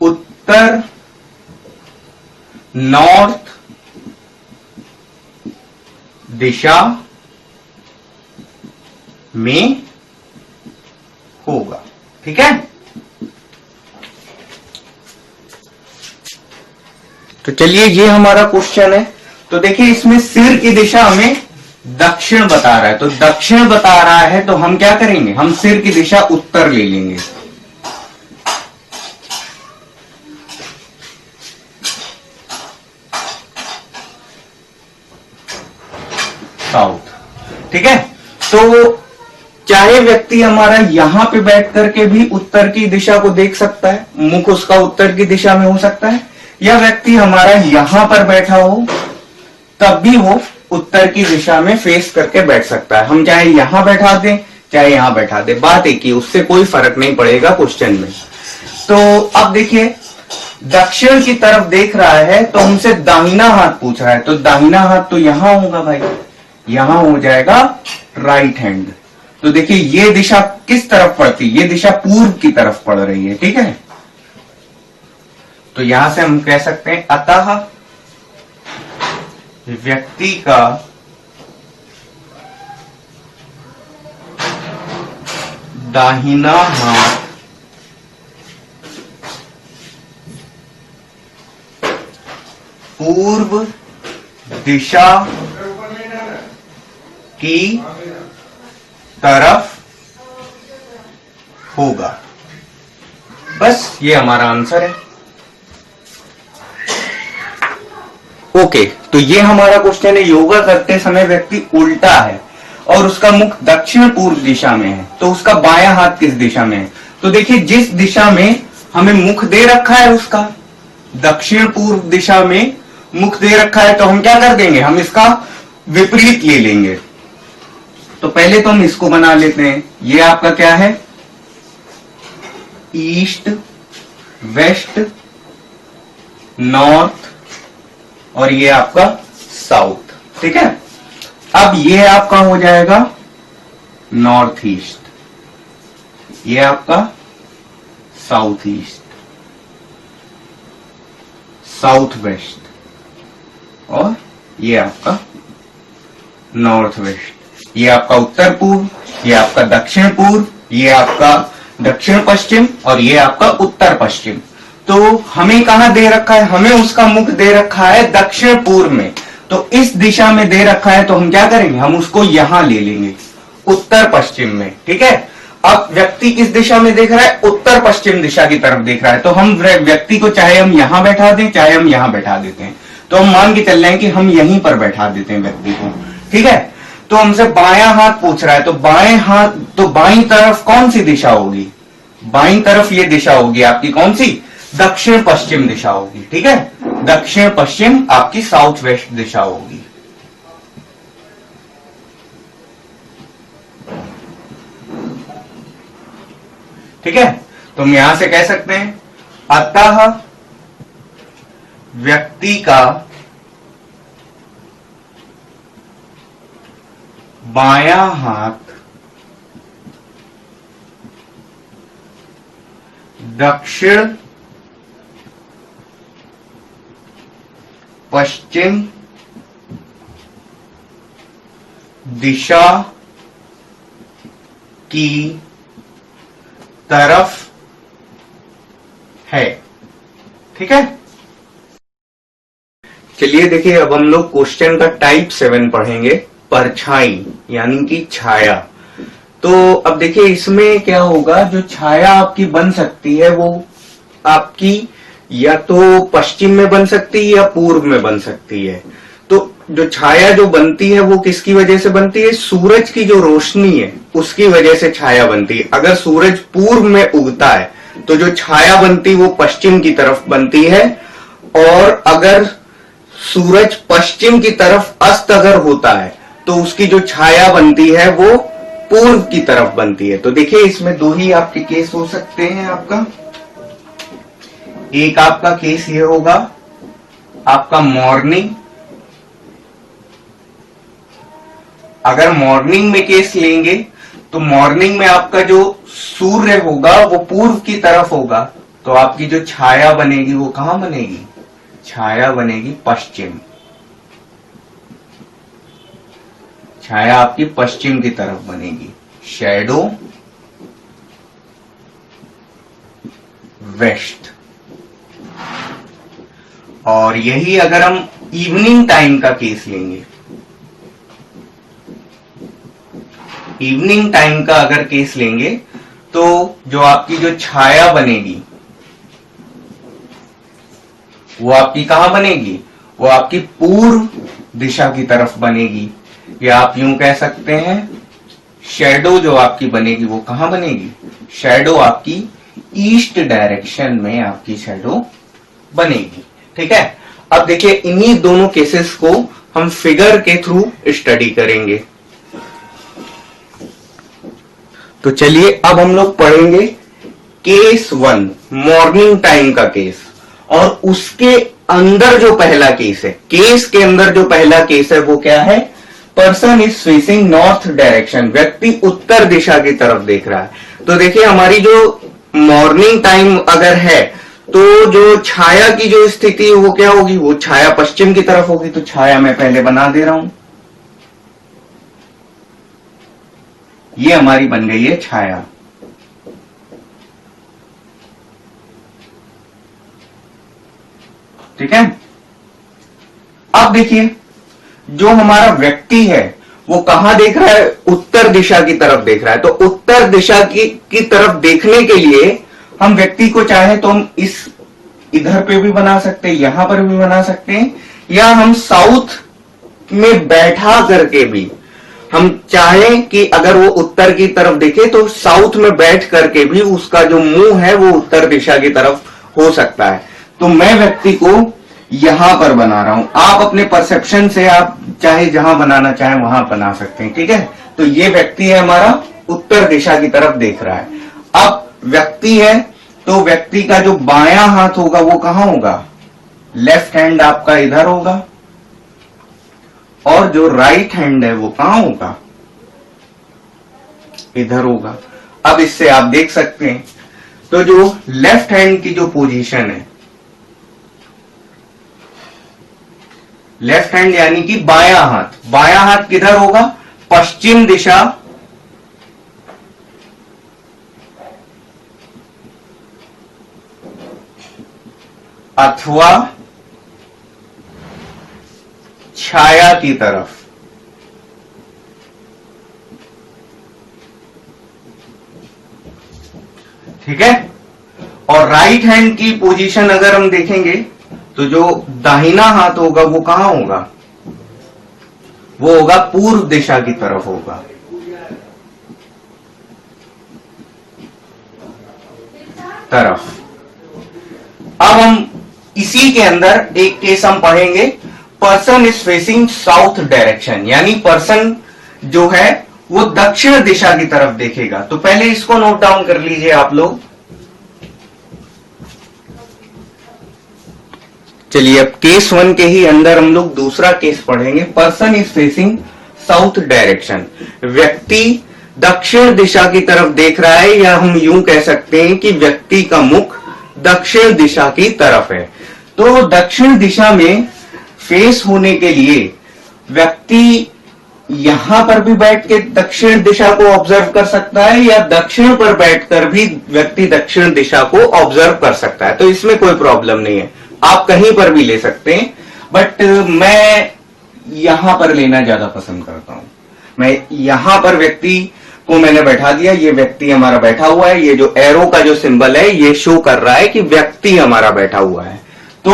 उत्तर, नॉर्थ दिशा में होगा। ठीक है, तो चलिए ये हमारा क्वेश्चन है। तो देखिए इसमें सिर की दिशा हमें दक्षिण बता रहा है, तो दक्षिण बता रहा है तो हम क्या करेंगे, हम सिर की दिशा उत्तर ले लेंगे। साउथ। ठीक है, तो चाहे व्यक्ति हमारा यहां पे बैठ करके भी उत्तर की दिशा को देख सकता है, मुख उसका उत्तर की दिशा में हो सकता है, या व्यक्ति हमारा यहां पर बैठा हो तब भी वो उत्तर की दिशा में फेस करके बैठ सकता है। हम चाहे यहां बैठा दें चाहे यहां बैठा दें, बात एक ही, उससे कोई फर्क नहीं पड़ेगा क्वेश्चन में। तो अब देखिए दक्षिण की तरफ देख रहा है तो हमसे दाहिना हाथ पूछ रहा है, तो दाहिना हाथ तो यहां होगा भाई, यहां हो जाएगा राइट हैंड। तो देखिए ये दिशा किस तरफ पड़ती है, ये दिशा पूर्व की तरफ पड़ रही है। ठीक है, तो यहां से हम कह सकते हैं अतः व्यक्ति का दाहिना हाथ पूर्व दिशा की तरफ होगा। बस ये हमारा आंसर है। ओके, तो ये हमारा क्वेश्चन है। योगा करते समय व्यक्ति उल्टा है और उसका मुख दक्षिण पूर्व दिशा में है, तो उसका बायां हाथ किस दिशा में है। तो देखिए जिस दिशा में हमें मुख दे रखा है उसका दक्षिण पूर्व दिशा में मुख दे रखा है, तो हम क्या कर देंगे, हम इसका विपरीत ले लेंगे। तो पहले तो हम इसको बना लेते हैं। ये आपका क्या है, ईस्ट, वेस्ट, नॉर्थ और ये आपका साउथ। ठीक है, अब ये आपका हो जाएगा नॉर्थ ईस्ट, ये आपका साउथ ईस्ट, साउथ वेस्ट और ये आपका नॉर्थ वेस्ट। ये आपका उत्तर पूर्व, ये आपका दक्षिण पूर्व, ये आपका दक्षिण पश्चिम और ये आपका उत्तर पश्चिम। तो हमें कहां दे रखा है, हमें उसका मुख दे रखा है दक्षिण पूर्व में, तो इस दिशा में दे रखा है, तो हम क्या करेंगे, हम उसको यहां ले लेंगे उत्तर पश्चिम में। ठीक है, अब व्यक्ति किस दिशा में देख रहा है, उत्तर पश्चिम दिशा की तरफ देख रहा है, तो हम व्यक्ति को चाहे हम यहां बैठा दें चाहे हम यहां बैठा देते हैं, तो हम मान के चल रहे हैं कि हम यहीं पर बैठा देते हैं व्यक्ति को। ठीक है, तो हमसे बायां हाथ पूछ रहा है, तो बाएं हाथ, तो बाईं तरफ कौन सी दिशा होगी, बाईं तरफ ये दिशा होगी आपकी कौन सी, दक्षिण पश्चिम दिशा होगी। ठीक है, दक्षिण पश्चिम आपकी साउथ वेस्ट दिशा होगी। ठीक है, तो हम यहां से कह सकते हैं अतः व्यक्ति का बायां हाथ दक्षिण पश्चिम दिशा की तरफ है। ठीक है, चलिए देखिए अब हम लोग क्वेश्चन का टाइप 7 पढ़ेंगे, परछाई यानी कि छाया। तो अब देखिए इसमें क्या होगा, जो छाया आपकी बन सकती है वो आपकी या तो पश्चिम में बन सकती है या पूर्व में बन सकती है। तो जो छाया जो बनती है वो किसकी वजह से बनती है, सूरज की जो रोशनी है उसकी वजह से छाया बनती है। अगर सूरज पूर्व में उगता है तो जो छाया बनती है वो पश्चिम की तरफ बनती है, और अगर सूरज पश्चिम की तरफ अस्त अगर होता है तो उसकी जो छाया बनती है वो पूर्व की तरफ बनती है। तो देखिए इसमें दो ही आपके केस हो सकते हैं आपका, एक आपका केस ये होगा आपका मॉर्निंग, अगर मॉर्निंग में केस लेंगे तो मॉर्निंग में आपका जो सूर्य होगा वो पूर्व की तरफ होगा, तो आपकी जो छाया बनेगी वो कहां बनेगी, छाया बनेगी पश्चिम, छाया आपकी पश्चिम की तरफ बनेगी, शैडो वेस्ट। और यही अगर हम इवनिंग टाइम का केस लेंगे, इवनिंग टाइम का अगर केस लेंगे तो जो आपकी जो छाया बनेगी वो आपकी कहां बनेगी, वो आपकी पूर्व दिशा की तरफ बनेगी, या आप यूं कह सकते हैं शैडो जो आपकी बनेगी वो कहां बनेगी, शैडो आपकी ईस्ट डायरेक्शन में आपकी शैडो बनेगी। ठीक है, अब देखिए इन्हीं दोनों केसेस को हम फिगर के थ्रू स्टडी करेंगे। तो चलिए अब हम लोग पढ़ेंगे केस 1 मॉर्निंग टाइम का केस, और उसके अंदर जो पहला केस है, केस के अंदर जो पहला केस है वो क्या है, person is facing north direction, व्यक्ति उत्तर दिशा की तरफ देख रहा है। तो देखिए हमारी जो मॉर्निंग टाइम अगर है तो जो छाया की जो स्थिति है वो क्या होगी, वो छाया पश्चिम की तरफ होगी। तो छाया मैं पहले बना दे रहा हूं, ये हमारी बन गई है छाया। ठीक है, अब देखिए जो हमारा व्यक्ति है वो कहां देख रहा है, उत्तर दिशा की तरफ देख रहा है। तो उत्तर दिशा की तरफ देखने के लिए हम व्यक्ति को चाहे तो हम इस इधर पे भी बना सकते हैं, यहां पर भी बना सकते हैं, या हम साउथ में बैठा करके भी हम चाहें कि अगर वो उत्तर की तरफ देखे तो साउथ में बैठ करके भी उसका जो मुंह है वो उत्तर दिशा की तरफ हो सकता है। तो मैं व्यक्ति को यहां पर बना रहा हूं, आप अपने परसेप्शन से आप चाहे जहां बनाना चाहे वहां बना सकते हैं। ठीक है, तो ये व्यक्ति है हमारा उत्तर दिशा की तरफ देख रहा है। अब व्यक्ति है तो व्यक्ति का जो बायां हाथ होगा वो कहां होगा, लेफ्ट हैंड आपका इधर होगा, और जो राइट हैंड है वो कहां होगा, इधर होगा। अब इससे आप देख सकते हैं तो जो लेफ्ट हैंड की जो पोजीशन है, लेफ्ट हैंड यानी कि बायां हाथ किधर होगा, पश्चिम दिशा, अथवा छाया की तरफ। ठीक है, और राइट हैंड की पोजीशन अगर हम देखेंगे तो जो दाहिना हाथ होगा वो कहां होगा, वो होगा पूर्व दिशा की तरफ होगा। अब हम इसी के अंदर एक केस हम पढ़ेंगे, person is facing south direction, यानी पर्सन जो है वो दक्षिण दिशा की तरफ देखेगा। तो पहले इसको नोट डाउन कर लीजिए आप लोग। चलिए अब केस 1 के ही अंदर हम लोग दूसरा केस पढ़ेंगे, person is facing south direction, व्यक्ति दक्षिण दिशा की तरफ देख रहा है, या हम यूं कह सकते हैं कि व्यक्ति का मुख दक्षिण दिशा की तरफ है। तो दक्षिण दिशा में फेस होने के लिए व्यक्ति यहां पर भी बैठ के दक्षिण दिशा को ऑब्जर्व कर सकता है, या दक्षिण पर बैठकर भी व्यक्ति दक्षिण दिशा को ऑब्जर्व कर सकता है। तो इसमें कोई प्रॉब्लम नहीं है, आप कहीं पर भी ले सकते हैं, बट मैं यहां पर लेना ज्यादा पसंद करता हूं। मैं यहां पर व्यक्ति को मैंने बैठा दिया, ये व्यक्ति हमारा बैठा हुआ है, ये जो एरो का जो सिंबल है ये शो कर रहा है कि व्यक्ति हमारा बैठा हुआ है। तो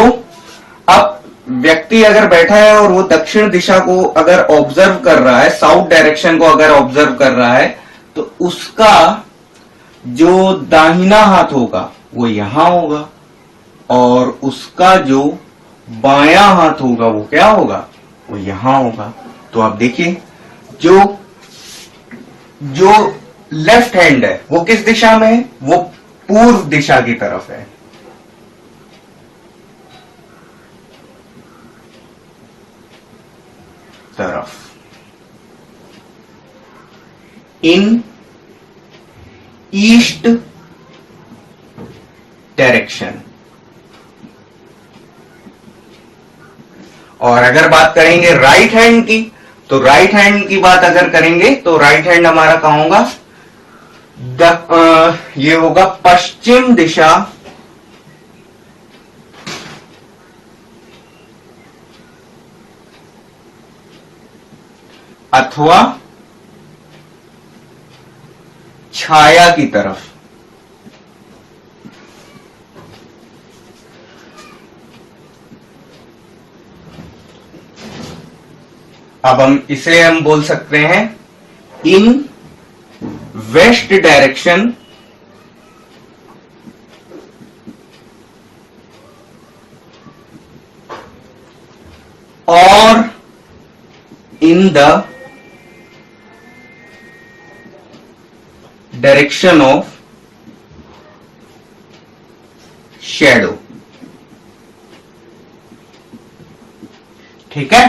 अब व्यक्ति अगर बैठा है और वो दक्षिण दिशा को अगर ऑब्जर्व कर रहा है, साउथ डायरेक्शन को अगर ऑब्जर्व कर रहा है, तो उसका जो दाहिना हाथ होगा वो यहां होगा, और उसका जो बायां हाथ होगा वो क्या होगा, वो यहां होगा। तो आप देखिए जो लेफ्ट हैंड है वो किस दिशा में है, वो पूर्व दिशा की तरफ है। इन ईस्ट डायरेक्शन। और अगर बात करेंगे राइट हैंड की, तो राइट हैंड की बात अगर करेंगे तो राइट हैंड हमारा कहां होगा, ये होगा पश्चिम दिशा अथवा छाया की तरफ। अब हम बोल सकते हैं इन वेस्ट डायरेक्शन और in the direction of shadow. ठीक है,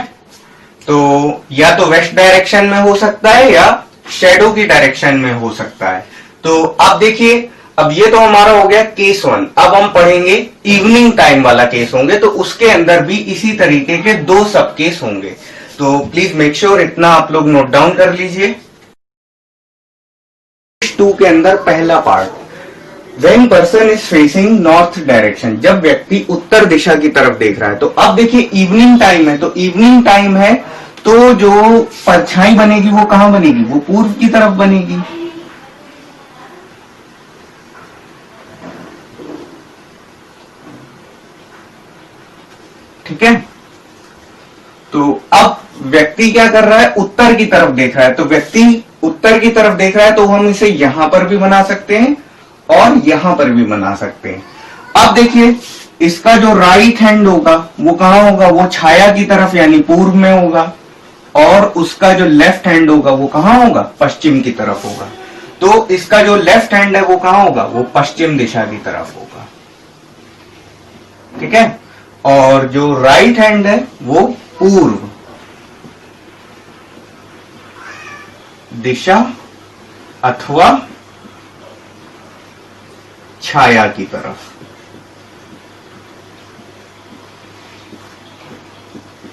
तो या तो वेस्ट डायरेक्शन में हो सकता है या शैडो की डायरेक्शन में हो सकता है। तो अब देखिए, अब ये तो हमारा हो गया केस 1। अब हम पढ़ेंगे इवनिंग टाइम वाला केस होंगे, तो उसके अंदर भी इसी तरीके के 2 सब केस होंगे। तो प्लीज मेक श्योर इतना आप लोग नोट डाउन कर लीजिए। केस 2 के अंदर पहला part, When person is facing north direction, जब व्यक्ति उत्तर दिशा की तरफ देख रहा है। तो अब देखिए इवनिंग टाइम है, तो इवनिंग टाइम है तो जो परछाई बनेगी वो कहां बनेगी? वो पूर्व की तरफ बनेगी। ठीक है, तो अब व्यक्ति क्या कर रहा है? उत्तर की तरफ देख रहा है। तो व्यक्ति उत्तर की तरफ देख रहा है तो हम इसे यहां पर भी बना सकते हैं और यहां पर भी बना सकते हैं। अब देखिए, इसका जो राइट हैंड होगा वो कहां होगा? वो छाया की तरफ यानी पूर्व में होगा, और उसका जो लेफ्ट हैंड होगा वो कहां होगा? पश्चिम की तरफ होगा। तो इसका जो लेफ्ट हैंड है वो कहां होगा? वो पश्चिम दिशा की तरफ होगा। ठीक है, और जो राइट हैंड है वो पूर्व दिशा अथवा छाया की तरफ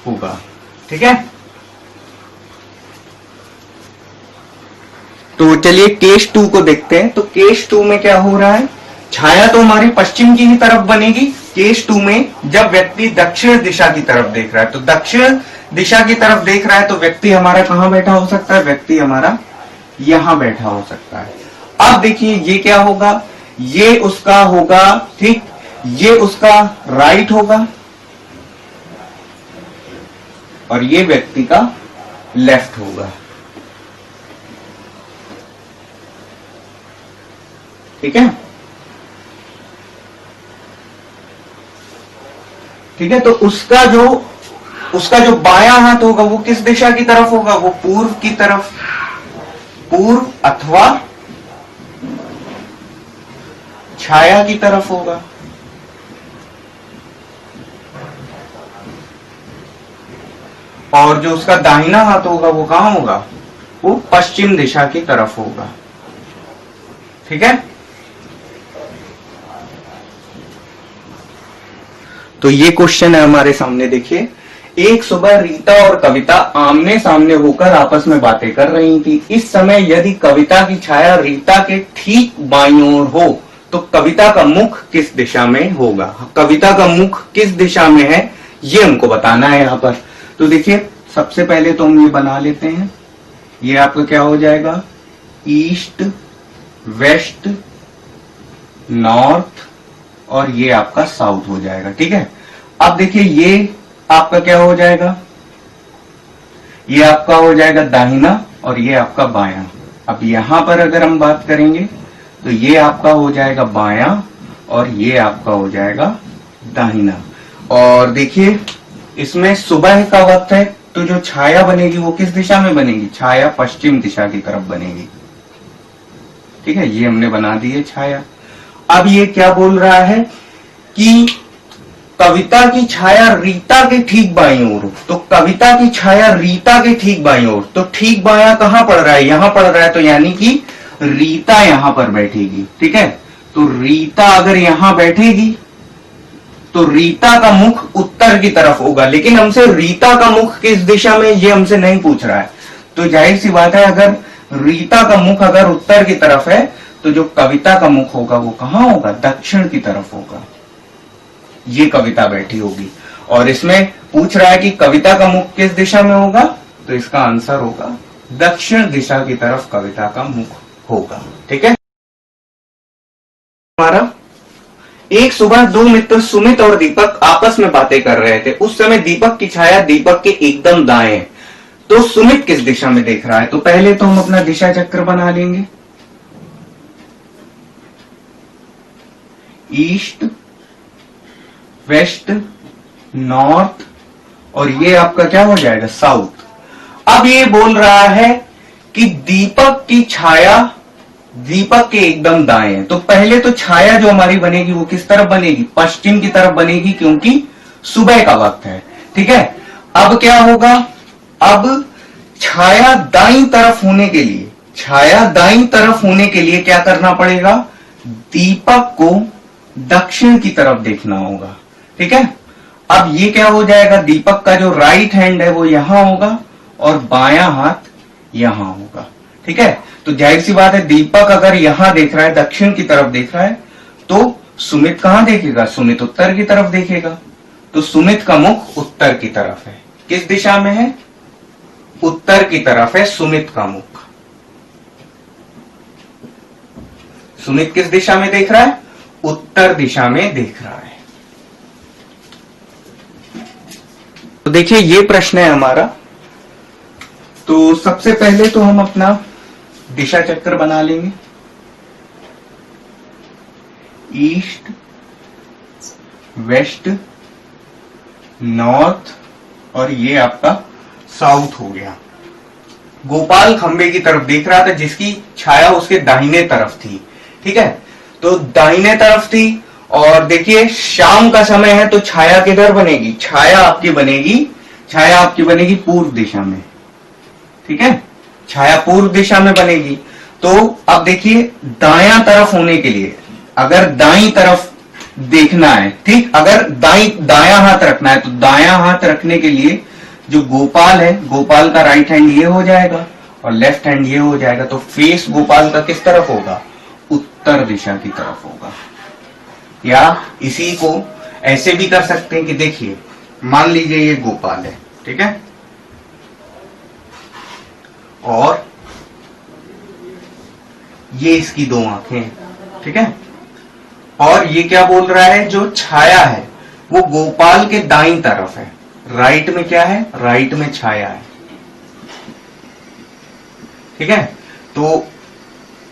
होगा। ठीक है, तो चलिए केस 2 को देखते हैं। तो केस 2 में क्या हो रहा है? छाया तो हमारी पश्चिम की ही तरफ बनेगी। केस 2 में जब व्यक्ति दक्षिण दिशा की तरफ देख रहा है, तो दक्षिण दिशा की तरफ देख रहा है तो व्यक्ति हमारा कहां बैठा हो सकता है? व्यक्ति हमारा यहां बैठा हो सकता है। अब देखिए ये क्या होगा? ये उसका होगा, ठीक, ये उसका राइट होगा और ये व्यक्ति का लेफ्ट होगा। ठीक है, ठीक है, तो उसका जो बायां हाथ होगा वो किस दिशा की तरफ होगा? वो पूर्व की तरफ, पूर्व अथवा छाया की तरफ होगा। और जो उसका दाहिना हाथ होगा वो कहां होगा? वो पश्चिम दिशा की तरफ होगा। ठीक है, तो ये क्वेश्चन है हमारे सामने। देखिए, एक सुबह रीता और कविता आमने सामने होकर आपस में बातें कर रही थी। इस समय यदि कविता की छाया रीता के ठीक बाईं ओर हो तो कविता का मुख किस दिशा में होगा? कविता का मुख किस दिशा में है ये हमको बताना है यहाँ पर। तो देखिए, सबसे पहले तो हम ये बना लेते हैं। ये आपका क्या हो जाएगा? ईस्ट, वेस्ट, नॉर्थ और ये आपका साउथ हो जाएगा। ठीक है, अब देखिए ये आपका क्या हो जाएगा? ये आपका हो जाएगा दाहिना और ये आपका बायां। अब यहां पर अगर हम बात करेंगे तो ये आपका हो जाएगा बायां और ये आपका हो जाएगा दाहिना। और देखिए, इसमें सुबह का वक्त है तो जो छाया बनेगी वो किस दिशा में बनेगी? छाया पश्चिम दिशा की तरफ बनेगी। ठीक है, ये हमने बना दी है छाया। अब ये क्या बोल रहा है कि कविता की छाया रीता के ठीक बाईं ओर हो। तो कविता की छाया रीता के ठीक बाईं ओर, तो ठीक बायां कहां पड़ रहा है? यहां पड़ रहा है, तो यानी कि रीता यहां पर बैठेगी। ठीक है, तो रीता अगर यहां बैठेगी तो रीता का मुख उत्तर की तरफ होगा। लेकिन हमसे रीता का मुख किस दिशा में ये हमसे नहीं पूछ रहा है। तो जाहिर सी बात है, अगर रीता का मुख अगर उत्तर की तरफ है तो जो कविता का मुख होगा वो कहां होगा? दक्षिण की तरफ होगा। ये कविता बैठी होगी। और इसमें पूछ रहा है कि कविता का मुख किस दिशा में होगा? तो इसका आंसर होगा दक्षिण दिशा की तरफ कविता का मुख होगा। ठीक है। हमारा एक सुबह दो मित्र सुमित और दीपक आपस में बातें कर रहे थे। उस समय दीपक की छाया दीपक के एकदम दाएं है। तो सुमित किस दिशा में देख रहा है? तो पहले तो हम अपना दिशा चक्र बना लेंगे। ईस्ट, वेस्ट, नॉर्थ और ये आपका क्या हो जाएगा? साउथ। अब ये बोल रहा है कि दीपक की छाया दीपक के एकदम दाएं है। तो पहले तो छाया जो हमारी बनेगी वो किस तरफ बनेगी? पश्चिम की तरफ बनेगी, क्योंकि सुबह का वक्त है। ठीक है। अब क्या होगा? अब छाया दाईं तरफ होने के लिए क्या करना पड़ेगा? दीपक को दक्षिण की तरफ देखना होगा। ठीक है। अब ये क्या हो जाएगा? दीपक का जो राइट हैंड है वो यहां होगा और बायां हाथ यहां होगा। ठीक है। तो जाहिर सी बात है, दीपक अगर यहां देख रहा है, दक्षिण की तरफ देख रहा है, तो सुमित कहां देखेगा? सुमित उत्तर की तरफ देखेगा। तो सुमित का मुख उत्तर की तरफ है। किस दिशा में है? उत्तर की तरफ है सुमित का मुख। सुमित किस दिशा में देख रहा है? उत्तर दिशा में देख रहा है। तो देखिए ये प्रश्न है हमारा। तो सबसे पहले तो हम अपना दिशा चक्र बना लेंगे। ईस्ट, वेस्ट, नॉर्थ और ये आपका साउथ हो गया। गोपाल खंबे की तरफ देख रहा था जिसकी छाया उसके दाहिने तरफ थी। ठीक है। तो दाहिने तरफ थी और देखिए शाम का समय है, तो छाया किधर बनेगी? छाया आपकी बनेगी पूर्व दिशा में। ठीक है। छाया पूर्व दिशा में बनेगी। तो अब देखिए दायां तरफ होने के लिए, अगर दाईं तरफ देखना है, ठीक, अगर दायां हाथ रखना है, तो दायां हाथ रखने के लिए जो गोपाल है, गोपाल का राइट हैंड ये हो जाएगा और लेफ्ट हैंड ये हो जाएगा। तो फेस गोपाल का किस तरफ होगा? उत्तर दिशा की तरफ होगा। या इसी को ऐसे भी कर सकते हैं कि देखिए मान लीजिए ये गोपाल है। ठीक है। और ये इसकी दो आंखें। ठीक है। और ये क्या बोल रहा है? जो छाया है वो गोपाल के दाईं तरफ है। राइट में क्या है? राइट में छाया है। ठीक है। तो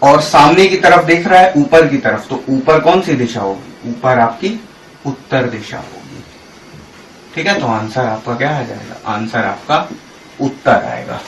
और सामने की तरफ देख रहा है, ऊपर की तरफ। तो ऊपर कौन सी दिशा होगी? ऊपर आपकी उत्तर दिशा होगी। ठीक है। तो आंसर आपका क्या आ जाएगा? आंसर आपका उत्तर आएगा।